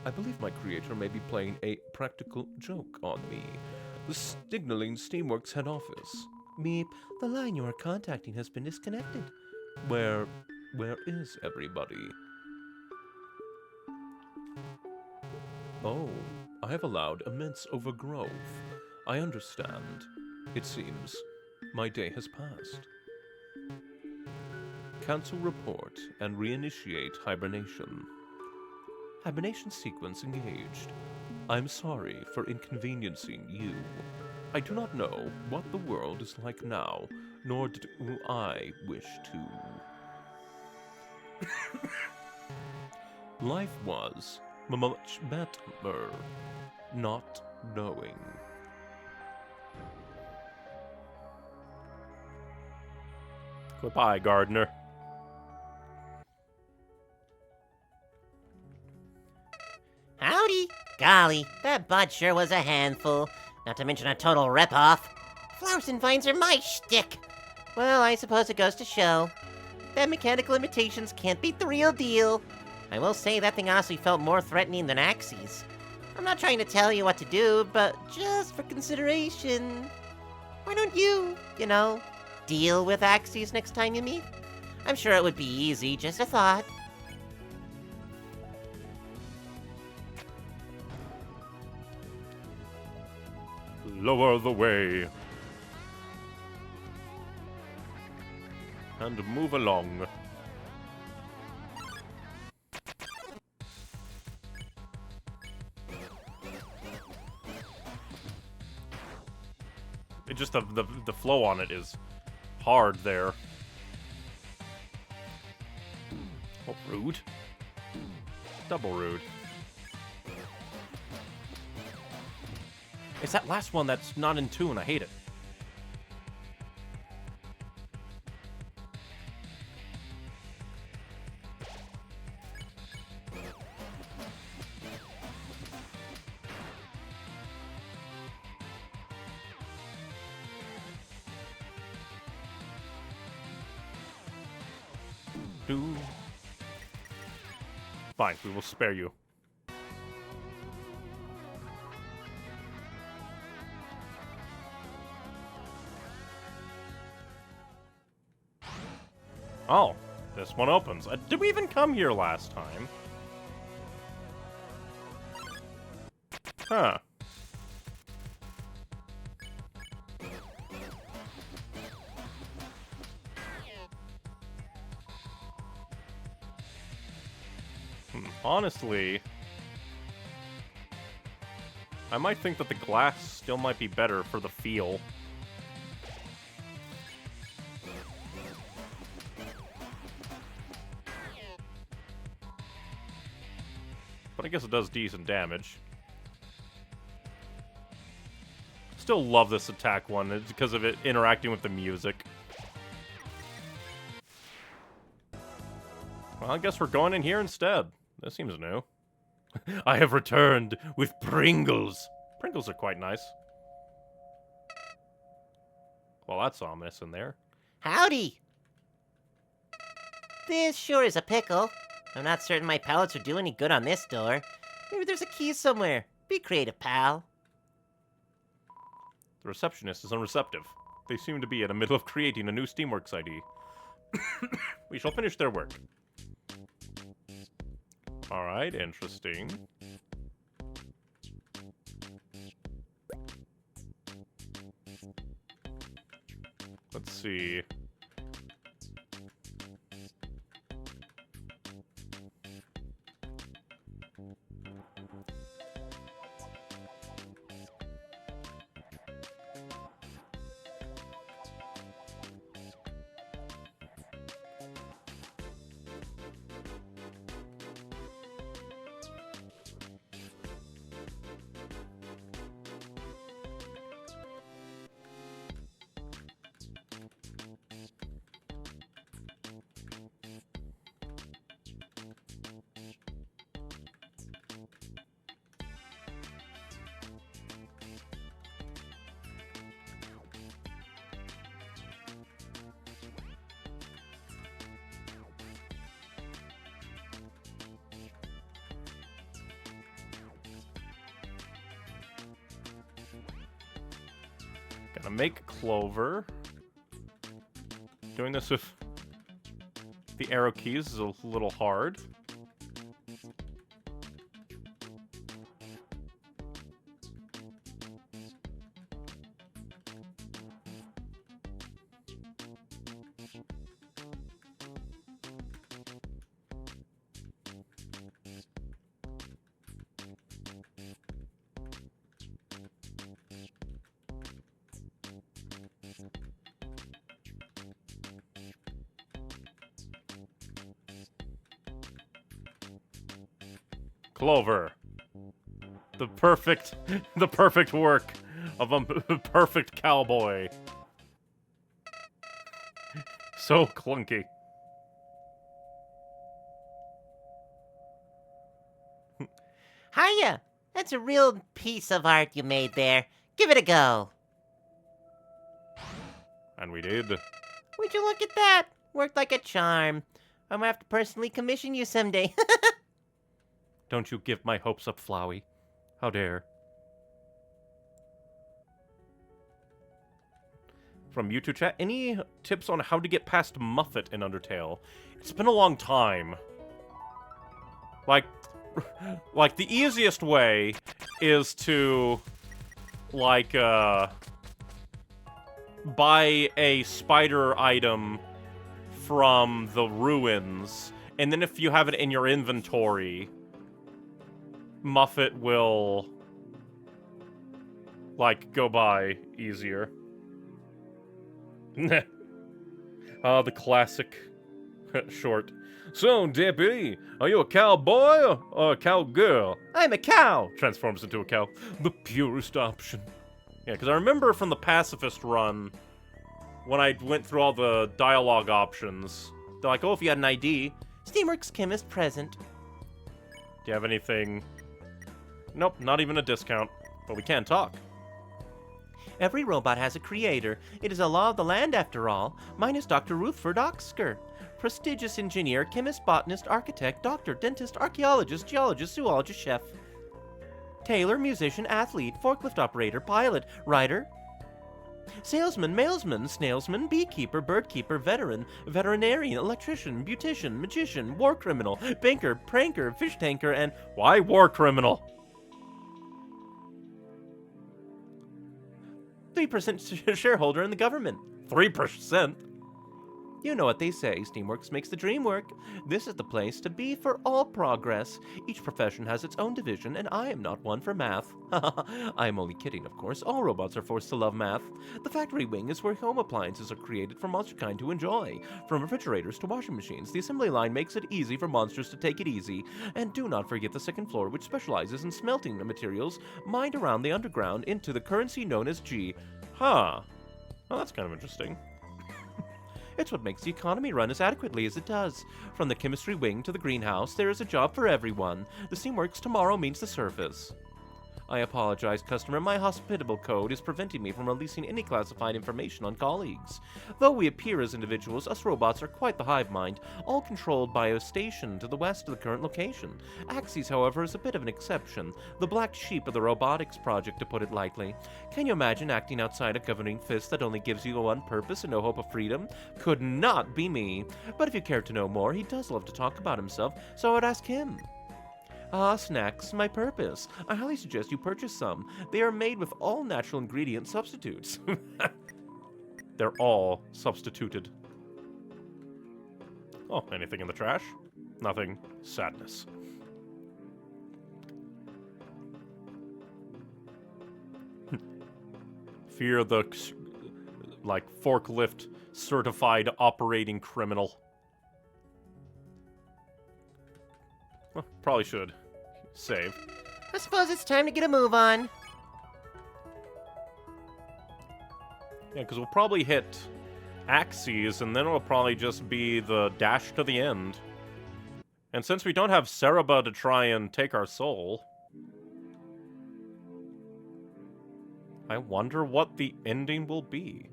I believe my creator may be playing a practical joke on me. Signaling Steamworks head office.
Meep, the line you are contacting has been disconnected.
Where is everybody? Oh, I have allowed immense overgrowth. I understand. It seems my day has passed. Cancel report and reinitiate hibernation. Hibernation sequence engaged. I'm sorry for inconveniencing you. I do not know what the world is like now, nor do I wish to. Life was much better not knowing.
Goodbye, gardener.
Howdy.
Golly, that bud sure was a handful. Not to mention a total ripoff.
Flowers and vines are my shtick.
Well, I suppose it goes to show that mechanical limitations can't beat the real deal. I will say that thing honestly felt more threatening than Axes. I'm not trying to tell you what to do, but just for consideration, why don't you, deal with Axes next time you meet? I'm sure it would be easy, just a thought.
Lower the way. And move along. It just the flow on it is hard there. Oh, rude. Double rude. It's that last one that's not in tune. I hate it. Fine, we will spare you. Oh, this one opens. Did we even come here last time? Huh. Honestly, I might think that the glass still might be better for the feel. But I guess it does decent damage. Still love this attack one. It's because of it interacting with the music. Well, I guess we're going in here instead. This seems new. I have returned with Pringles. Pringles are quite nice. Well, that's ominous in there.
Howdy.
This sure is a pickle. I'm not certain my pallets would do any good on this door. Maybe there's a key somewhere. Be creative, pal.
The receptionist is unreceptive. They seem to be in the middle of creating a new Steamworks ID. We shall finish their work. Alright, interesting. Let's see. Gonna make Clover. Doing this with the arrow keys is a little hard. Clover. The perfect work of a perfect cowboy. So clunky.
Hiya! That's a real piece of art you made there. Give it a go.
And we did.
Would you look at that? Worked like a charm. I'm gonna have to personally commission you someday.
Don't you give my hopes up, Flowey. How dare. From YouTube chat, any tips on how to get past Muffet in Undertale? It's been a long time. Like the easiest way is to, buy a spider item from the ruins, and then if you have it in your inventory, Muffet will, go by easier. The classic Short. So, Debbie, are you a cowboy or a cowgirl?
I'm a cow!
Transforms into a cow. The purest option. Yeah, because I remember from the pacifist run, when I went through all the dialogue options, they're like, oh, if you had an ID.
Steamworks chemist present.
Do you have anything? Nope, not even a discount. But we can talk.
Every robot has a creator. It is a law of the land, after all. Mine is Dr. Rutherford Oxker. Prestigious engineer, chemist, botanist, architect, doctor, dentist, archaeologist, geologist, zoologist, chef. Tailor, musician, athlete, forklift operator, pilot, writer. Salesman, mailsman, snailsman, beekeeper, birdkeeper, veteran, veterinarian, electrician, beautician, magician, war criminal, banker, pranker, fish tanker, and...
Why war criminal?
3% shareholder in the government.
3%?
You know what they say, Steamworks makes the dream work. This is the place to be for all progress. Each profession has its own division, and I am not one for math. I am only kidding, of course. All robots are forced to love math. The factory wing is where home appliances are created for monsterkind to enjoy. From refrigerators to washing machines, the assembly line makes it easy for monsters to take it easy. And do not forget the second floor, which specializes in smelting the materials mined around the underground into the currency known as G.
Huh. Well, that's kind of interesting.
It's what makes the economy run as adequately as it does. From the chemistry wing to the greenhouse, there is a job for everyone. The Steamworks tomorrow means the surface. I apologize, customer. My hospitable code is preventing me from releasing any classified information on colleagues. Though we appear as individuals, us robots are quite the hive mind, all controlled by a station to the west of the current location. Axes, however, is a bit of an exception, the black sheep of the robotics project, to put it lightly. Can you imagine acting outside a governing fist that only gives you one purpose and no hope of freedom? Could not be me. But if you care to know more, he does love to talk about himself, so I would ask him. Ah, snacks, my purpose. I highly suggest you purchase some. They are made with all natural ingredient substitutes.
They're all substituted. Oh, anything in the trash? Nothing. Sadness. Fear the, forklift certified operating criminal. Well, probably should. Save.
I suppose it's time to get a move on.
Yeah, because we'll probably hit axes, and then it'll probably just be the dash to the end. And since we don't have Cereba to try and take our soul, I wonder what the ending will be.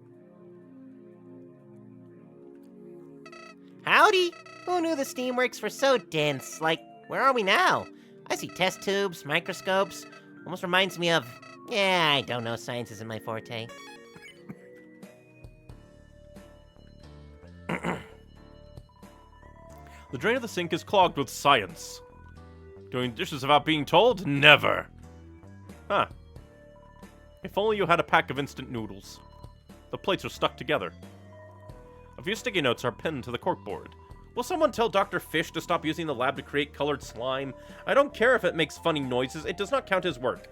Howdy! Who knew the Steamworks were so dense? Like, where are we now? I see test tubes, microscopes. Almost reminds me of... Yeah, I don't know. Science isn't my forte.
The drain of the sink is clogged with science. Doing dishes without being told? Never. Huh. If only you had a pack of instant noodles. The plates are stuck together. A few sticky notes are pinned to the corkboard. Will someone tell Dr. Fish to stop using the lab to create colored slime? I don't care if it makes funny noises, it does not count as work.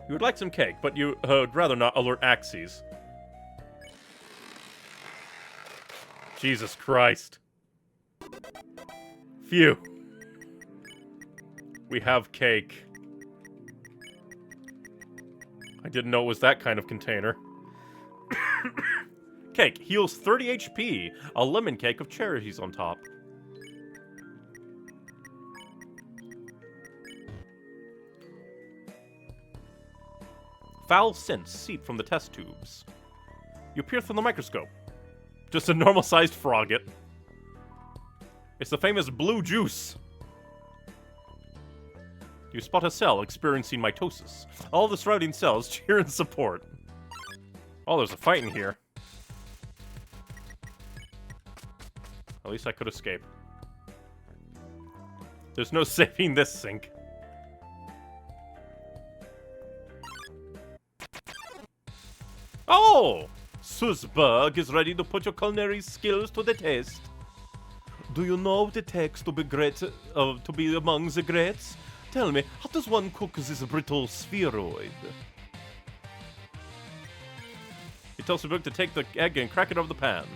You would like some cake, but you would rather not alert Axes. Jesus Christ. Phew. We have cake. I didn't know it was that kind of container. Cake heals 30 HP. A lemon cake of cherries on top. Foul scents seep from the test tubes. You peer through the microscope. Just a normal-sized frogget. It's the famous blue juice. You spot a cell experiencing mitosis. All the surrounding cells cheer in support. Oh, there's a fight in here. At least I could escape. There's no saving this sink. Oh! Sussberg is ready to put your culinary skills to the test. Do you know what it takes to be great, to be among the greats? Tell me, how does one cook this brittle spheroid? It tells Subuk to take the egg and crack it over the pan.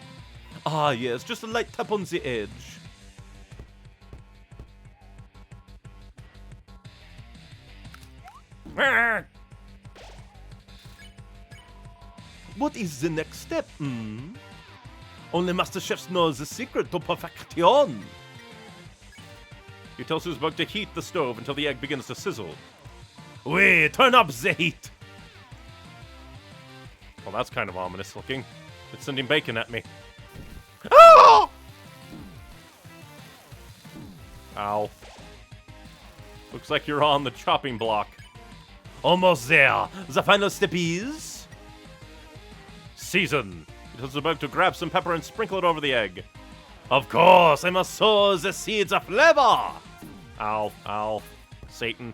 Ah, yes, just a light tap on the edge. What is the next step, Only Master Chefs know the secret to perfection. He tells Subuk to heat the stove until the egg begins to sizzle. Wait, turn up the heat! Well, that's kind of ominous looking. It's sending bacon at me. Oh! Ow. Looks like you're on the chopping block. Almost there. The final step is... season. It is about to grab some pepper and sprinkle it over the egg. Of course, I must sow the seeds of flavor. Ow, ow. Satan.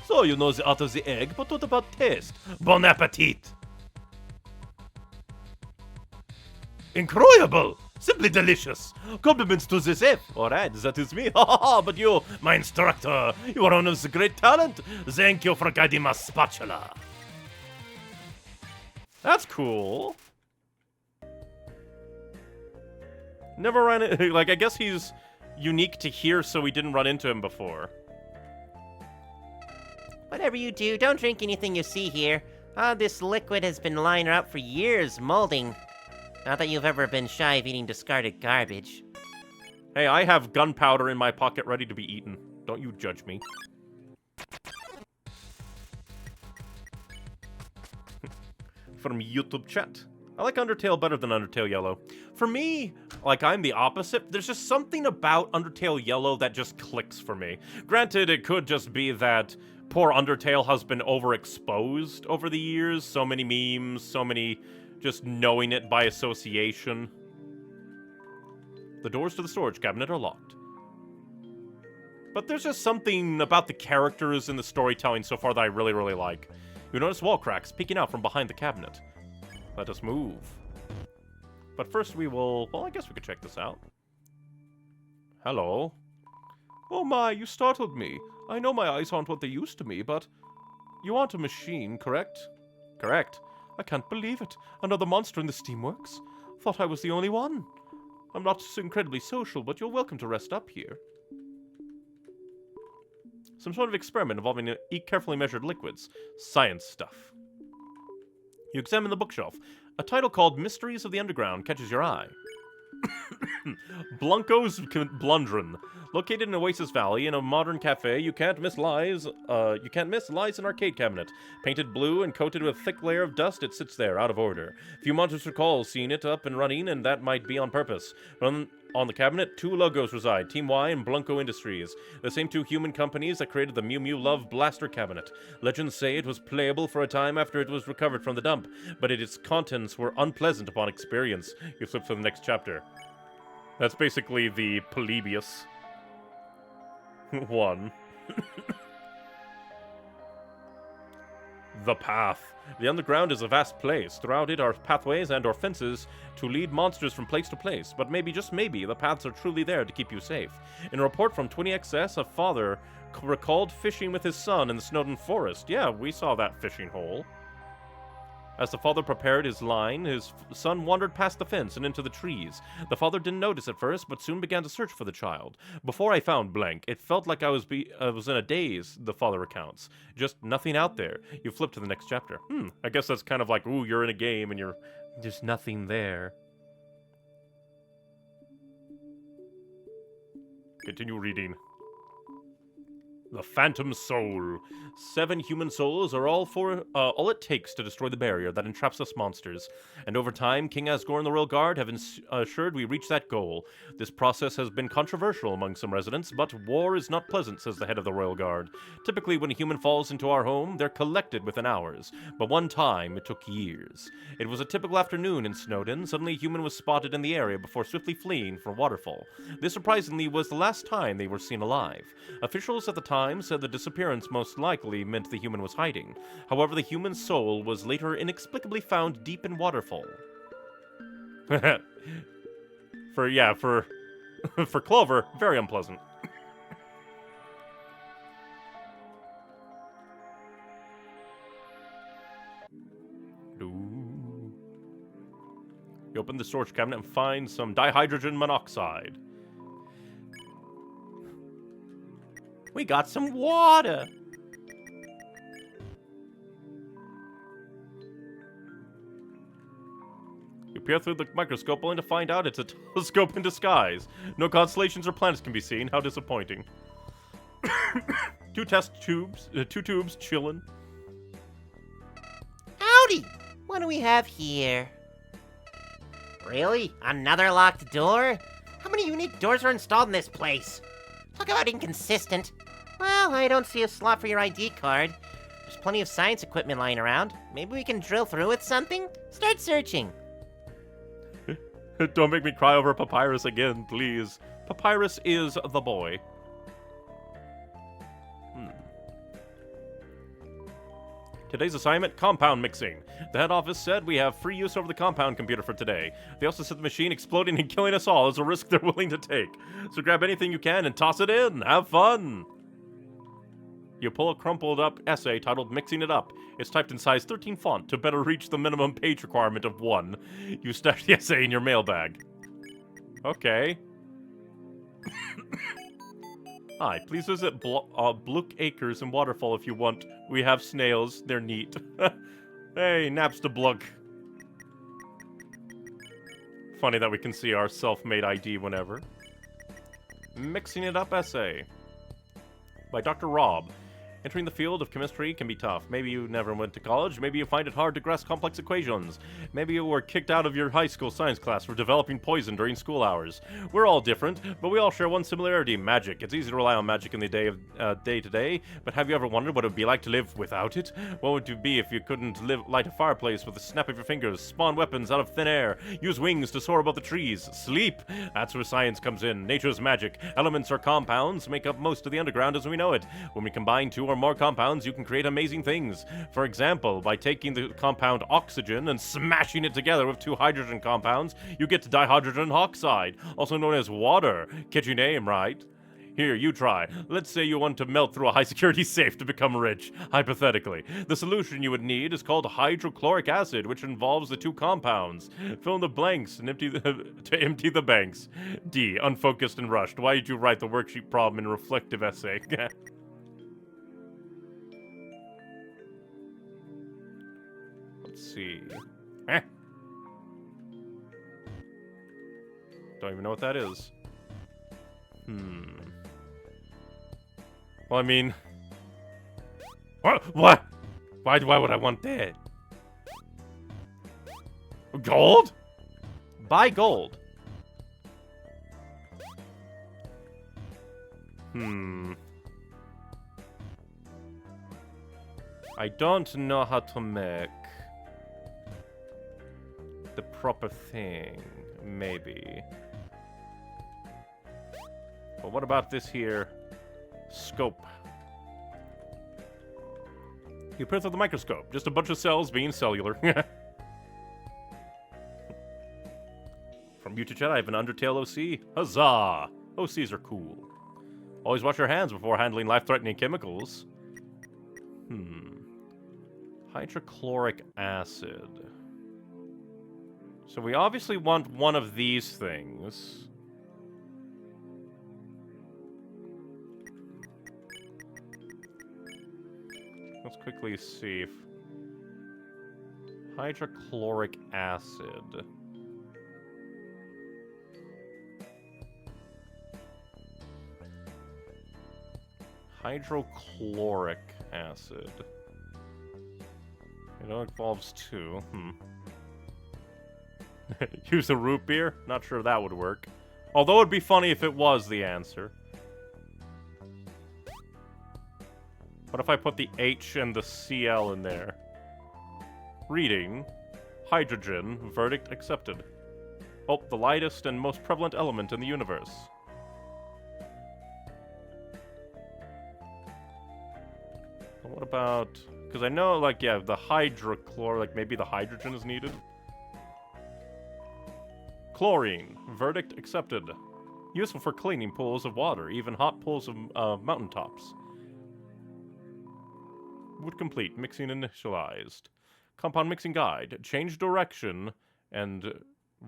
So you know the art of the egg, but what about taste? Bon appetit! Incroyable! Simply delicious! Compliments to the chef! Alright, that is me. But you, my instructor, you are one of the great talent. Thank you for guiding my spatula. That's cool. Never ran it. Like, I guess he's unique to here, so we didn't run into him before.
Whatever you do, don't drink anything you see here. This liquid has been lying around for years, molding. Not that you've ever been shy of eating discarded garbage.
Hey, I have gunpowder in my pocket ready to be eaten. Don't you judge me. From YouTube chat. I like Undertale better than Undertale Yellow. For me, like, I'm the opposite. There's just something about Undertale Yellow that just clicks for me. Granted, it could just be that poor Undertale has been overexposed over the years. So many memes, so many just knowing it by association. The doors to the storage cabinet are locked. But there's just something about the characters and the storytelling so far that I really, really like. You notice wall cracks peeking out from behind the cabinet. Let us move. But first we will... well, I guess we could check this out. Hello. Oh my, you startled me. I know my eyes aren't what they used to be, but... you aren't a machine, correct? Correct. I can't believe it. Another monster in the Steamworks? Thought I was the only one. I'm not so incredibly social, but you're welcome to rest up here. Some sort of experiment involving carefully measured liquids. Science stuff. You examine the bookshelf. A title called Mysteries of the Underground catches your eye. Blunko's Blundrun. Located in Oasis Valley, in a modern cafe, you can't miss Lies an arcade cabinet. Painted blue and coated with a thick layer of dust, it sits there, out of order. Few monsters recall seeing it up and running, and that might be on purpose. On the cabinet, two logos reside, Team Y and Blunko Industries, the same two human companies that created the Mew Mew Love Blaster cabinet. Legends say it was playable for a time after it was recovered from the dump, but its contents were unpleasant upon experience. You flip to the next chapter. That's basically the Polybius. One. The path. The underground is a vast place. Throughout it are pathways and/or fences to lead monsters from place to place. But maybe, just maybe, the paths are truly there to keep you safe. In a report from 20XS, a father recalled fishing with his son in the Snowden Forest. Yeah, we saw that fishing hole. As the father prepared his line, his son wandered past the fence and into the trees. The father didn't notice at first, but soon began to search for the child. Before I found blank, it felt like I was in a daze, the father recounts. Just nothing out there. You flip to the next chapter. I guess that's kind of like, ooh, you're in a game and there's nothing there. Continue reading. The Phantom Soul. 7 human souls are all it takes to destroy the barrier that entraps us monsters. And over time, King Asgore and the Royal Guard have assured we reach that goal. This process has been controversial among some residents, but war is not pleasant, says the head of the Royal Guard. Typically, when a human falls into our home, they're collected within hours. But one time, it took years. It was a typical afternoon in Snowden. Suddenly, a human was spotted in the area before swiftly fleeing for waterfall. This, surprisingly, was the last time they were seen alive. Officials at the time said the disappearance most likely meant the human was hiding. However, the human soul was later inexplicably found deep in waterfall. For Clover, very unpleasant. Ooh. You open the storage cabinet and find some dihydrogen monoxide.
We got some water.
You peer through the microscope only to find out it's a telescope in disguise. No constellations or planets can be seen. How disappointing. Two tubes chilling.
Howdy! What do we have here? Really? Another locked door? How many unique doors are installed in this place? Talk about inconsistent. Well, I don't see a slot for your ID card. There's plenty of science equipment lying around. Maybe we can drill through with something? Start searching.
Don't make me cry over Papyrus again, please. Papyrus is the boy. Today's assignment, compound mixing. The head office said we have free use over the compound computer for today. They also said the machine exploding and killing us all is a risk they're willing to take. So grab anything you can and toss it in. Have fun! You pull a crumpled up essay titled Mixing It Up. It's typed in size 13 font to better reach the minimum page requirement of 1. You stash the essay in your mailbag. Okay. Hi, please visit Blook Acres and Waterfall if you want. We have snails. They're neat. Hey, naps to Blook. Funny that we can see our self-made ID whenever. Mixing It Up essay. By Dr. Rob. Entering the field of chemistry can be tough. Maybe you never went to college. Maybe you find it hard to grasp complex equations. Maybe you were kicked out of your high school science class for developing poison during school hours. We're all different, but we all share one similarity: magic. It's easy to rely on magic in the day to day, but have you ever wondered what it would be like to live without it? What would it be if you couldn't light a fireplace with a snap of your fingers, spawn weapons out of thin air, use wings to soar above the trees, sleep? That's where science comes in. Nature's magic. Elements or compounds make up most of the underground as we know it. When we combine two or more compounds, you can create amazing things. For example, by taking the compound oxygen and smashing it together with two hydrogen compounds, you get dihydrogen oxide, also known as water. Catchy name, right? Here, you try. Let's say you want to melt through a high-security safe to become rich, hypothetically. The solution you would need is called hydrochloric acid, which involves the two compounds. Fill in the blanks and empty the banks. D. Unfocused and rushed. Why did you write the worksheet problem in a reflective essay? Let's see. Don't even know what that is. Well, I mean... What? Why would I want that? Gold? Buy gold. I don't know how to make the proper thing, maybe. But what about this here? Scope. You peer through the microscope. Just a bunch of cells being cellular. From you to Chet, I have an Undertale OC. Huzzah! OCs are cool. Always wash your hands before handling life-threatening chemicals. Hydrochloric acid. So we obviously want one of these things. Let's quickly see if... Hydrochloric acid. Hydrochloric acid. It involves two. Use a root beer? Not sure that would work. Although it'd be funny if it was the answer. What if I put the H and the Cl in there? Reading. Hydrogen. Verdict accepted. Oh, the lightest and most prevalent element in the universe. What about... Because I know, like, yeah, the hydrochlor... Like, maybe the hydrogen is needed. Chlorine. Verdict accepted. Useful for cleaning pools of water, even hot pools of mountaintops. Would complete. Mixing initialized. Compound mixing guide. Change direction and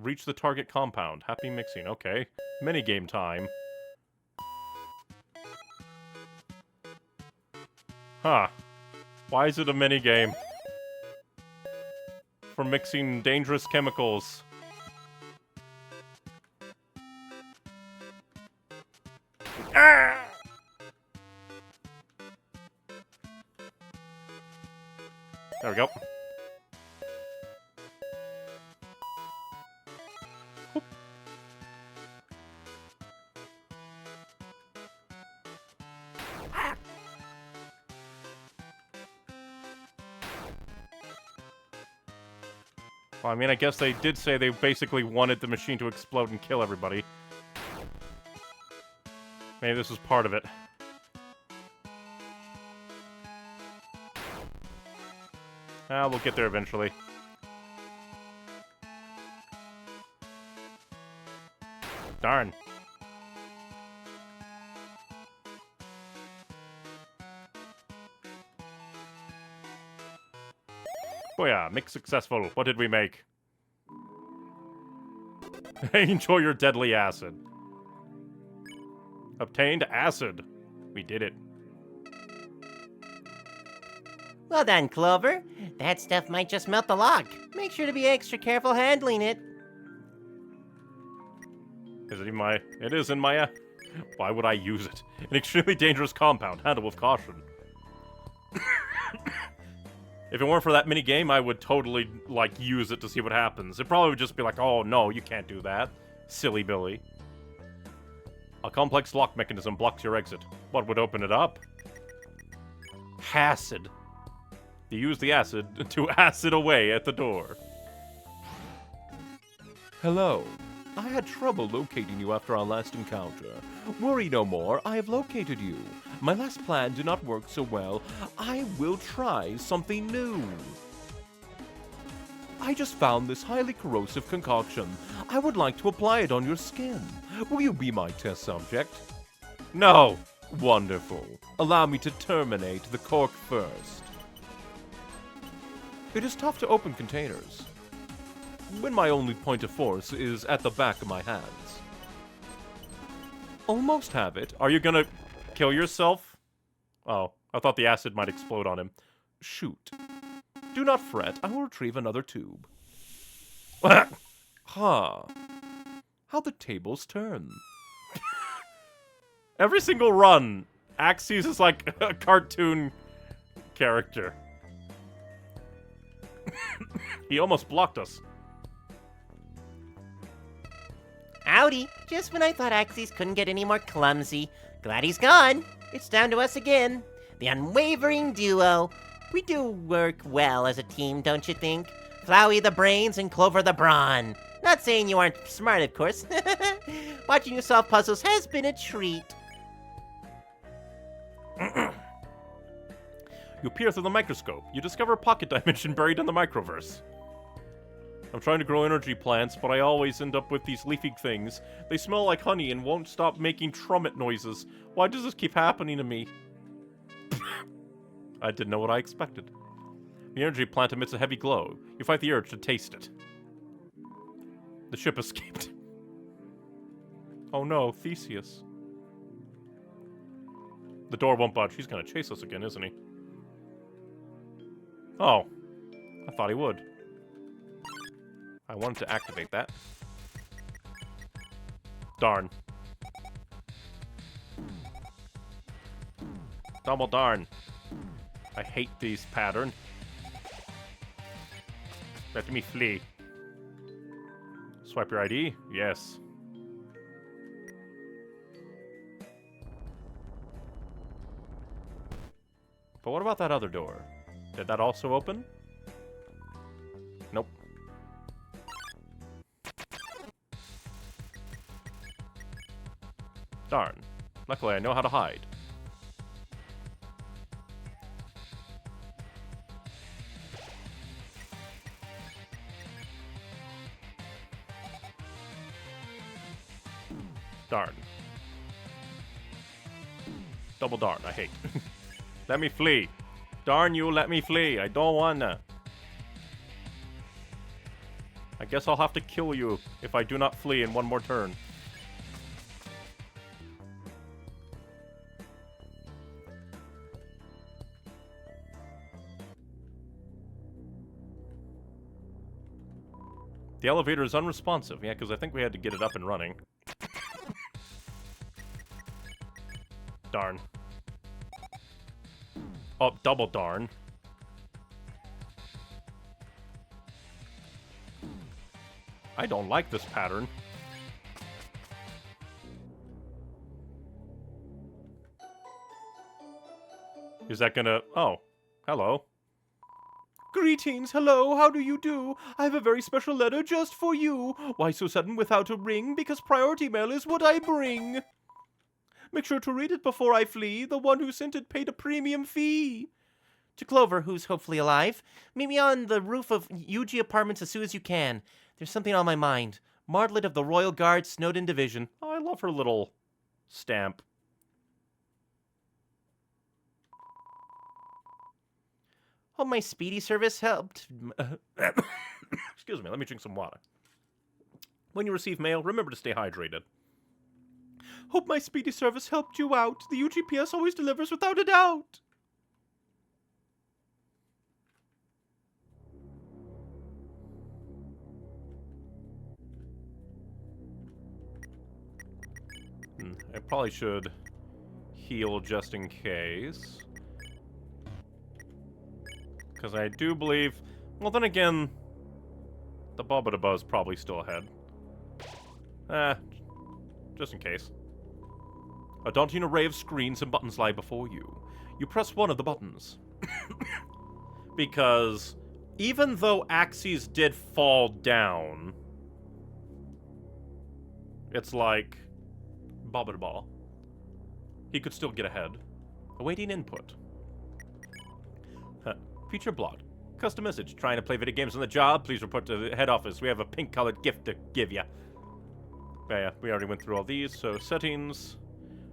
reach the target compound. Happy mixing. Okay. Minigame time. Huh. Why is it a minigame? For mixing dangerous chemicals. Ah! There we go. Whoop. Well, I mean, I guess they did say they basically wanted the machine to explode and kill everybody. Maybe this was part of it. Ah, we'll get there eventually. Darn. Oh yeah, mix successful. What did we make? Enjoy your deadly acid. Obtained acid. We did it.
Well done, Clover. That stuff might just melt the lock. Make sure to be extra careful handling it.
Is it in my... It is in my... Why would I use it? An extremely dangerous compound. Handle with caution. If it weren't for that minigame, I would totally, like, use it to see what happens. It probably would just be like, oh, no, you can't do that. Silly Billy. A complex lock mechanism blocks your exit. What would open it up? Acid. You use the acid to acid away at the door.
Hello. I had trouble locating you after our last encounter. Worry no more, I have located you. My last plan did not work so well. I will try something new. I just found this highly corrosive concoction. I would like to apply it on your skin. Will you be my test subject?
No!
Wonderful. Allow me to terminate the cork first. It is tough to open containers when my only point of force is at the back of my hands. Almost have it.
Are you gonna kill yourself? Oh, I thought the acid might explode on him.
Shoot. Do not fret, I will retrieve another tube. How the tables turn.
Every single run, Axes is like a cartoon character. He almost blocked us.
Howdy. Just when I thought Axes couldn't get any more clumsy. Glad he's gone. It's down to us again. The unwavering duo. We do work well as a team, don't you think? Flowey the brains and Clover the brawn. Not saying you aren't smart, of course. Watching you solve puzzles has been a treat.
You peer through the microscope. You discover a pocket dimension buried in the microverse. I'm trying to grow energy plants, but I always end up with these leafy things. They smell like honey and won't stop making trumpet noises. Why does this keep happening to me? I didn't know what I expected. The energy plant emits a heavy glow. You fight the urge to taste it. The ship escaped. Oh no, Theseus. The door won't budge. He's gonna chase us again, isn't he? Oh. I thought he would. I wanted to activate that. Darn. Double darn. I hate these pattern. Let me flee. Swipe your ID? Yes. But what about that other door? Did that also open? Nope. Darn. Luckily, I know how to hide. Darn. Double darn, I hate. Let me flee. Darn you, let me flee. I don't wanna. I guess I'll have to kill you if I do not flee in one more turn. The elevator is unresponsive. Yeah, because I think we had to get it up and running. Darn. Oh, double darn. I don't like this pattern. Is that gonna... Oh, hello.
Greetings, hello, how do you do? I have a very special letter just for you. Why so sudden without a ring? Because priority mail is what I bring. Make sure to read it before I flee. The one who sent it paid a premium fee.
To Clover, who's hopefully alive, meet me on the roof of UG Apartments as soon as you can. There's something on my mind. Martlet of the Royal Guard, Snowden Division.
Oh, I love her little stamp.
Hope my speedy service helped.
Excuse me, let me drink some water. When you receive mail, remember to stay hydrated.
Hope my speedy service helped you out. The UGPS always delivers without a doubt.
I probably should heal just in case. Because I do believe... Well, then again, the Bubba is probably still ahead. Just in case. A daunting array of screens and buttons lie before you. You press one of the buttons. Because even though Axes did fall down, it's like Bubba. He could still get ahead. Awaiting input. Feature blocked. Custom message. Trying to play video games on the job? Please report to the head office. We have a pink-colored gift to give you. Yeah, we already went through all these. So, settings.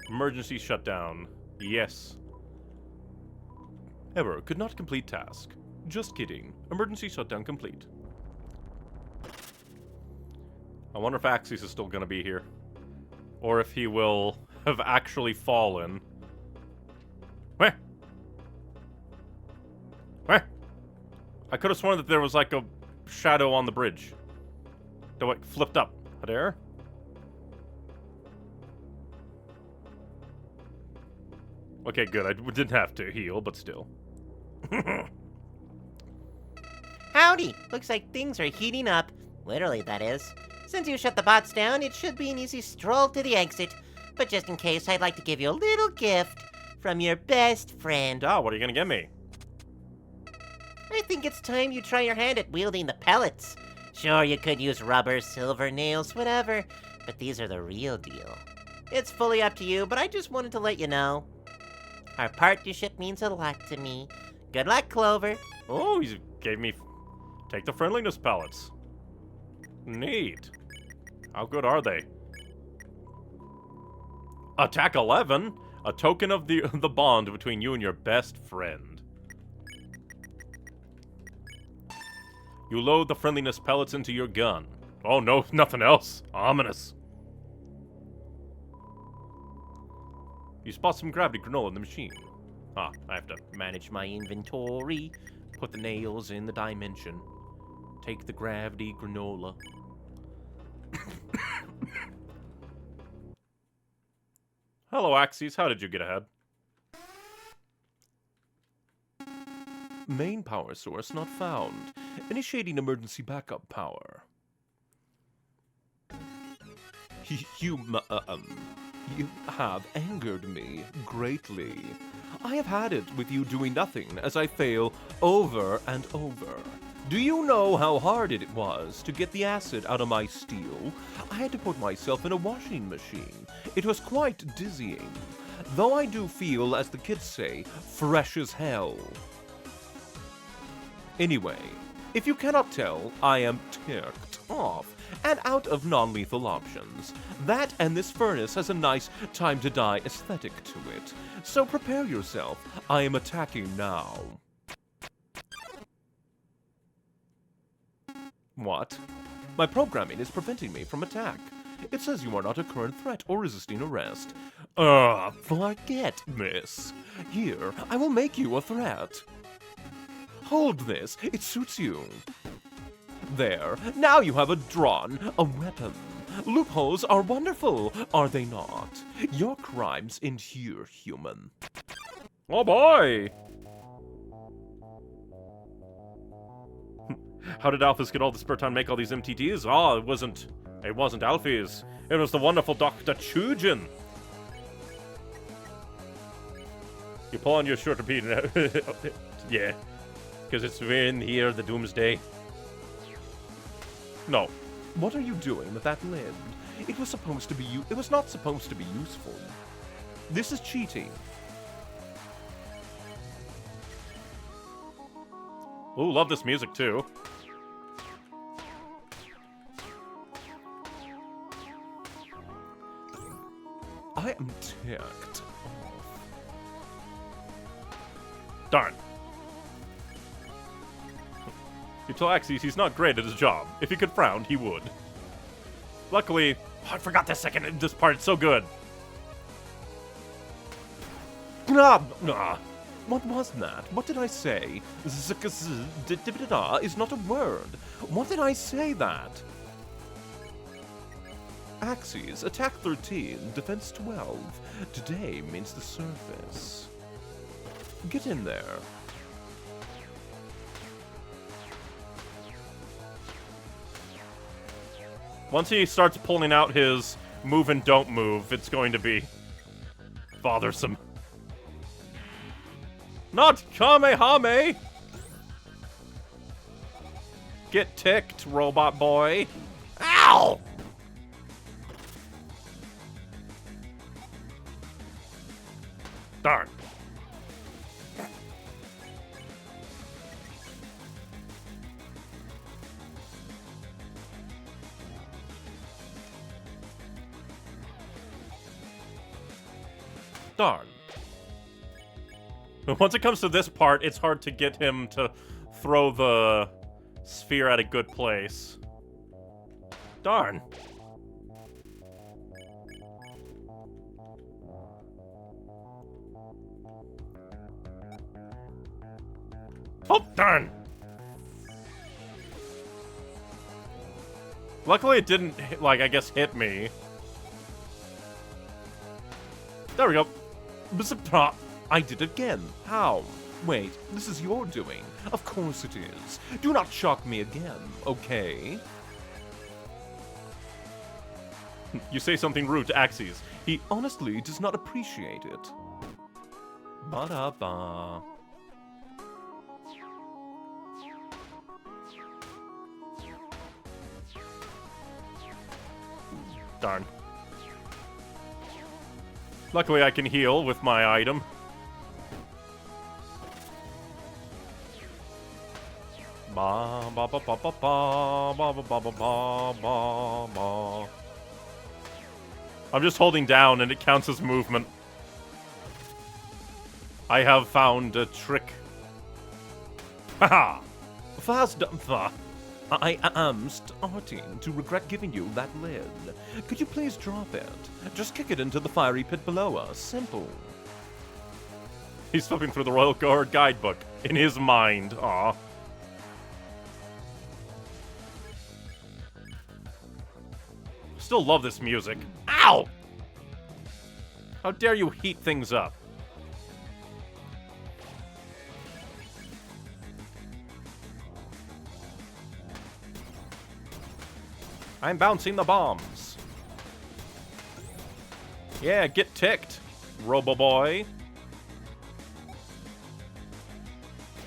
Emergency shutdown. Yes. Error. Could not complete task. Just kidding. Emergency shutdown complete. I wonder if Axis is still going to be here. Or if he will have actually fallen. Where? Where? I could have sworn that there was like a shadow on the bridge. That like flipped up. There? Okay, good. I didn't have to heal, but still.
Howdy! Looks like things are heating up. Literally, that is. Since you shut the bots down, it should be an easy stroll to the exit. But just in case, I'd like to give you a little gift from your best friend.
Oh, what are you gonna give me?
I think it's time you try your hand at wielding the pellets. Sure, you could use rubber, silver, nails, whatever, but these are the real deal. It's fully up to you, but I just wanted to let you know. Our partnership means a lot to me. Good luck, Clover.
Oh, he gave me... Take the friendliness pellets. Neat. How good are they? Attack 11? A token of the bond between you and your best friend. You load the friendliness pellets into your gun. Oh no, nothing else. Ominous. You spot some gravity granola in the machine. Ah, I have to manage my inventory. Put the nails in the dimension. Take the gravity granola. Hello, Axes. How did you get ahead?
Main power source not found. Initiating emergency backup power. You have angered me greatly. I have had it with you doing nothing as I fail over and over. Do you know how hard it was to get the acid out of my steel? I had to put myself in a washing machine. It was quite dizzying. Though I do feel, as the kids say, fresh as hell. Anyway, if you cannot tell, I am ticked off and out of non-lethal options. That and this furnace has a nice time to die aesthetic to it. So prepare yourself. I am attacking now. What? My programming is preventing me from attack. It says you are not a current threat or resisting arrest. Forget this. Here, I will make you a threat. Hold this. It suits you. There. Now you have a weapon. Loopholes are wonderful, are they not? Your crimes end here, human.
Oh boy! How did Alphys get all the spare time to make all these MTTs? Oh, it wasn't Alphys. It was the wonderful Dr. Chujin. You pull on your shirt repeat. Yeah. Because it's in here, the doomsday.
No. What are you doing with that lid? It was not supposed to be useful. This is cheating.
Ooh, love this music too.
I am ticked.
Darn. You tell Axes he's not great at his job. If he could frown, he would. Luckily, I forgot this part, it's so good.
What was that? What did I say? Is not a word. What did I say that? Axes, attack 13, defense 12. Today means the surface. Get in there.
Once he starts pulling out his move and don't move, it's going to be bothersome. Not Kamehame! Get ticked, robot boy. Ow! Darn.
Darn.
Once it comes to this part, it's hard to get him to throw the sphere at a good place. Darn. Oh, darn. Luckily it didn't, I guess, hit me. There we go.
I did it again. How? Wait, this is your doing. Of course it is. Do not shock me again, okay?
You say something rude to Axes.
He honestly does not appreciate it. Ba-da-ba.
Darn. Luckily I can heal with my item. Ba ba ba ba ba ba ba ba ba ba ba ba. I'm just holding down and it counts as movement. I have found a trick. Haha!
Fast. I am starting to regret giving you that lid. Could you please drop it? Just kick it into the fiery pit below us. Simple.
He's flipping through the Royal Guard guidebook in his mind. Aw. Still love this music. Ow! How dare you heat things up? I'm bouncing the bombs. Yeah, get ticked, Robo-Boy.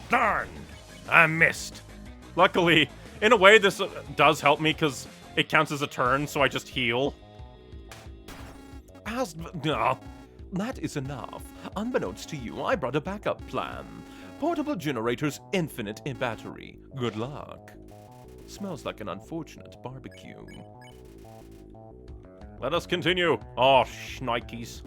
Darn! I missed.
Luckily, in a way, this does help me because it counts as a turn, so I just heal.
That is enough. Unbeknownst to you, I brought a backup plan. Portable generators, infinite in battery. Good luck. Smells like an unfortunate barbecue.
Let us continue. Oh, shnikes.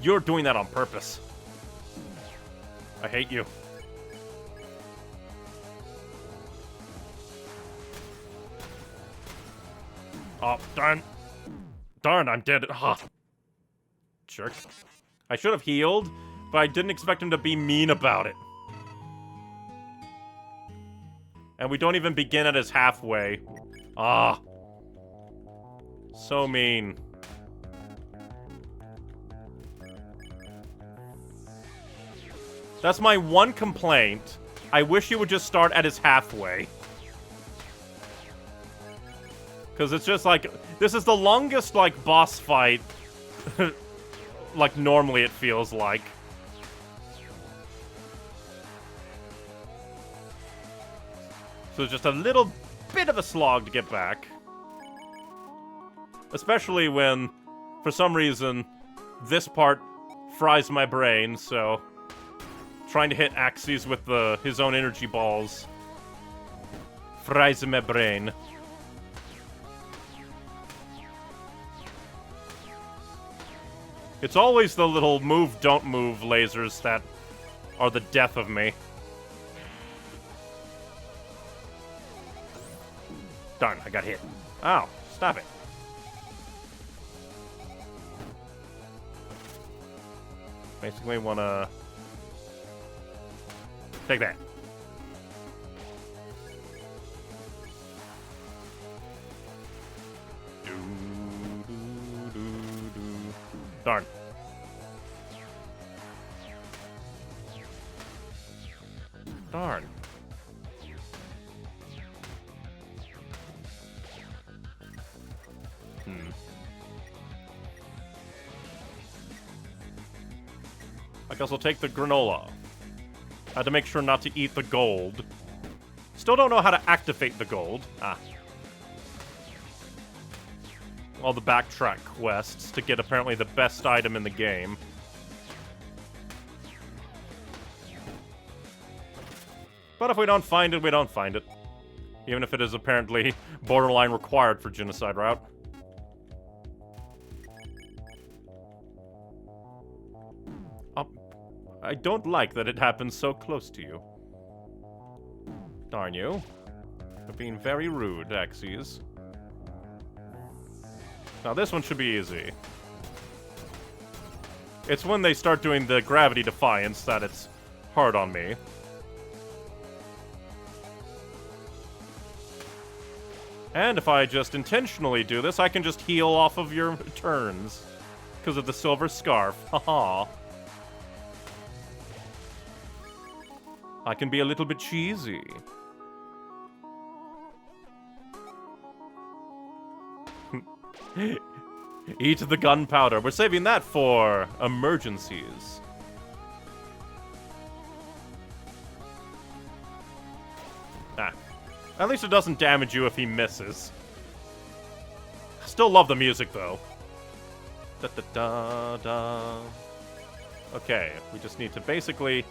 You're doing that on purpose. I hate you. Oh, darn. Darn, I'm dead. Ah. Jerk. I should have healed, but I didn't expect him to be mean about it. And we don't even begin at his halfway. Ah. So mean. That's my one complaint. I wish he would just start at his halfway. Because it's just like, this is the longest, like, boss fight, like, normally it feels like. So it's just a little bit of a slog to get back. Especially when, for some reason, this part fries my brain, so... Trying to hit Axes with his own energy balls fries my brain. It's always the little move, don't move lasers that are the death of me. Darn, I got hit. Ow, stop it. Basically wanna... Take that. Darn. Darn. I guess I'll take the granola. Had to make sure not to eat the gold. Still don't know how to activate the gold. Ah. All the backtrack quests to get apparently the best item in the game. But if we don't find it, we don't find it. Even if it is apparently borderline required for Genocide Route. I don't like that it happens so close to you. Darn you. You're being very rude, Axes. Now this one should be easy. It's when they start doing the gravity defiance that it's hard on me. And if I just intentionally do this, I can just heal off of your turns. Because of the silver scarf. Haha. I can be a little bit cheesy. Eat the gunpowder. We're saving that for emergencies. Ah. At least it doesn't damage you if he misses. Still love the music, though. Da-da-da-da. Okay, we just need to basically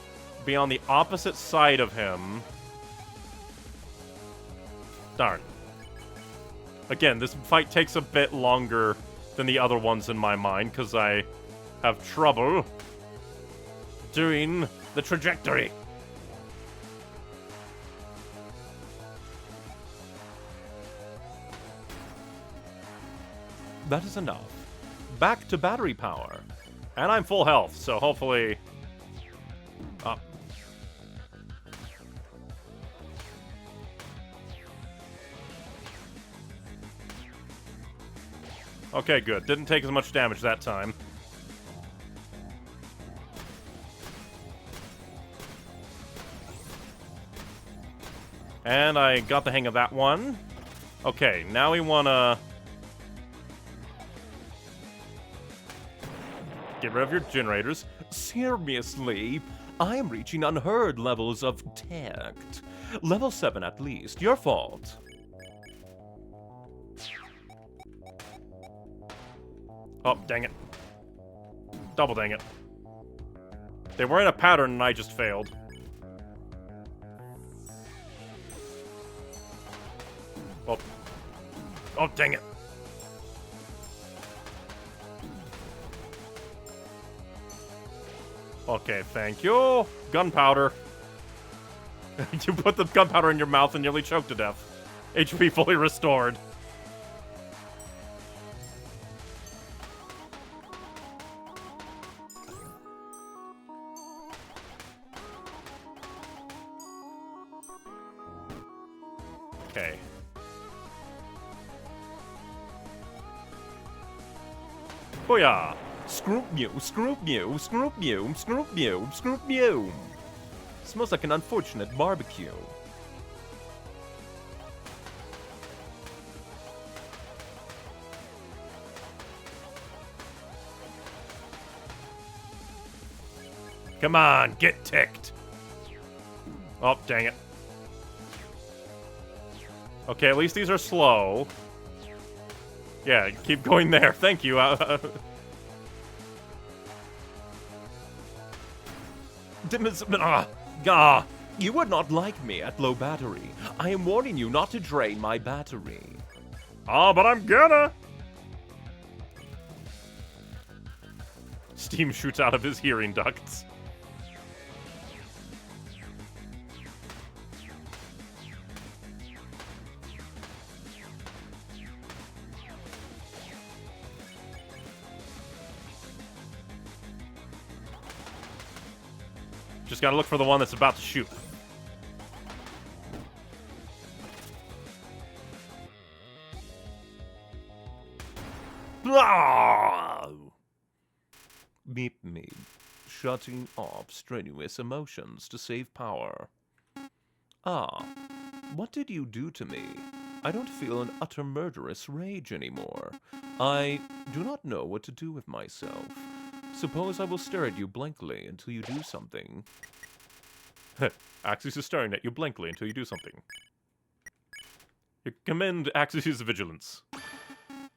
be on the opposite side of him. Darn. Again, this fight takes a bit longer than the other ones in my mind, because I have trouble doing the trajectory. That is enough. Back to battery power. And I'm full health, so hopefully... Okay, good. Didn't take as much damage that time. And I got the hang of that one. Okay, now we wanna... get rid of your generators.
Seriously, I am reaching unheard levels of tact. Level 7 at least. Your fault.
Oh, dang it. Double dang it. They were in a pattern and I just failed. Oh. Oh, dang it. Okay, thank you. Gunpowder. You put the gunpowder in your mouth and nearly choked to death. HP fully restored. Okay. Booyah!
Scroop mew, scroop mew, scroop mew, scroop mew, scroop mew. Smells like an unfortunate barbecue.
Come on, get ticked. Oh, dang it. Okay, at least these are slow. Yeah, keep going there. Thank you.
You would not like me at low battery. I am warning you not to drain my battery.
Oh, but I'm gonna. Steam shoots out of his hearing ducts. Just gotta look for the one that's about to shoot.
Meep meep. Shutting off strenuous emotions to save power. Ah, what did you do to me? I don't feel an utter murderous rage anymore. I do not know what to do with myself. Suppose I will stare at you blankly until you do something.
Axis is staring at you blankly until you do something. You commend Axis' vigilance.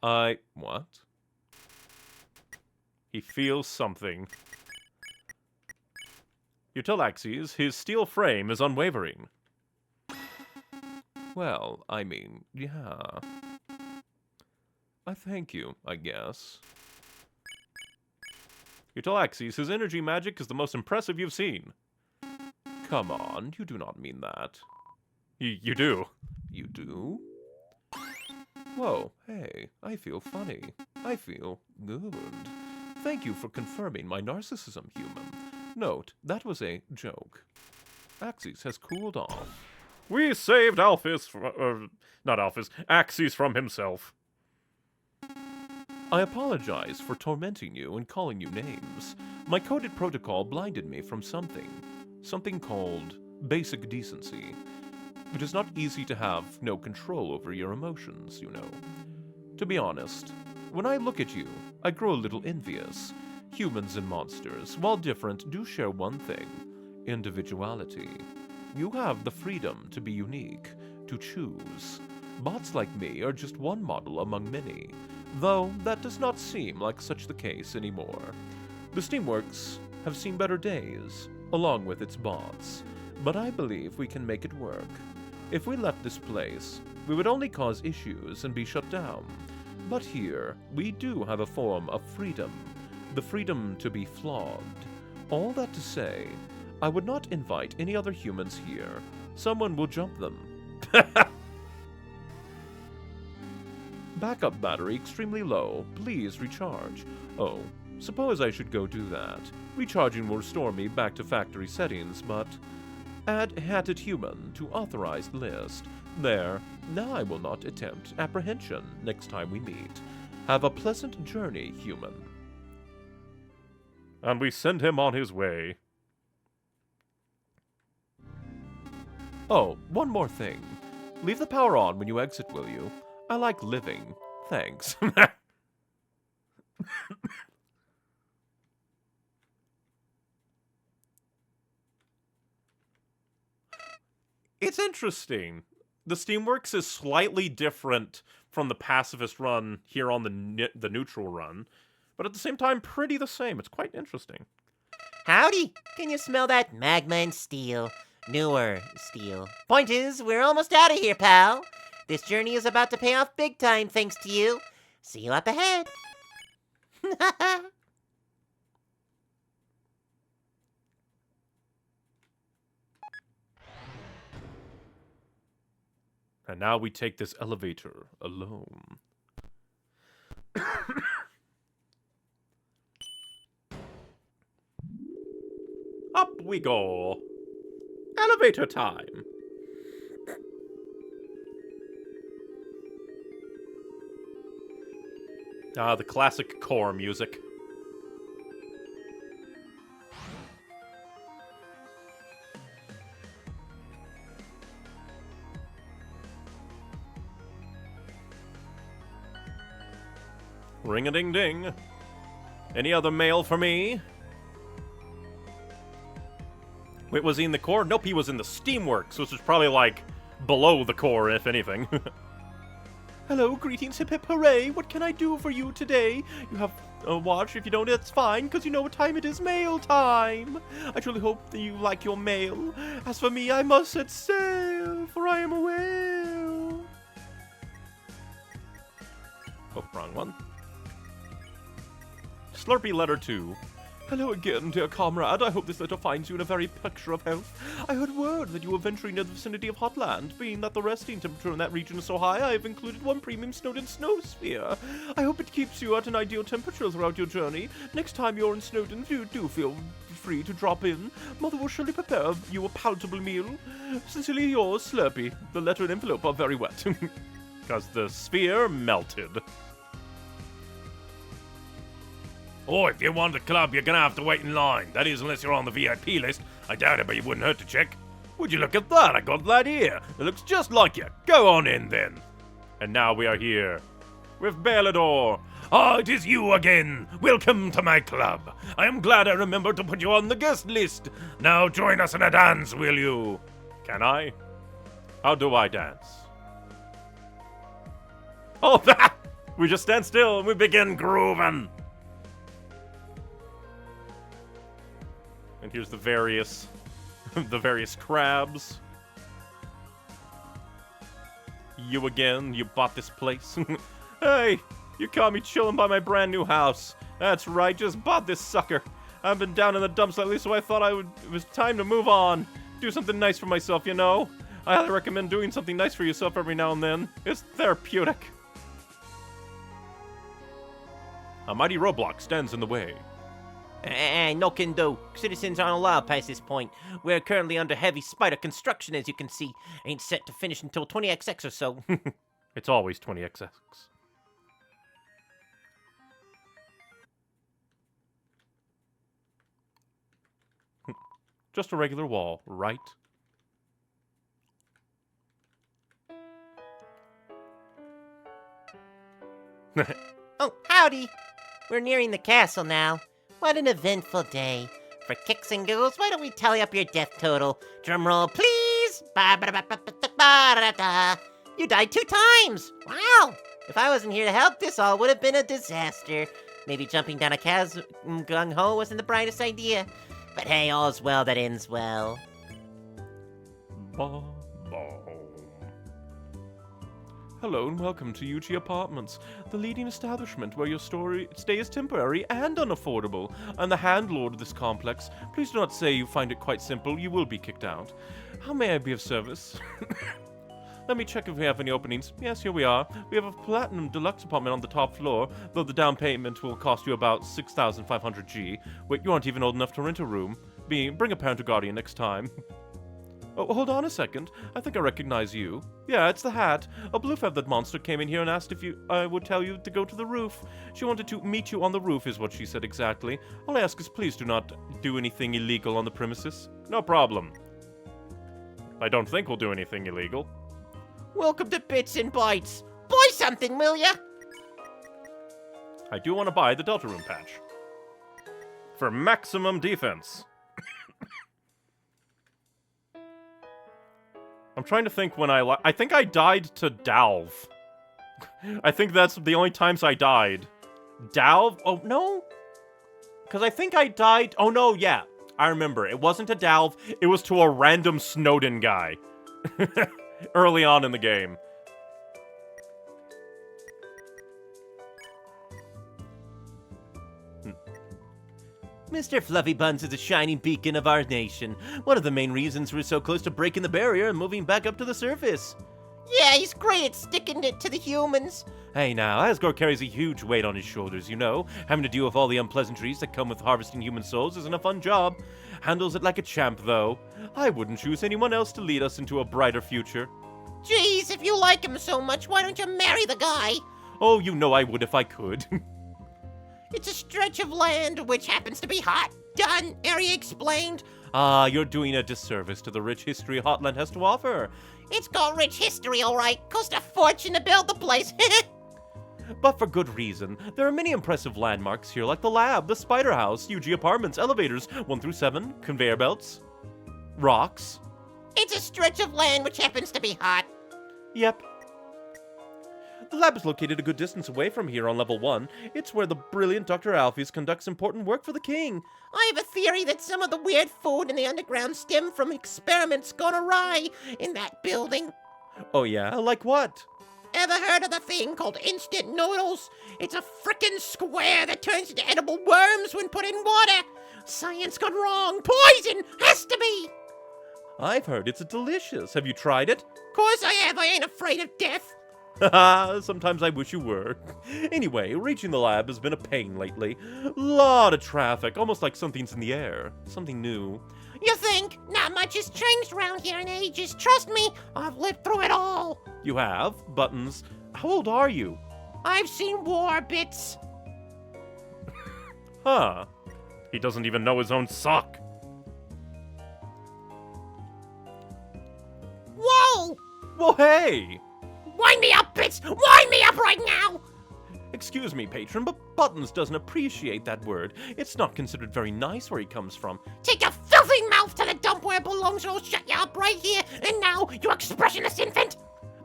What?
He feels something. You tell Axis his steel frame is unwavering.
Well, I mean, yeah. I thank you, I guess.
You tell Axis his energy magic is the most impressive you've seen.
Come on, you do not mean that.
You do.
You do? Whoa, hey, I feel funny. I feel good. Thank you for confirming my narcissism, human. Note, that was a joke. Axis has cooled off.
We saved Alphys from, not Alphys, Axis from himself.
I apologize for tormenting you and calling you names. My coded protocol blinded me from something. Something called basic decency. It is not easy to have no control over your emotions, you know. To be honest, when I look at you, I grow a little envious. Humans and monsters, while different, do share one thing: individuality. You have the freedom to be unique, to choose. Bots like me are just one model among many, though that does not seem like such the case anymore. The Steamworks have seen better days, along with its bots, but I believe we can make it work. If we left this place, we would only cause issues and be shut down. But here, we do have a form of freedom, the freedom to be flawed. All that to say, I would not invite any other humans here. Someone will jump them. Backup battery extremely low. Please recharge. Oh, suppose I should go do that. Recharging will restore me back to factory settings, but... Add hatted human to authorized list. There. Now I will not attempt apprehension next time we meet. Have a pleasant journey, human.
And we send him on his way.
Oh, one more thing. Leave the power on when you exit, will you? I like living. Thanks.
It's interesting. The Steamworks is slightly different from the pacifist run here on the neutral run, but at the same time pretty the same. It's quite interesting.
Howdy! Can you smell that magma and steel? Newer steel. Point is, we're almost out of here, pal. This journey is about to pay off big time thanks to you. See you up ahead.
And now we take this elevator alone. Up we go. Elevator time. Ah, the classic core music. Ring-a-ding-ding. Any other mail for me? Wait, was he in the core? Nope, he was in the Steamworks, which is probably, like, below the core, if anything. Hello, greetings, hip hip hooray! What can I do for you today? You have a watch. If you don't, that's fine, because you know what time it is. Mail time! I truly hope that you like your mail. As for me, I must set sail, for I am a whale. Oh, wrong one. Slurpy letter 2. Hello again, dear comrade. I hope this letter finds you in a very picture of health. I heard word that you were venturing near the vicinity of Hotland. Being that the resting temperature in that region is so high, I have included one premium Snowden snow sphere. I hope it keeps you at an ideal temperature throughout your journey. Next time you're in Snowden, do feel free to drop in. Mother will surely prepare you a palatable meal. Sincerely yours, Slurpy. The letter and envelope are very wet. Because the sphere melted.
Oh, if you want a club, you're gonna have to wait in line. That is, unless you're on the VIP list. I doubt it, but it wouldn't hurt to check. Would you look at that? I got that here. It looks just like you. Go on in, then.
And now we are here with Balador.
Ah, it is you again. Welcome to my club. I am glad I remembered to put you on the guest list. Now join us in a dance, will you?
Can I? How do I dance? Oh, we just stand still and we begin grooving. And here's the various crabs. You again, you bought this place. Hey, you caught me chilling by my brand new house. That's right, just bought this sucker. I've been down in the dumps lately, so I thought it was time to move on. Do something nice for myself, you know? I highly recommend doing something nice for yourself every now and then. It's therapeutic. A mighty roadblock stands in the way.
No can do. Citizens aren't allowed past this point. We're currently under heavy spider construction, as you can see. Ain't set to finish until 20XX or so.
It's always 20XX. Just a regular wall, right?
Oh, howdy. We're nearing the castle now. What an eventful day. For kicks and giggles, why don't we tally up your death total? Drumroll, please! Ba-ba-da-ba-ba-ba-da-da. You died 2 times! Wow! If I wasn't here to help, this all would have been a disaster. Maybe jumping down a chasm gung-ho wasn't the brightest idea. But hey, all's well that ends well.
Hello and welcome to UG Apartments, the leading establishment where your stay is temporary and unaffordable. I'm the handlord of this complex. Please do not say you find it quite simple. You will be kicked out. How may I be of service? Let me check if we have any openings. Yes, here we are. We have a platinum deluxe apartment on the top floor, though the down payment will cost you about 6,500 G. Wait, you aren't even old enough to rent a room. Bring a parent or guardian next time. Oh, hold on a second. I think I recognize you. Yeah, it's the Hat. A blue-feathered monster came in here and asked if I would tell you to go to the roof. She wanted to meet you on the roof, is what she said exactly. All I ask is please do not do anything illegal on the premises.
No problem. I don't think we'll do anything illegal.
Welcome to Bits and Bytes. Buy something, will ya?
I do want to buy the Delta Room patch. For maximum defense. I'm trying to think when I think I died to Dalv. I think that's the only times I died. Dalv? Oh, no? Because I think I died... Oh, no, yeah. I remember. It wasn't to Dalv. It was to a random Snowden guy. Early on in the game.
Mr. Fluffy Buns is a shining beacon of our nation. One of the main reasons we're so close to breaking the barrier and moving back up to the surface.
Yeah, he's great at sticking it to the humans.
Hey now, Asgore carries a huge weight on his shoulders, you know. Having to deal with all the unpleasantries that come with harvesting human souls isn't a fun job. Handles it like a champ, though. I wouldn't choose anyone else to lead us into a brighter future.
Geez, if you like him so much, why don't you marry the guy?
Oh, you know I would if I could.
It's a stretch of land which happens to be hot. Done. Area explained.
Ah, you're doing a disservice to the rich history Hotland has to offer.
It's got rich history, all right. Cost a fortune to build the place.
But for good reason. There are many impressive landmarks here, like the lab, the spider house, UG apartments, elevators, 1 through 7, conveyor belts, rocks.
It's a stretch of land which happens to be hot.
Yep. The lab is located a good distance away from here on level 1. It's where the brilliant Dr. Alphys conducts important work for the king.
I have a theory that some of the weird food in the underground stem from experiments gone awry in that building.
Oh yeah? Like what?
Ever heard of the thing called instant noodles? It's a frickin' square that turns into edible worms when put in water. Science gone wrong. Poison! Has to be!
I've heard it's delicious. Have you tried it?
Course I have. I ain't afraid of death.
Haha, sometimes I wish you were. Anyway, reaching the lab has been a pain lately. Lot of traffic, almost like something's in the air. Something new.
You think? Not much has changed around here in ages. Trust me, I've lived through it all.
You have? Buttons. How old are you?
I've seen war bits.
Huh. He doesn't even know his own sock.
Whoa!
Well, hey!
Wind me up, bits! Wind me up right now!
Excuse me, patron, but Buttons doesn't appreciate that word. It's not considered very nice where he comes from.
Take your filthy mouth to the dump where it belongs, or I'll shut you up right here and now, you expressionless infant!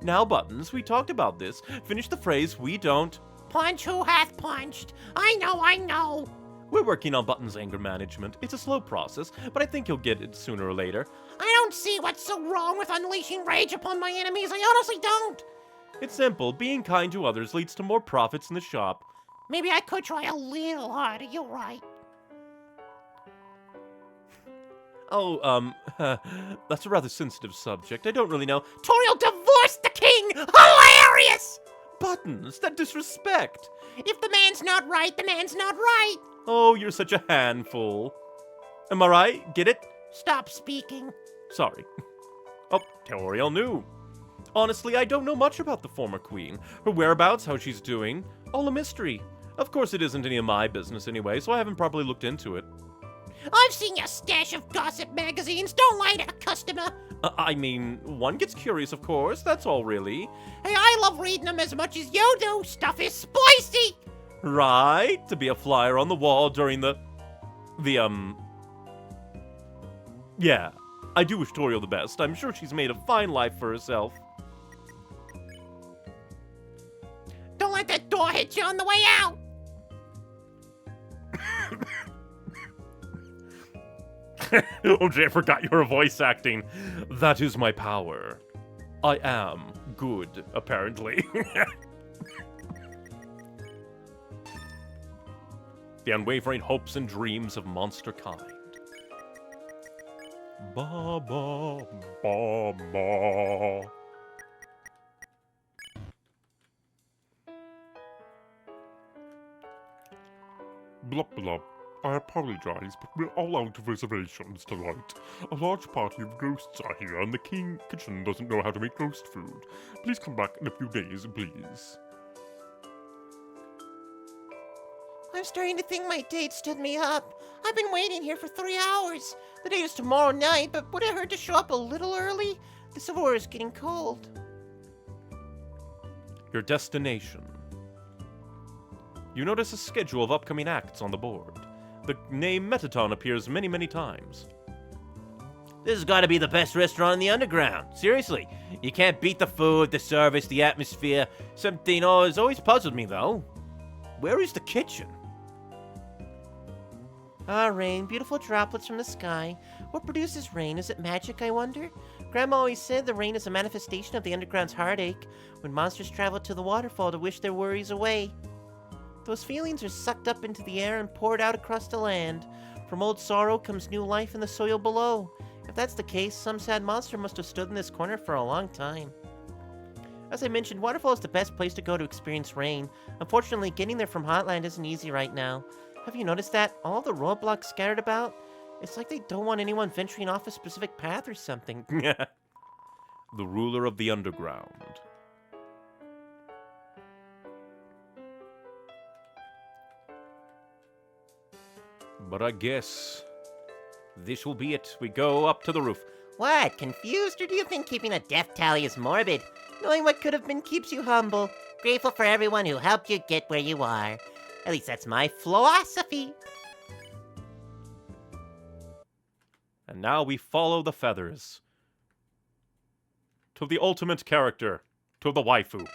Now, Buttons, we talked about this. Finish the phrase, we don't.
Punch who hath punched. I know.
We're working on Buttons' anger management. It's a slow process, but I think you'll get it sooner or later.
I don't see what's so wrong with unleashing rage upon my enemies. I honestly don't.
It's simple. Being kind to others leads to more profits in the shop.
Maybe I could try a little harder. You're right.
Oh, that's a rather sensitive subject. I don't really know.
Toriel divorced the king! Hilarious!
Buttons, that disrespect!
If the man's not right, the man's not right.
Oh, you're such a handful. Am I right? Get it?
Stop speaking.
Sorry. Oh, Toriel knew. Honestly, I don't know much about the former queen. Her whereabouts, how she's doing, all a mystery. Of course it isn't any of my business anyway, so I haven't properly looked into it.
I've seen your stash of gossip magazines. Don't lie to a customer.
I mean, one gets curious, of course. That's all, really.
Hey, I love reading them as much as you do. Stuff is spicy.
Right? To be a flyer on the wall during Yeah, I do wish Toriel the best. I'm sure she's made a fine life for herself.
Don't let that door hit you on the way out.
Oh, Jay, I forgot you were voice acting. That is my power. I am good, apparently. The unwavering hopes and dreams of monster kind. Ba ba ba ba.
Blup blup. I apologize, but we're all out of reservations tonight. A large party of ghosts are here, and the king kitchen doesn't know how to make ghost food. Please come back in a few days, please.
I'm starting to think my date stood me up. I've been waiting here for 3 hours. The date is tomorrow night, but would it hurt to show up a little early? The Silver is getting cold.
Your destination. You notice a schedule of upcoming acts on the board. The name Metaton appears many, many times.
This has got to be the best restaurant in the underground. Seriously, you can't beat the food, the service, the atmosphere. Something has always puzzled me, though. Where is the kitchen?
Ah, rain, beautiful droplets from the sky. What produces rain? Is it magic, I wonder? Grandma always said the rain is a manifestation of the underground's heartache, when monsters travel to the waterfall to wish their worries away. Those feelings are sucked up into the air and poured out across the land. From old sorrow comes new life in the soil below. If that's the case, some sad monster must have stood in this corner for a long time. As I mentioned, waterfall is the best place to go to experience rain. Unfortunately, getting there from Hotland isn't easy right now. Have you noticed that? All the roadblocks scattered about? It's like they don't want anyone venturing off a specific path or something.
The ruler of the underground. But I guess this will be it. We go up to the roof.
What, confused, or do you think keeping a death tally is morbid? Knowing what could have been keeps you humble, grateful for everyone who helped you get where you are. At least that's my philosophy.
And now we follow the feathers. To the ultimate character. To the waifu.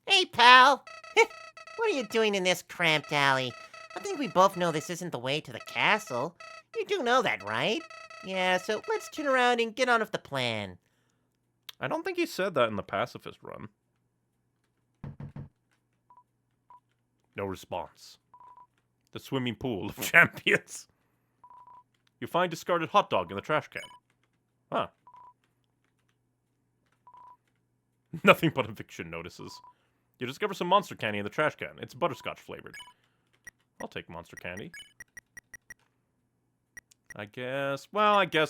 Hey, pal! What are you doing in this cramped alley? I think we both know this isn't the way to the castle. You do know that, right? Yeah, so let's turn around and get on with the plan.
I don't think he said that in the pacifist run. No response. The swimming pool of champions. You find discarded hot dog in the trash can. Huh. Nothing but eviction notices. You discover some monster candy in the trash can. It's butterscotch flavored. I'll take monster candy. I guess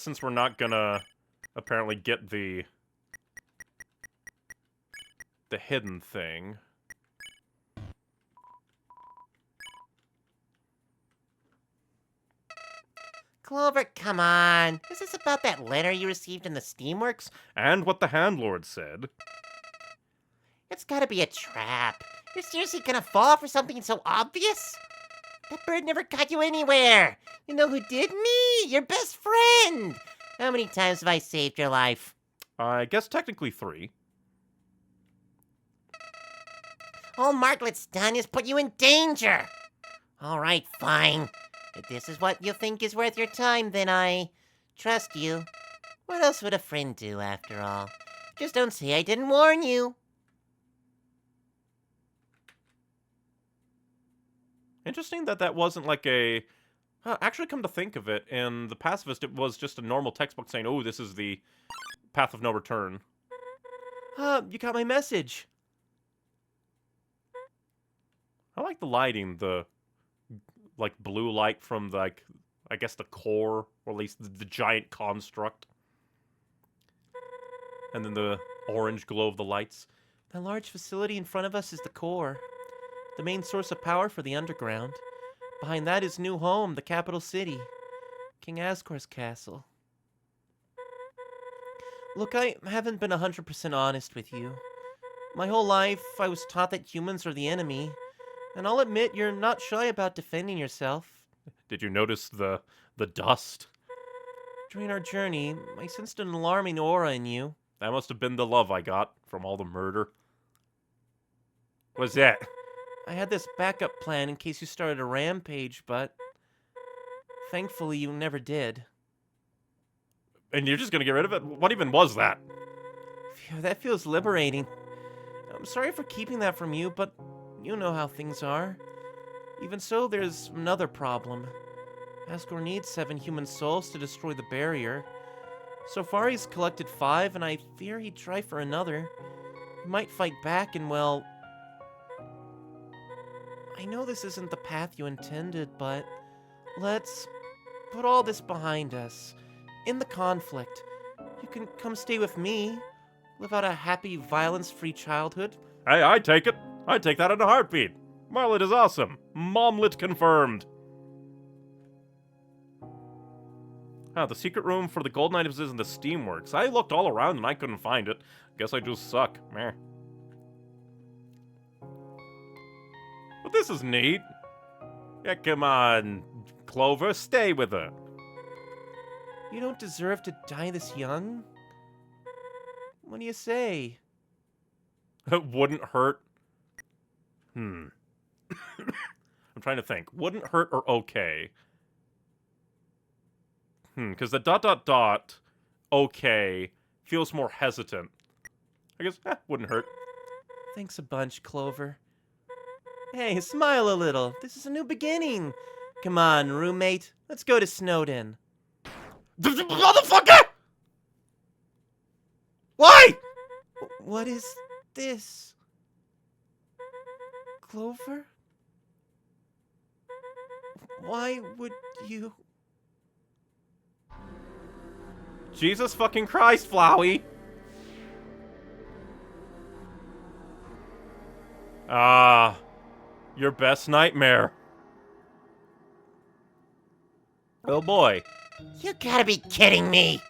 since we're not gonna apparently get the hidden thing.
Clover, come on. Is this about that letter you received in the Steamworks?
And what the Handlord said.
It's gotta be a trap. You're seriously gonna fall for something so obvious? That bird never got you anywhere. You know who did? Me, your best friend. How many times have I saved your life?
I guess technically 3.
All Margaret's done is put you in danger. All right, fine. If this is what you think is worth your time, then I trust you. What else would a friend do, after all? Just don't say I didn't warn you.
Interesting that wasn't like a... actually, come to think of it, in the pacifist, it was just a normal textbook saying, oh, this is the path of no return.
You got my message.
I like the lighting, the, like, blue light from, like, I guess the core, or at least the giant construct. And then the orange glow of the lights.
That large facility in front of us is the core. The main source of power for the underground. Behind that is new home, the capital city. King Asgore's castle. Look, I haven't been 100% honest with you. My whole life, I was taught that humans are the enemy. And I'll admit, you're not shy about defending yourself.
Did you notice the dust?
During our journey, I sensed an alarming aura in you.
That must have been the love I got from all the murder. What's that?
I had this backup plan in case you started a rampage, but thankfully you never did.
And you're just gonna get rid of it? What even was that?
Phew, that feels liberating. I'm sorry for keeping that from you, but you know how things are. Even so, there's another problem. Asgore needs 7 human souls to destroy the barrier. So far he's collected 5, and I fear he'd try for another. He might fight back and, well... I know this isn't the path you intended, but let's put all this behind us. In the conflict, you can come stay with me, live out a happy, violence-free childhood.
Hey, I take it. I take that in a heartbeat. Marlet is awesome. Momlet confirmed. The secret room for the golden items is in the Steamworks. I looked all around and I couldn't find it. Guess I just suck. Meh. But this is neat. Yeah, come on, Clover, stay with her.
You don't deserve to die this young? What do you say?
It wouldn't hurt. I'm trying to think. Wouldn't hurt or okay? Because the ... okay feels more hesitant. I guess, wouldn't hurt.
Thanks a bunch, Clover. Hey, smile a little. This is a new beginning. Come on, roommate. Let's go to Snowden.
Motherfucker! Why?
What is this? Clover? Why would you...
Jesus fucking Christ, Flowey! Your best nightmare. Oh boy.
You gotta be kidding me.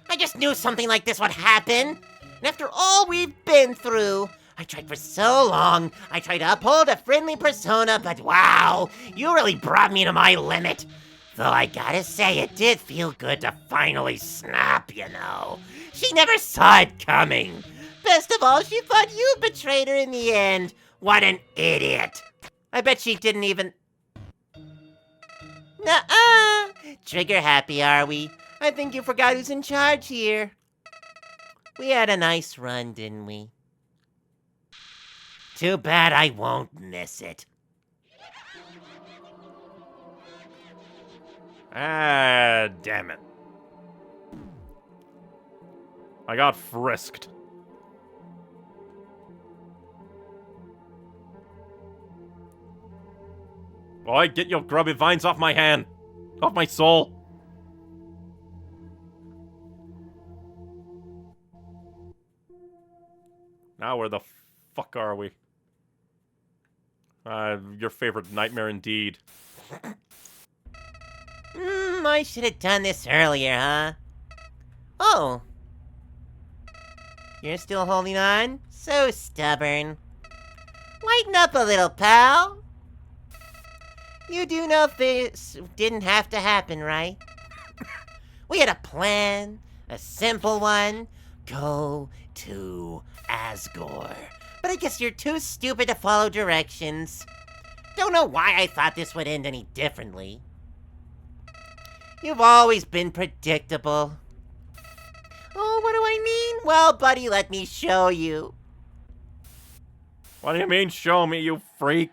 I just knew something like this would happen. And after all we've been through, I tried for so long. I tried to uphold a friendly persona, but wow, you really brought me to my limit. Though I gotta say, it did feel good to finally snap, you know. She never saw it coming. Best of all, she thought you betrayed her in the end. What an idiot. I bet she didn't even... Nuh-uh. Trigger happy, are we? I think you forgot who's in charge here. We had a nice run, didn't we? Too bad I won't miss it.
Ah, damn it. I got frisked. Boy, get your grubby vines off my hand. Off my soul. Now where the fuck are we? Your favorite nightmare indeed.
I should have done this earlier, huh? Oh. You're still holding on? So stubborn. Lighten up a little, pal. You do know this didn't have to happen, right? We had a plan, a simple one. Go to Asgore. But I guess you're too stupid to follow directions. Don't know why I thought this would end any differently. You've always been predictable. Oh, what do I mean? Well, buddy, let me show you.
What do you mean, show me, you freak?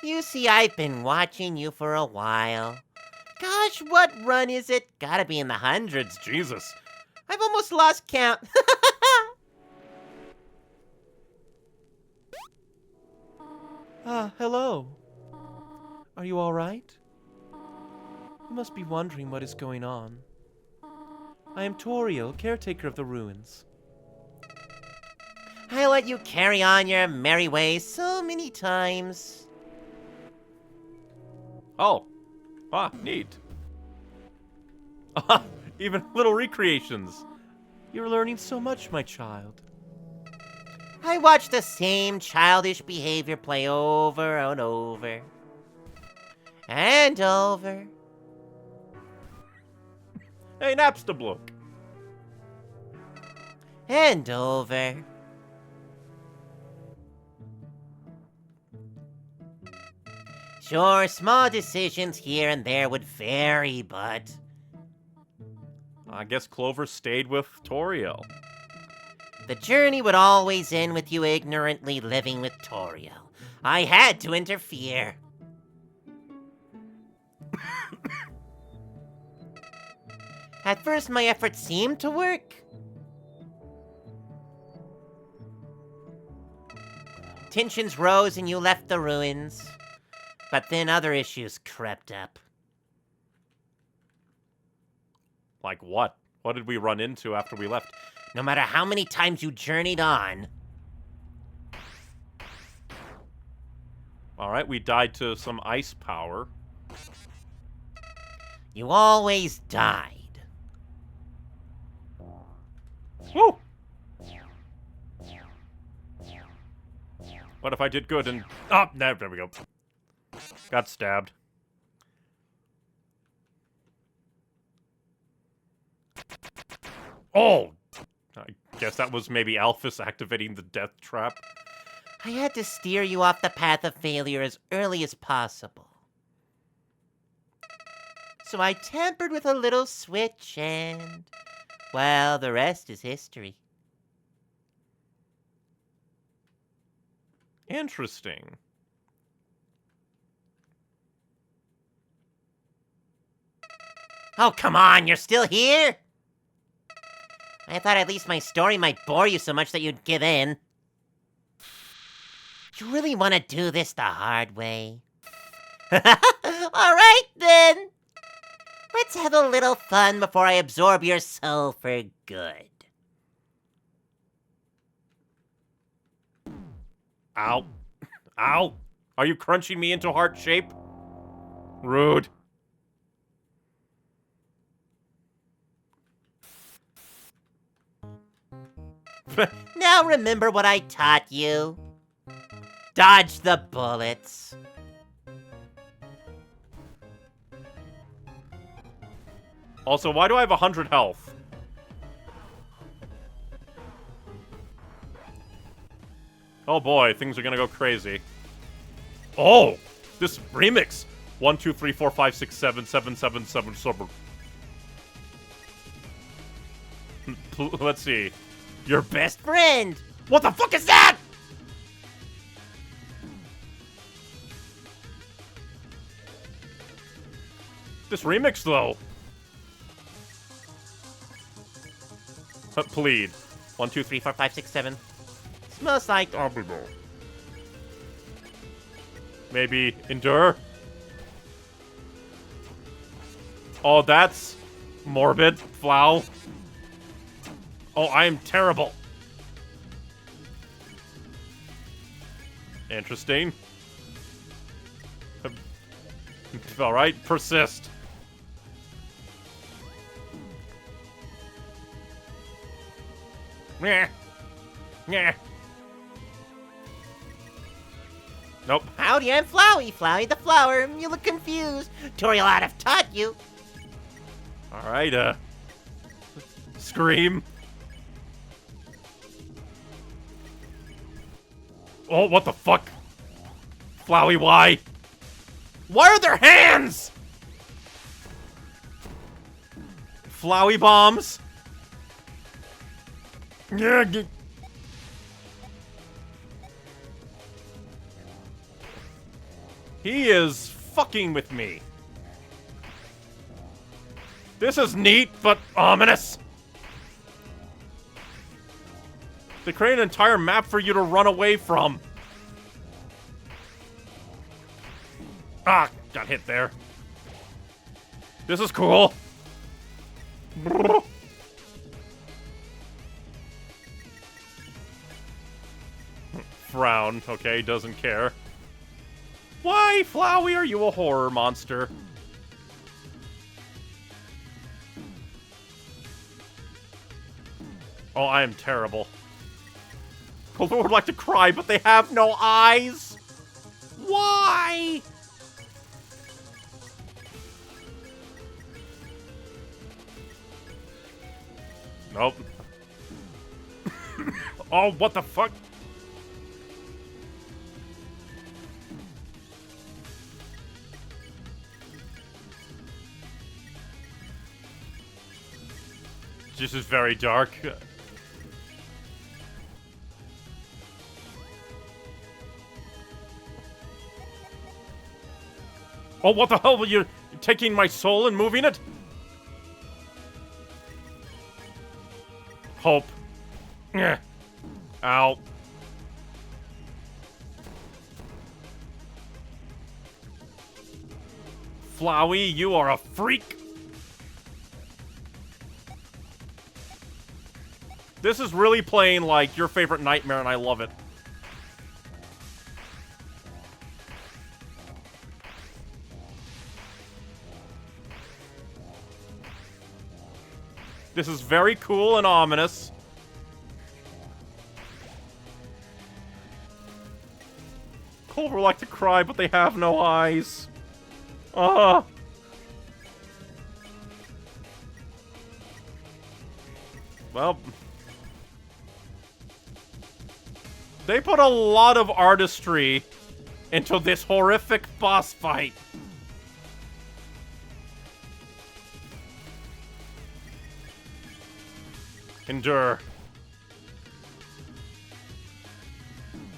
You see, I've been watching you for a while. Gosh, what run is it? Gotta be in the hundreds.
Jesus.
I've almost lost count.
Hello. Are you alright? You must be wondering what is going on. I am Toriel, caretaker of the ruins.
I let you carry on your merry ways so many times.
Oh. Ah, neat. Ah, even little recreations.
You're learning so much, my child.
I watch the same childish behavior play over and over. And over.
Hey, Napstablook.
And over. Sure, small decisions here and there would vary, but...
I guess Clover stayed with Toriel.
the journey would always end with you ignorantly living with Toriel. I had to interfere. At first, my efforts seemed to work. Tensions rose and you left the ruins. But then other issues crept up.
Like what? What did we run into after we left?
No matter how many times you journeyed on,
Alright, we died to some ice power.
you always died.
Woo! What if I did good and... Oh, no, there we go. Got stabbed. Oh! I guess that was maybe Alphys activating the death trap.
I had to steer you off the path of failure as early as possible. So I tampered with a little switch and... well, the rest is history.
Interesting.
Oh, come on, you're still here? I thought at least my story might bore you so much that you'd give in. You really want to do this the hard way? Alright then! Let's have a little fun before I absorb your soul for good.
Ow. Ow. Are you crunching me into heart shape? Rude.
Now remember what I taught you. Dodge the bullets.
Also, why do I have 100 health? Oh boy, things are gonna go crazy. Oh! This remix! 1, 2, 3, 4, 5, 6, 7, 7, 7, 7, 7. Let's see. Your best?
Friend.
What the fuck is that?! This remix, though. Plead. 1, 2, 3, 4, 5, 6, 7.
Smells like
Maybe endure? Oh, that's morbid. Flow. Oh, I am terrible. Interesting. Alright, persist. Meh. Meh. Nope.
Howdy, I'm Flowey, Flowey the flower. You look confused. Toriel ought to have taught you.
Alright, scream. Oh, what the fuck? Flowey, why? Why are there hands? Flowey bombs? Yeah, he is fucking with me. This is neat, but ominous. They create an entire map for you to run away from. Ah, got hit there. This is cool. Frown. Okay, doesn't care. Why, Flowey, are you a horror monster? Oh, I am terrible. Clover would like to cry, but they have no eyes. Why? Nope. Oh, what the fuck? This is very dark. Oh, what the hell were you taking my soul and moving it? Hope. Yeah. Ow. Flowey, you are a freak. This is really playing like your favorite nightmare, and I love it. This is very cool and ominous. Clover like to cry, but they have no eyes. Well, they put a lot of artistry into this horrific boss fight. Endure.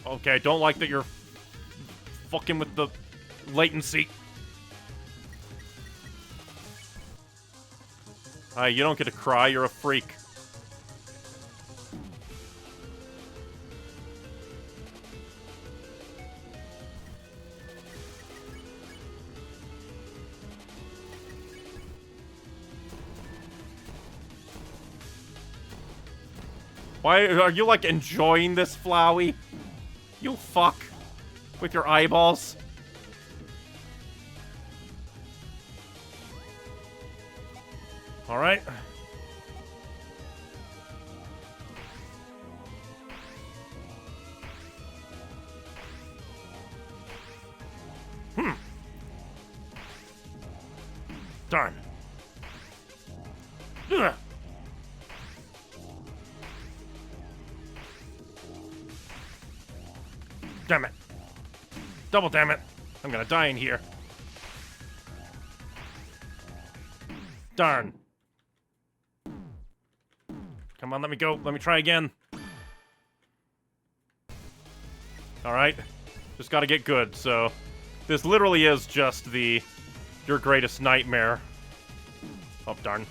Okay, I don't like that you're fucking with the latency. You don't get to cry, you're a freak. Why are you like enjoying this, Flowey? You fuck? With your eyeballs? Alright. Darn. Ugh. Damn it. Double damn it. I'm gonna die in here. Darn. Come on, let me go. Let me try again. Alright. Just gotta get good, so... This literally is just the... Your greatest nightmare. Oh, darn.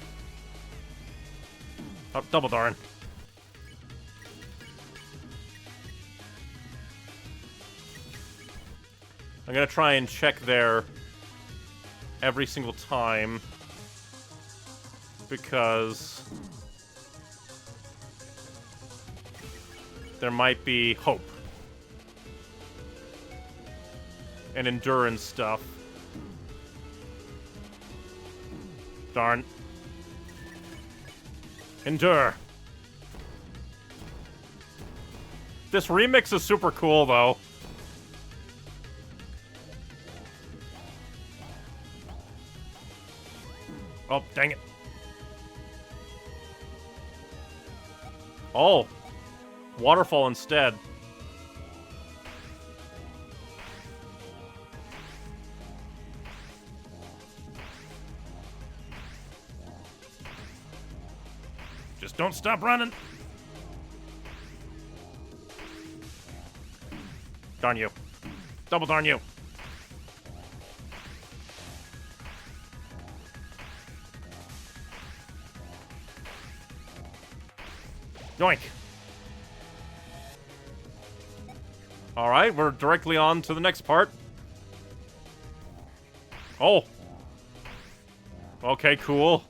Oh, double darn. I'm gonna try and check there every single time. Because... there might be hope. And endurance stuff. Darn. Endure. This remix is super cool, though. Oh, dang it. Oh. Waterfall instead. Just don't stop running. Darn you. Double darn you. Yoink. Alright, we're directly on to the next part. Oh. Okay, cool.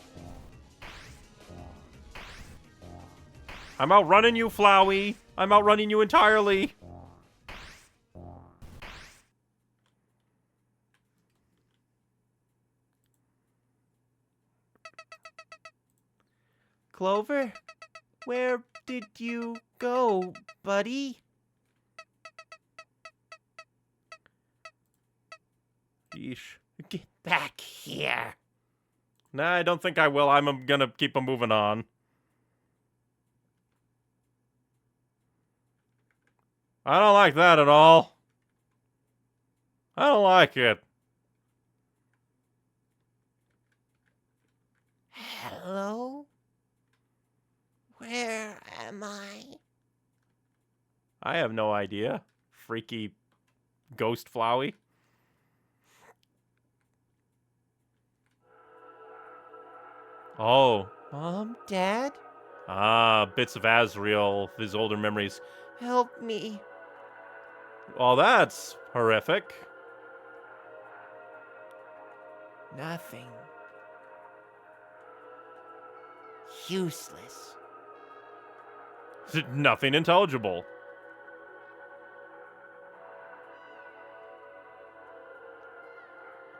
I'm outrunning you, Flowey. I'm outrunning you entirely.
Clover? Where did you go, buddy?
Yeesh.
Get back here.
Nah, I don't think I will. I'm gonna keep on moving on. I don't like that at all. I don't like it.
Hello? Where am I?
I have no idea. Freaky ghost Flowey. Oh.
Mom? Dad?
Ah, bits of Azrael, his older memories.
Help me.
Well, that's horrific.
Nothing.
Useless.
Nothing intelligible.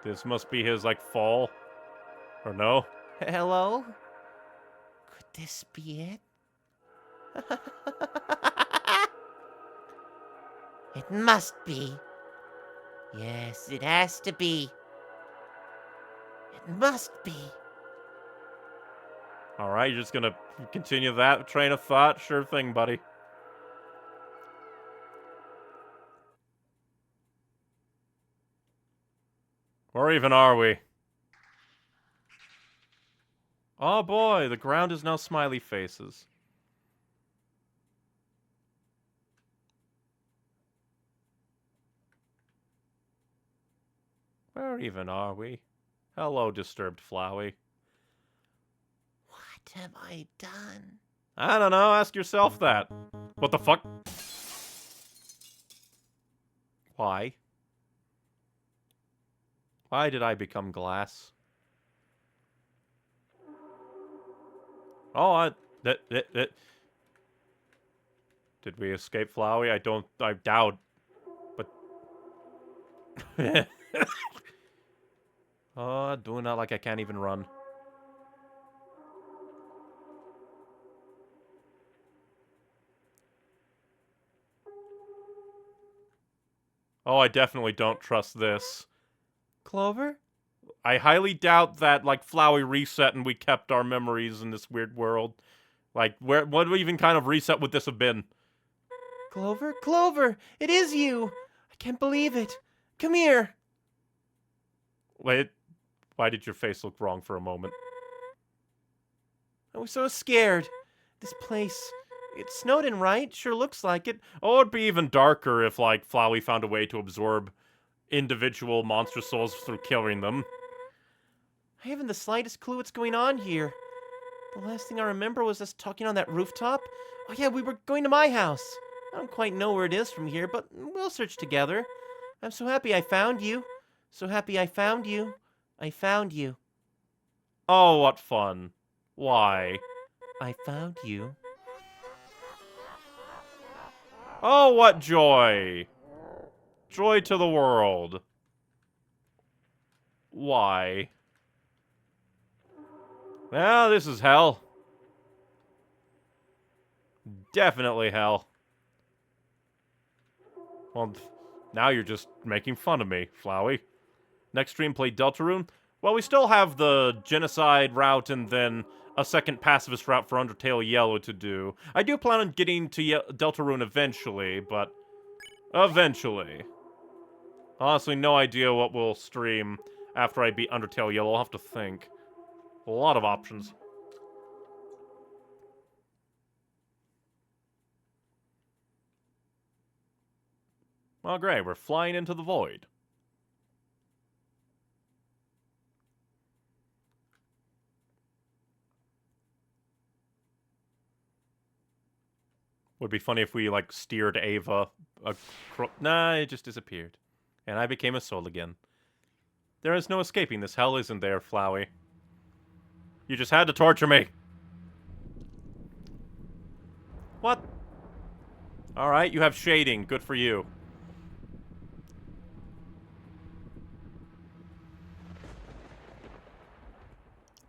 This must be his, like, fall. Or no?
Hello? Could this be it?
It must be. Yes, it has to be. It must be.
Alright, you're just gonna continue that train of thought? Sure thing, buddy. Where even are we? Oh boy, the ground is now smiley faces. Where even are we? Hello, disturbed Flowey.
What have I done?
I don't know, ask yourself that. What the fuck? Why? Why did I become glass? Oh, Did we escape Flowey? I doubt. Oh, doing that like I can't even run. Oh, I definitely don't trust this.
Clover?
I highly doubt that, like, Flowey reset and we kept our memories in this weird world. Like, what even kind of reset would this have been?
Clover? Clover! It is you! I can't believe it. Come here.
Wait, why did your face look wrong for a moment?
I was so scared. This place... It's Snowden, right? Sure looks like it.
Oh, it'd be even darker if, like, Flowey found a way to absorb individual monster souls through killing them.
I haven't the slightest clue what's going on here. The last thing I remember was us talking on that rooftop. Oh yeah, we were going to my house. I don't quite know where it is from here, but we'll search together. I'm so happy I found you. So happy I found you. I found you.
Oh, what fun. Why?
I found you.
Oh, what joy. Joy to the world. Why? Well, this is hell. Definitely hell. Well, now you're just making fun of me, Flowey. Next stream, play Deltarune. Well, we still have the genocide route and then a second pacifist route for Undertale Yellow to do. I do plan on getting to Deltarune eventually, but... eventually. Honestly, no idea what we'll stream after I beat Undertale Yellow. I'll have to think. A lot of options. Well, great. We're flying into the void. Would be funny if we, like, steered Ava. Nah, it just disappeared. And I became a soul again. There is no escaping this hell, isn't there, Flowey? You just had to torture me. What? Alright, you have shading. Good for you.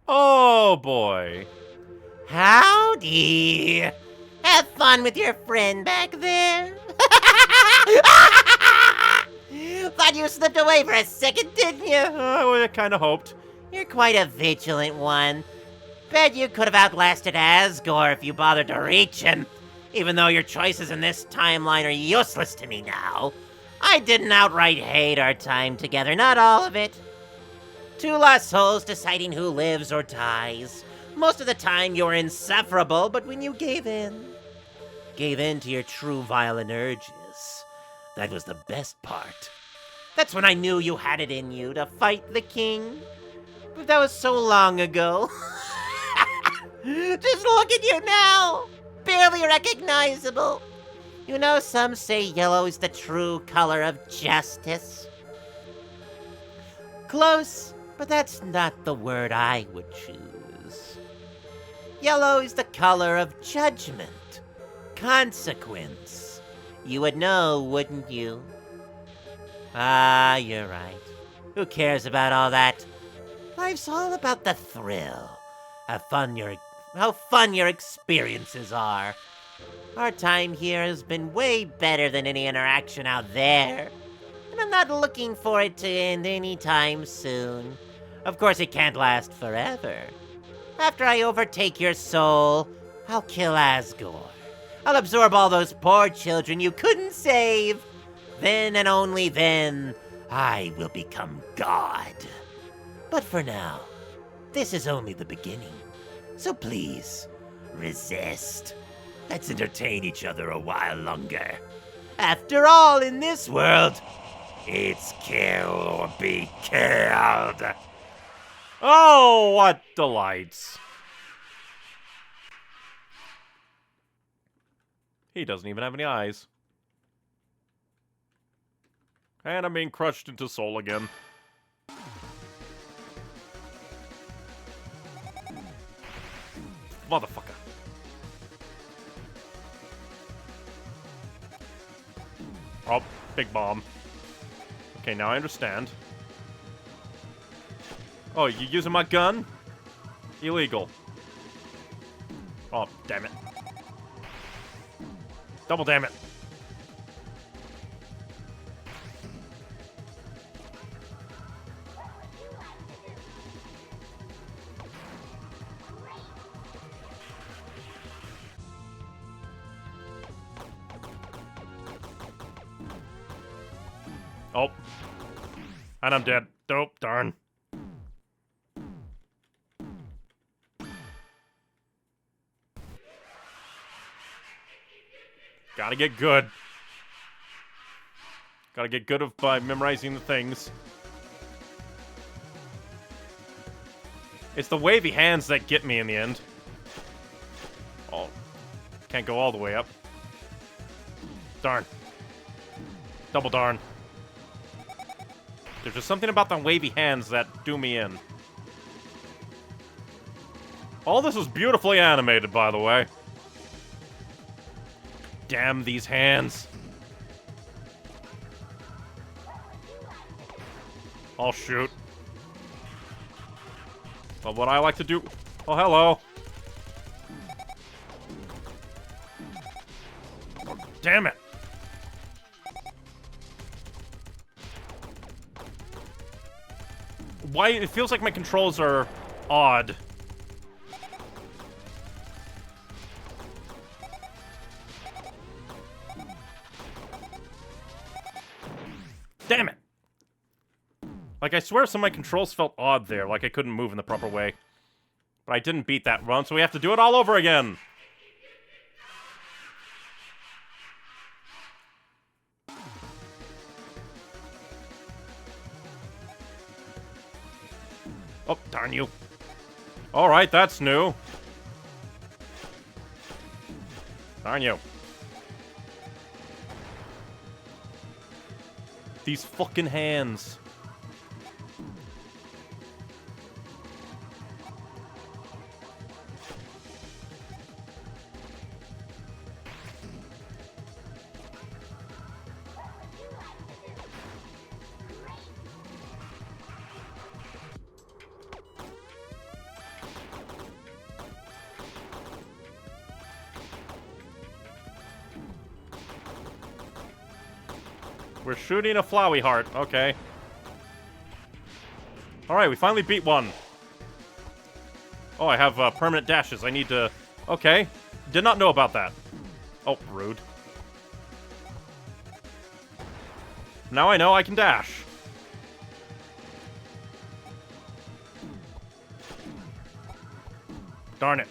Oh, boy.
Howdy! Have fun with your friend back there. Thought you slipped away for a second, didn't you?
I kind of hoped.
You're quite a vigilant one. Bet you could have outlasted Asgore if you bothered to reach him. Even though your choices in this timeline are useless to me now. I didn't outright hate our time together, not all of it. Two lost souls deciding who lives or dies. Most of the time you were insufferable, but when you gave in to your true violent urges, that was the best part. That's when I knew you had it in you to fight the king. But that was so long ago. Just look at you now! Barely recognizable. You know, some say yellow is the true color of justice. Close, but that's not the word I would choose. Yellow is the color of judgment, consequence. You would know, wouldn't you? Ah, you're right. Who cares about all that? Life's all about the thrill. How fun your experiences are. Our time here has been way better than any interaction out there. And I'm not looking for it to end anytime soon. Of course, it can't last forever. After I overtake your soul, I'll kill Asgore. I'll absorb all those poor children you couldn't save. Then and only then, I will become God. But for now, this is only the beginning. So please, resist. Let's entertain each other a while longer. After all, in this world, it's kill or be killed.
Oh, what delights. He doesn't even have any eyes. And I'm being crushed into soul again. Motherfucker. Oh, big bomb. Okay, now I understand. Oh, you using my gun? Illegal. Oh, damn it. Double damn it. Oh. And I'm dead. Dope, darn. Gotta get good. Gotta get good by memorizing the things. It's the wavy hands that get me in the end. Oh. Can't go all the way up. Darn. Double darn. There's just something about the wavy hands that do me in. All this is beautifully animated, by the way. Damn these hands. I'll shoot. But what I like to do... Oh, hello. Damn it. Why? It feels like my controls are odd. Damn it. Like, I swear some of my controls felt odd there, like I couldn't move in the proper way. But I didn't beat that run, so we have to do it all over again. Oh, darn you. Alright, that's new. Darn you. These fucking hands. We're shooting a Flowey heart. Okay. Alright, we finally beat one. Oh, I have permanent dashes. I need to... Okay. Did not know about that. Oh, rude. Now I know I can dash. Darn it.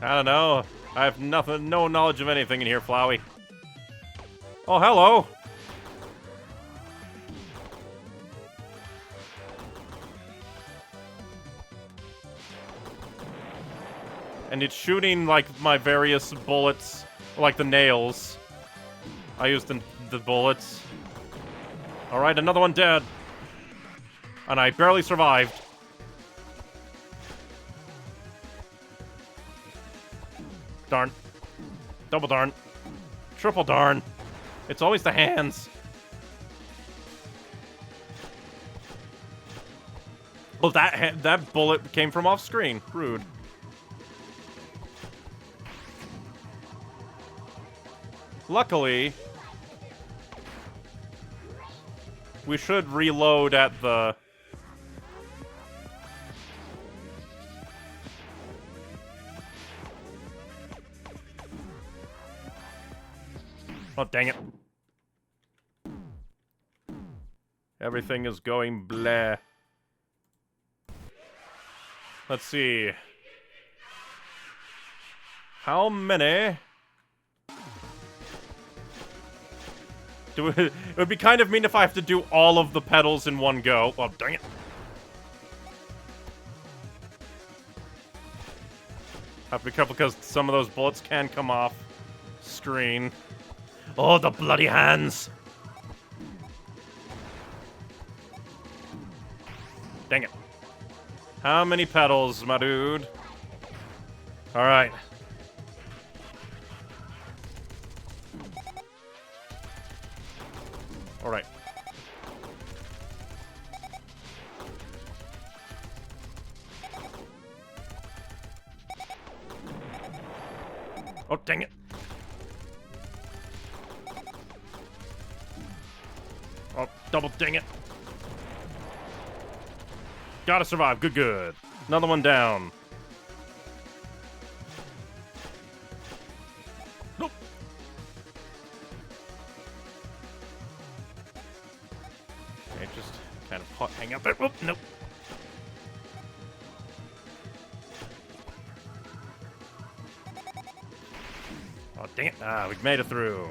I don't know. I have no knowledge of anything in here, Flowey. Oh, hello. And it's shooting, like, my various bullets, like the nails. I used the bullets. Alright, another one dead. And I barely survived. Darn. Double darn. Triple darn. It's always the hands. Oh, that bullet came from off screen. Rude. Luckily, we should reload at the... Oh, dang it. Everything is going bleh. Let's see. How many... It would be kind of mean if I have to do all of the pedals in one go. Oh, dang it. Have to be careful because some of those bullets can come off screen. Oh, the bloody hands! Dang it. How many petals, my dude? Alright. Alright. Oh, dang it. Oh, double dang it. Gotta survive. Good, good. Another one down. Nope. Okay, just kind of hang out there. Oop, nope. Oh, dang it. Ah, we've made it through.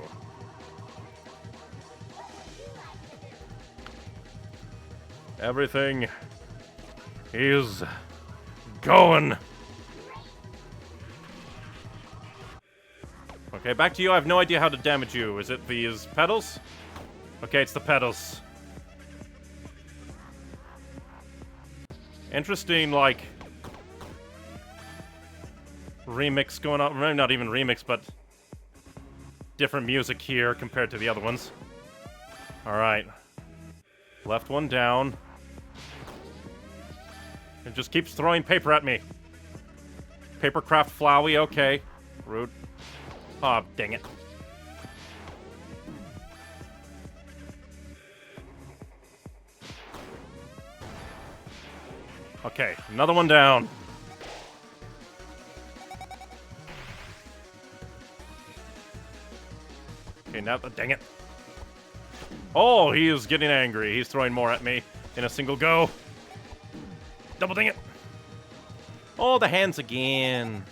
Everything is going. Okay, back to you. I have no idea how to damage you. Is it these petals? Okay, it's the petals. Interesting, like, remix going on. Maybe not even remix, but different music here compared to the other ones. Alright. Left one down. It just keeps throwing paper at me. Papercraft Flowey, okay. Rude. Aw, oh, dang it. Okay, another one down. Okay, now, dang it. Oh, he is getting angry. He's throwing more at me in a single go. Double ding it. Oh, the hands again.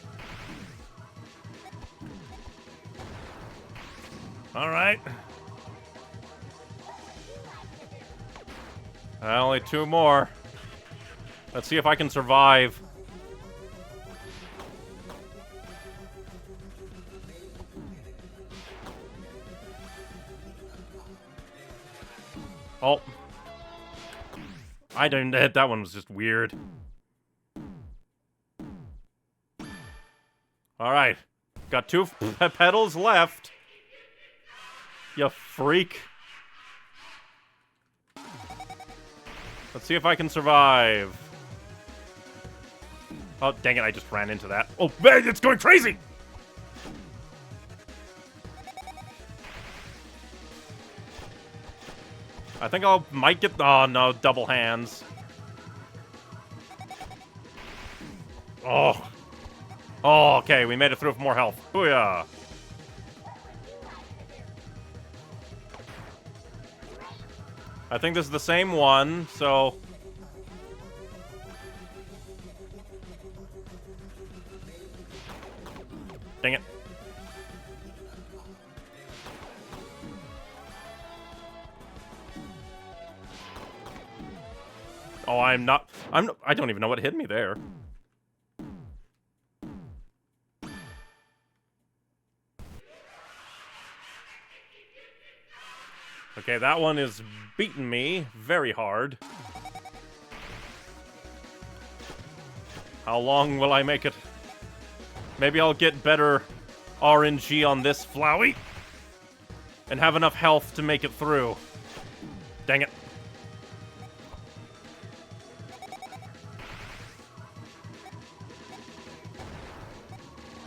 Alright. Only two more. Let's see if I can survive. Oh. I didn't hit. That one was just weird. Alright. Got two petals left. You freak. Let's see if I can survive. Oh, dang it, I just ran into that. Oh, man, it's going crazy! I think might get... Oh, no, double hands. Oh. Oh, okay, we made it through with more health. Booyah. I think this is the same one, so... Dang it. Oh, I don't even know what hit me there. Okay, that one is beating me very hard. How long will I make it? Maybe I'll get better RNG on this Flowey and have enough health to make it through. Dang it.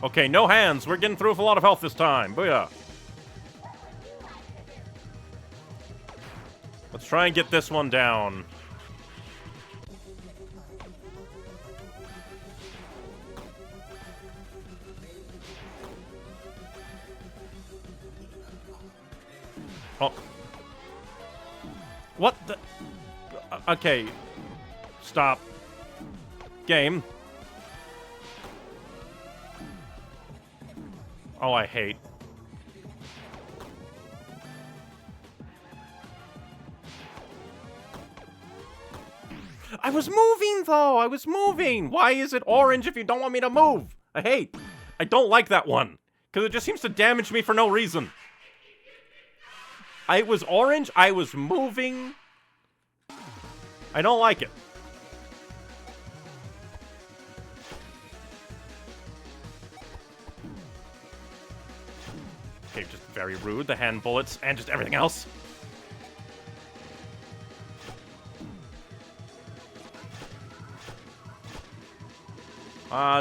Okay, no hands. We're getting through with a lot of health this time. Booyah. Let's try and get this one down. Oh. What the... Okay. Stop. Game. Oh, I hate. I was moving, though! I was moving! Why is it orange if you don't want me to move? I hate. I don't like that one. Because it just seems to damage me for no reason. I was orange, I was moving. I don't like it. Okay, just very rude. The hand bullets and just everything else.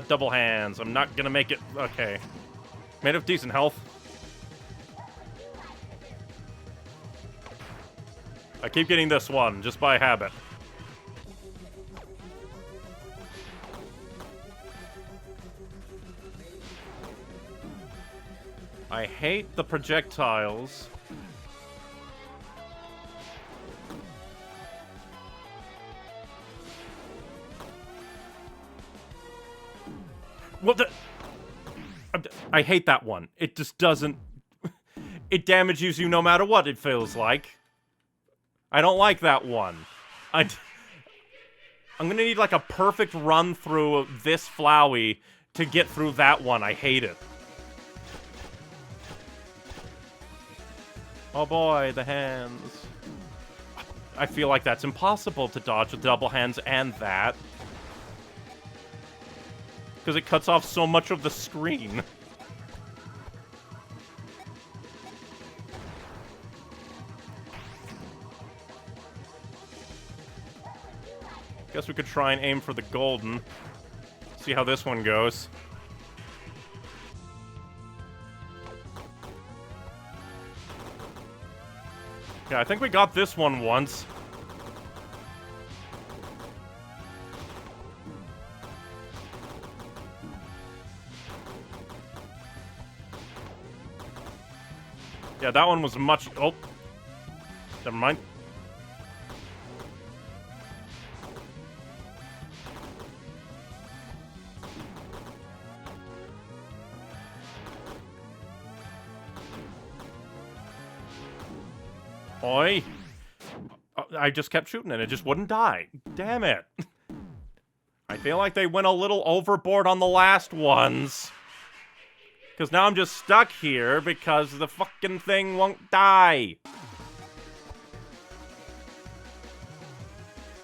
Double hands. I'm not gonna make it. Okay. Made of decent health. I keep getting this one, just by habit. I hate the projectiles. Well, I hate that one. It just doesn't... It damages you no matter what, it feels like. I don't like that one. I'm gonna need, like, a perfect run-through of this Flowey to get through that one. I hate it. Oh boy, the hands. I feel like that's impossible to dodge with double hands and that. Because it cuts off so much of the screen. Guess we could try and aim for the golden. See how this one goes. Yeah, I think we got this one once. Yeah, that one was much... Oh. Never mind. Oi. I just kept shooting and it just wouldn't die. Damn it. I feel like they went a little overboard on the last ones. Because now I'm just stuck here because the fucking thing won't die.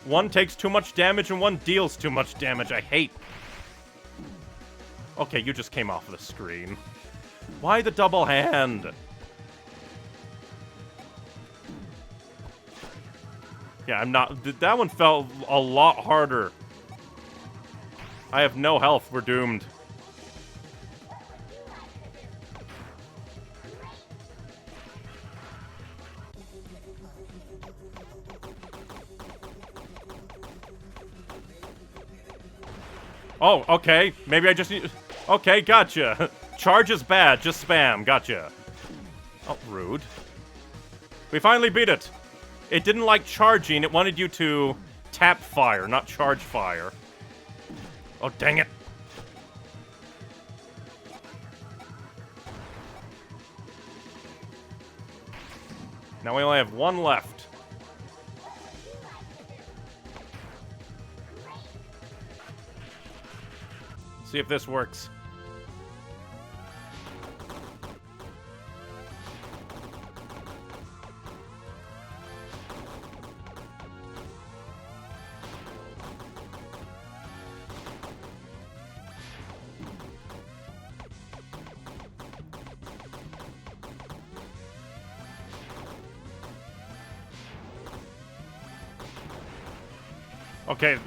One takes too much damage and one deals too much damage. I hate. Okay, you just came off the screen. Why the double hand? Yeah, I'm not... That one felt a lot harder. I have no health. We're doomed. Oh, okay. Maybe I just need... Okay, gotcha. Charge is bad. Just spam. Gotcha. Oh, rude. We finally beat it. It didn't like charging. It wanted you to tap fire, not charge fire. Oh, dang it. Now we only have one left. See if this works. Okay,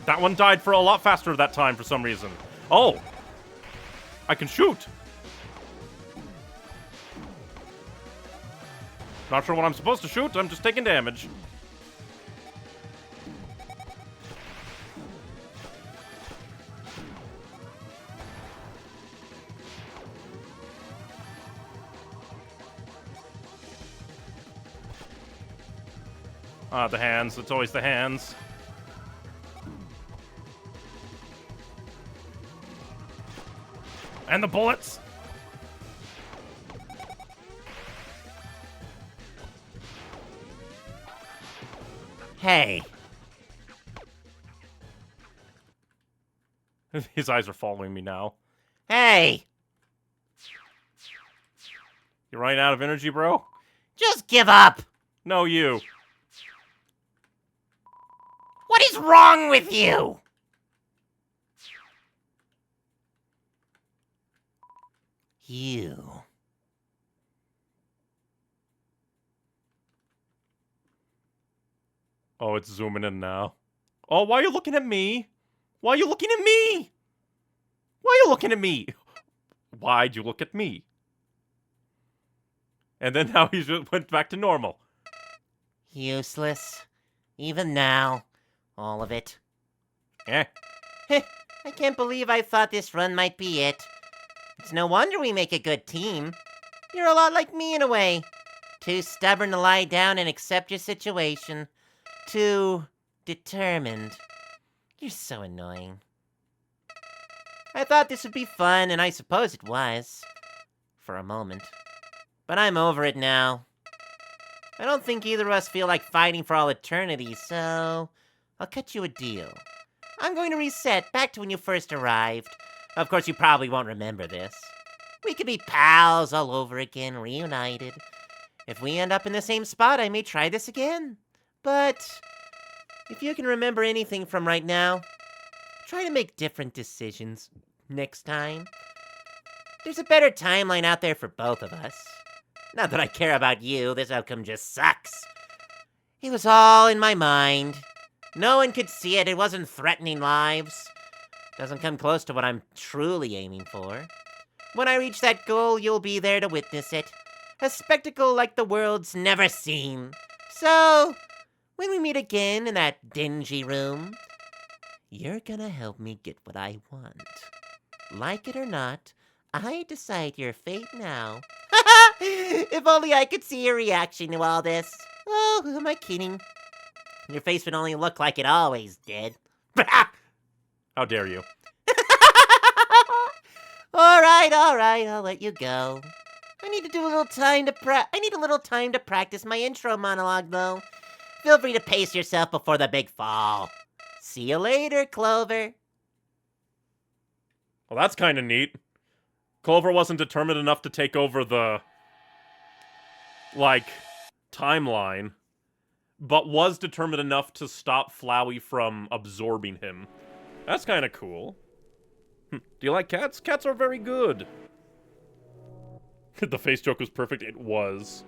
that one died for a lot faster that time for some reason. Oh! I can shoot! Not sure what I'm supposed to shoot, I'm just taking damage. Ah, the hands. It's always the hands. And the bullets!
Hey.
His eyes are following me now.
Hey.
You running out of energy, bro?
Just give up.
No, you.
What is wrong with you? You.
Oh, it's zooming in now. Oh, why are you looking at me? Why are you looking at me? Why are you looking at me? Why'd you look at me? And then now he just went back to normal.
Useless. Even now. All of it.
Eh.
I can't believe I thought this run might be it. It's no wonder we make a good team. You're a lot like me in a way. Too stubborn to lie down and accept your situation. Too determined. You're so annoying. I thought this would be fun, and I suppose it was. For a moment. But I'm over it now. I don't think either of us feel like fighting for all eternity, so I'll cut you a deal. I'm going to reset back to when you first arrived. Of course, you probably won't remember this. We could be pals all over again, reunited. If we end up in the same spot, I may try this again. But if you can remember anything from right now, try to make different decisions next time. There's a better timeline out there for both of us. Not that I care about you, this outcome just sucks. It was all in my mind. No one could see it, it wasn't threatening lives. Doesn't come close to what I'm truly aiming for. When I reach that goal, you'll be there to witness it. A spectacle like the world's never seen. So, when we meet again in that dingy room, you're gonna help me get what I want. Like it or not, I decide your fate now. If only I could see your reaction to all this. Oh, who am I kidding? Your face would only look like it always did.
How dare you?
All right, I'll let you go. I need a little time to practice my intro monologue, though. Feel free to pace yourself before the big fall. See you later, Clover.
Well, that's kind of neat. Clover wasn't determined enough to take over the, timeline, but was determined enough to stop Flowey from absorbing him. That's kind of cool. Do you like cats? Cats are very good. The face joke was perfect. It was.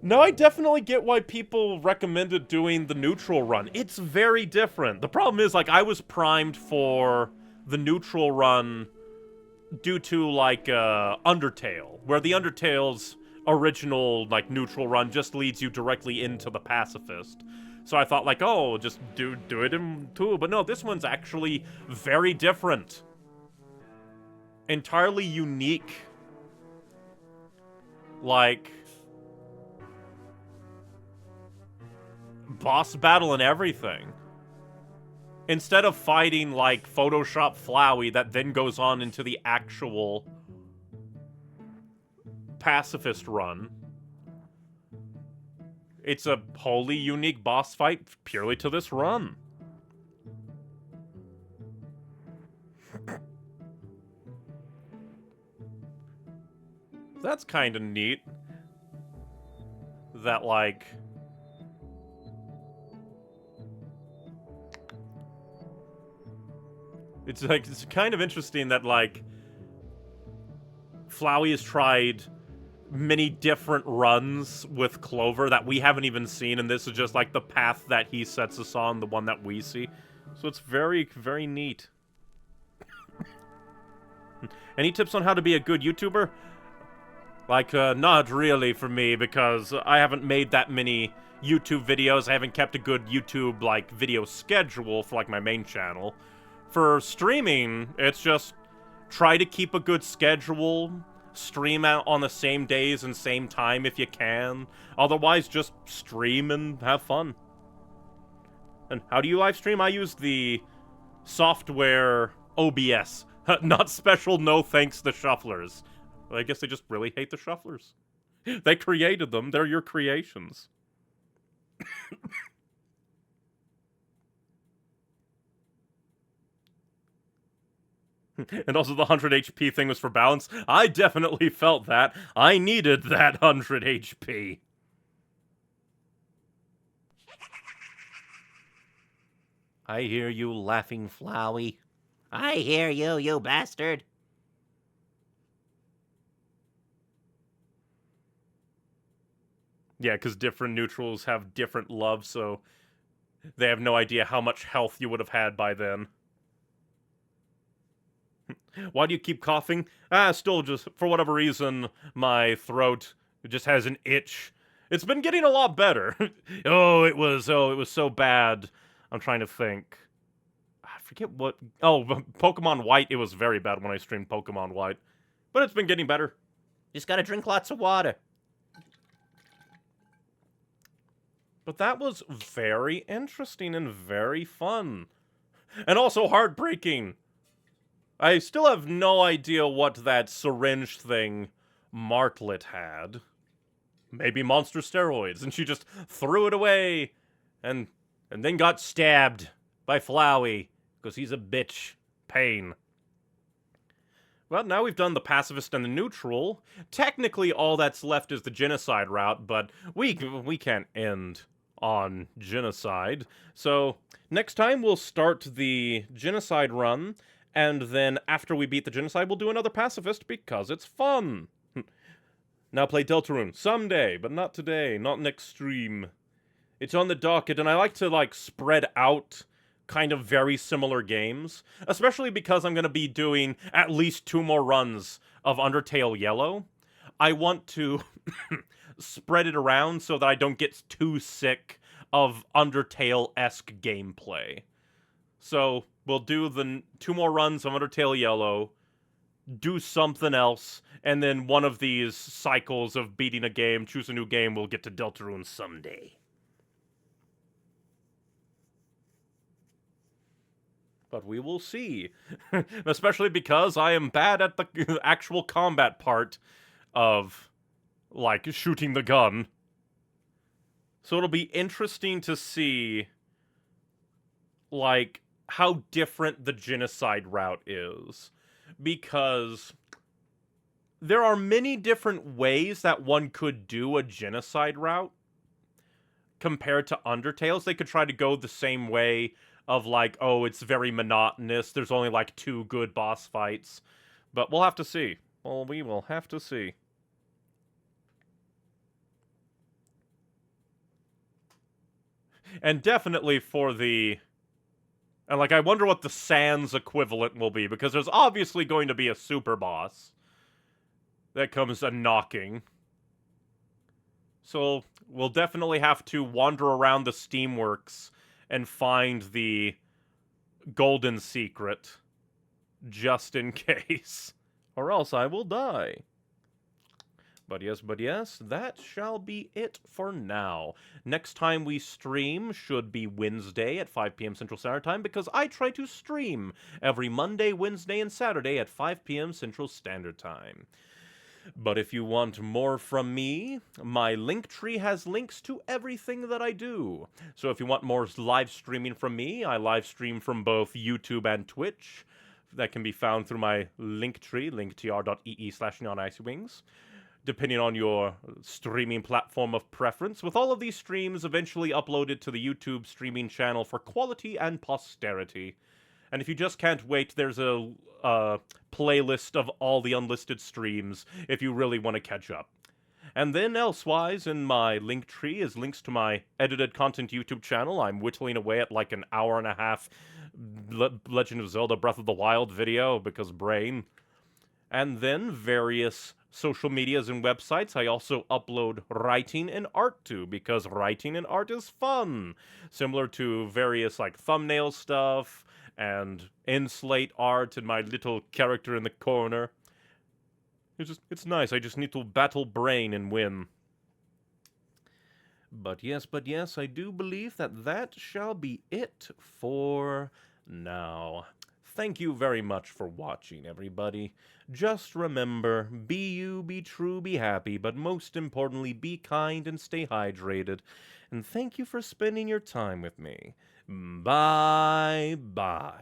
Now I definitely get why people recommended doing the neutral run. It's very different. The problem is, I was primed for the neutral run due to, Undertale, where the Undertale's original, neutral run just leads you directly into the pacifist. So I thought, oh, just do it in 2. But no, this one's actually very different. Entirely unique. Boss battle and everything. Instead of fighting, Photoshop Flowey that then goes on into the actual pacifist run, it's a wholly unique boss fight purely to this run. That's kind of neat. That, it's kind of interesting that, Flowey has tried many different runs with Clover that we haven't even seen, and this is just, the path that he sets us on, the one that we see. So it's very, very neat. Any tips on how to be a good YouTuber? Not really for me, because I haven't made that many YouTube videos. I haven't kept a good YouTube, video schedule for, my main channel. For streaming, it's just try to keep a good schedule, stream out on the same days and same time if you can. Otherwise, just stream and have fun. And how do you live stream? I use the software OBS. Not special, no thanks to shufflers. I guess they just really hate the shufflers. They created them. They're your creations. And also the 100 HP thing was for balance. I definitely felt that. I needed that 100 HP.
I hear you laughing, Flowey.
I hear you, you bastard.
Yeah, because different neutrals have different love, so they have no idea how much health you would have had by then. Why do you keep coughing? Still just, for whatever reason, my throat just has an itch. It's been getting a lot better. It was so bad. I'm trying to think. I forget what... Oh, Pokemon White, it was very bad when I streamed Pokemon White. But it's been getting better.
Just gotta drink lots of water.
But that was very interesting and very fun. And also heartbreaking. I still have no idea what that syringe thing Martlet had. Maybe monster steroids, and she just threw it away and then got stabbed by Flowey, because he's a bitch. Pain. Well, now we've done the pacifist and the neutral. Technically, all that's left is the genocide route, but we can't end on genocide. So, next time we'll start the genocide run, and then after we beat the genocide, we'll do another pacifist because it's fun. Now play Deltarune someday, but not today, not next stream. It's on the docket, and I like to, like, spread out kind of very similar games, especially because I'm going to be doing at least 2 more runs of Undertale Yellow. I want to spread it around so that I don't get too sick of Undertale-esque gameplay. So, we'll do the 2 more runs of Undertale Yellow, do something else, and then one of these cycles of beating a game, choose a new game, we'll get to Deltarune someday. But we will see. Especially because I am bad at the actual combat part of, like, shooting the gun. So it'll be interesting to see, like, how different the genocide route is. Because there are many different ways that one could do a genocide route compared to Undertale's. They could try to go the same way of, like, oh, it's very monotonous, there's only, like, 2 good boss fights. But we'll have to see. Well, we will have to see. And definitely for the... And, like, I wonder what the Sans equivalent will be, because there's obviously going to be a super boss that comes a-knocking. So, we'll definitely have to wander around the Steamworks and find the golden secret, just in case. Or else I will die. But yes, that shall be it for now. Next time we stream should be Wednesday at 5 p.m. Central Standard Time, because I try to stream every Monday, Wednesday, and Saturday at 5 p.m. Central Standard Time. But if you want more from me, my Linktree has links to everything that I do. So if you want more live streaming from me, I live stream from both YouTube and Twitch. That can be found through my Linktree, linktr.ee/neonicewings. Depending on your streaming platform of preference, with all of these streams eventually uploaded to the YouTube streaming channel for quality and posterity. And if you just can't wait, there's a playlist of all the unlisted streams if you really want to catch up. And then elsewise, in my Linktree is links to my edited content YouTube channel. I'm whittling away at like an hour-and-a-half Legend of Zelda Breath of the Wild video, because brain. And then various social medias and websites I also upload writing and art to, because writing and art is fun. Similar to various like thumbnail stuff and in-slate art and my little character in the corner. It's nice. I just need to battle brain and win. But yes, I do believe that shall be it for now. Thank you very much for watching, everybody. Just remember, be you, be true, be happy, but most importantly, be kind and stay hydrated. And thank you for spending your time with me. Bye-bye.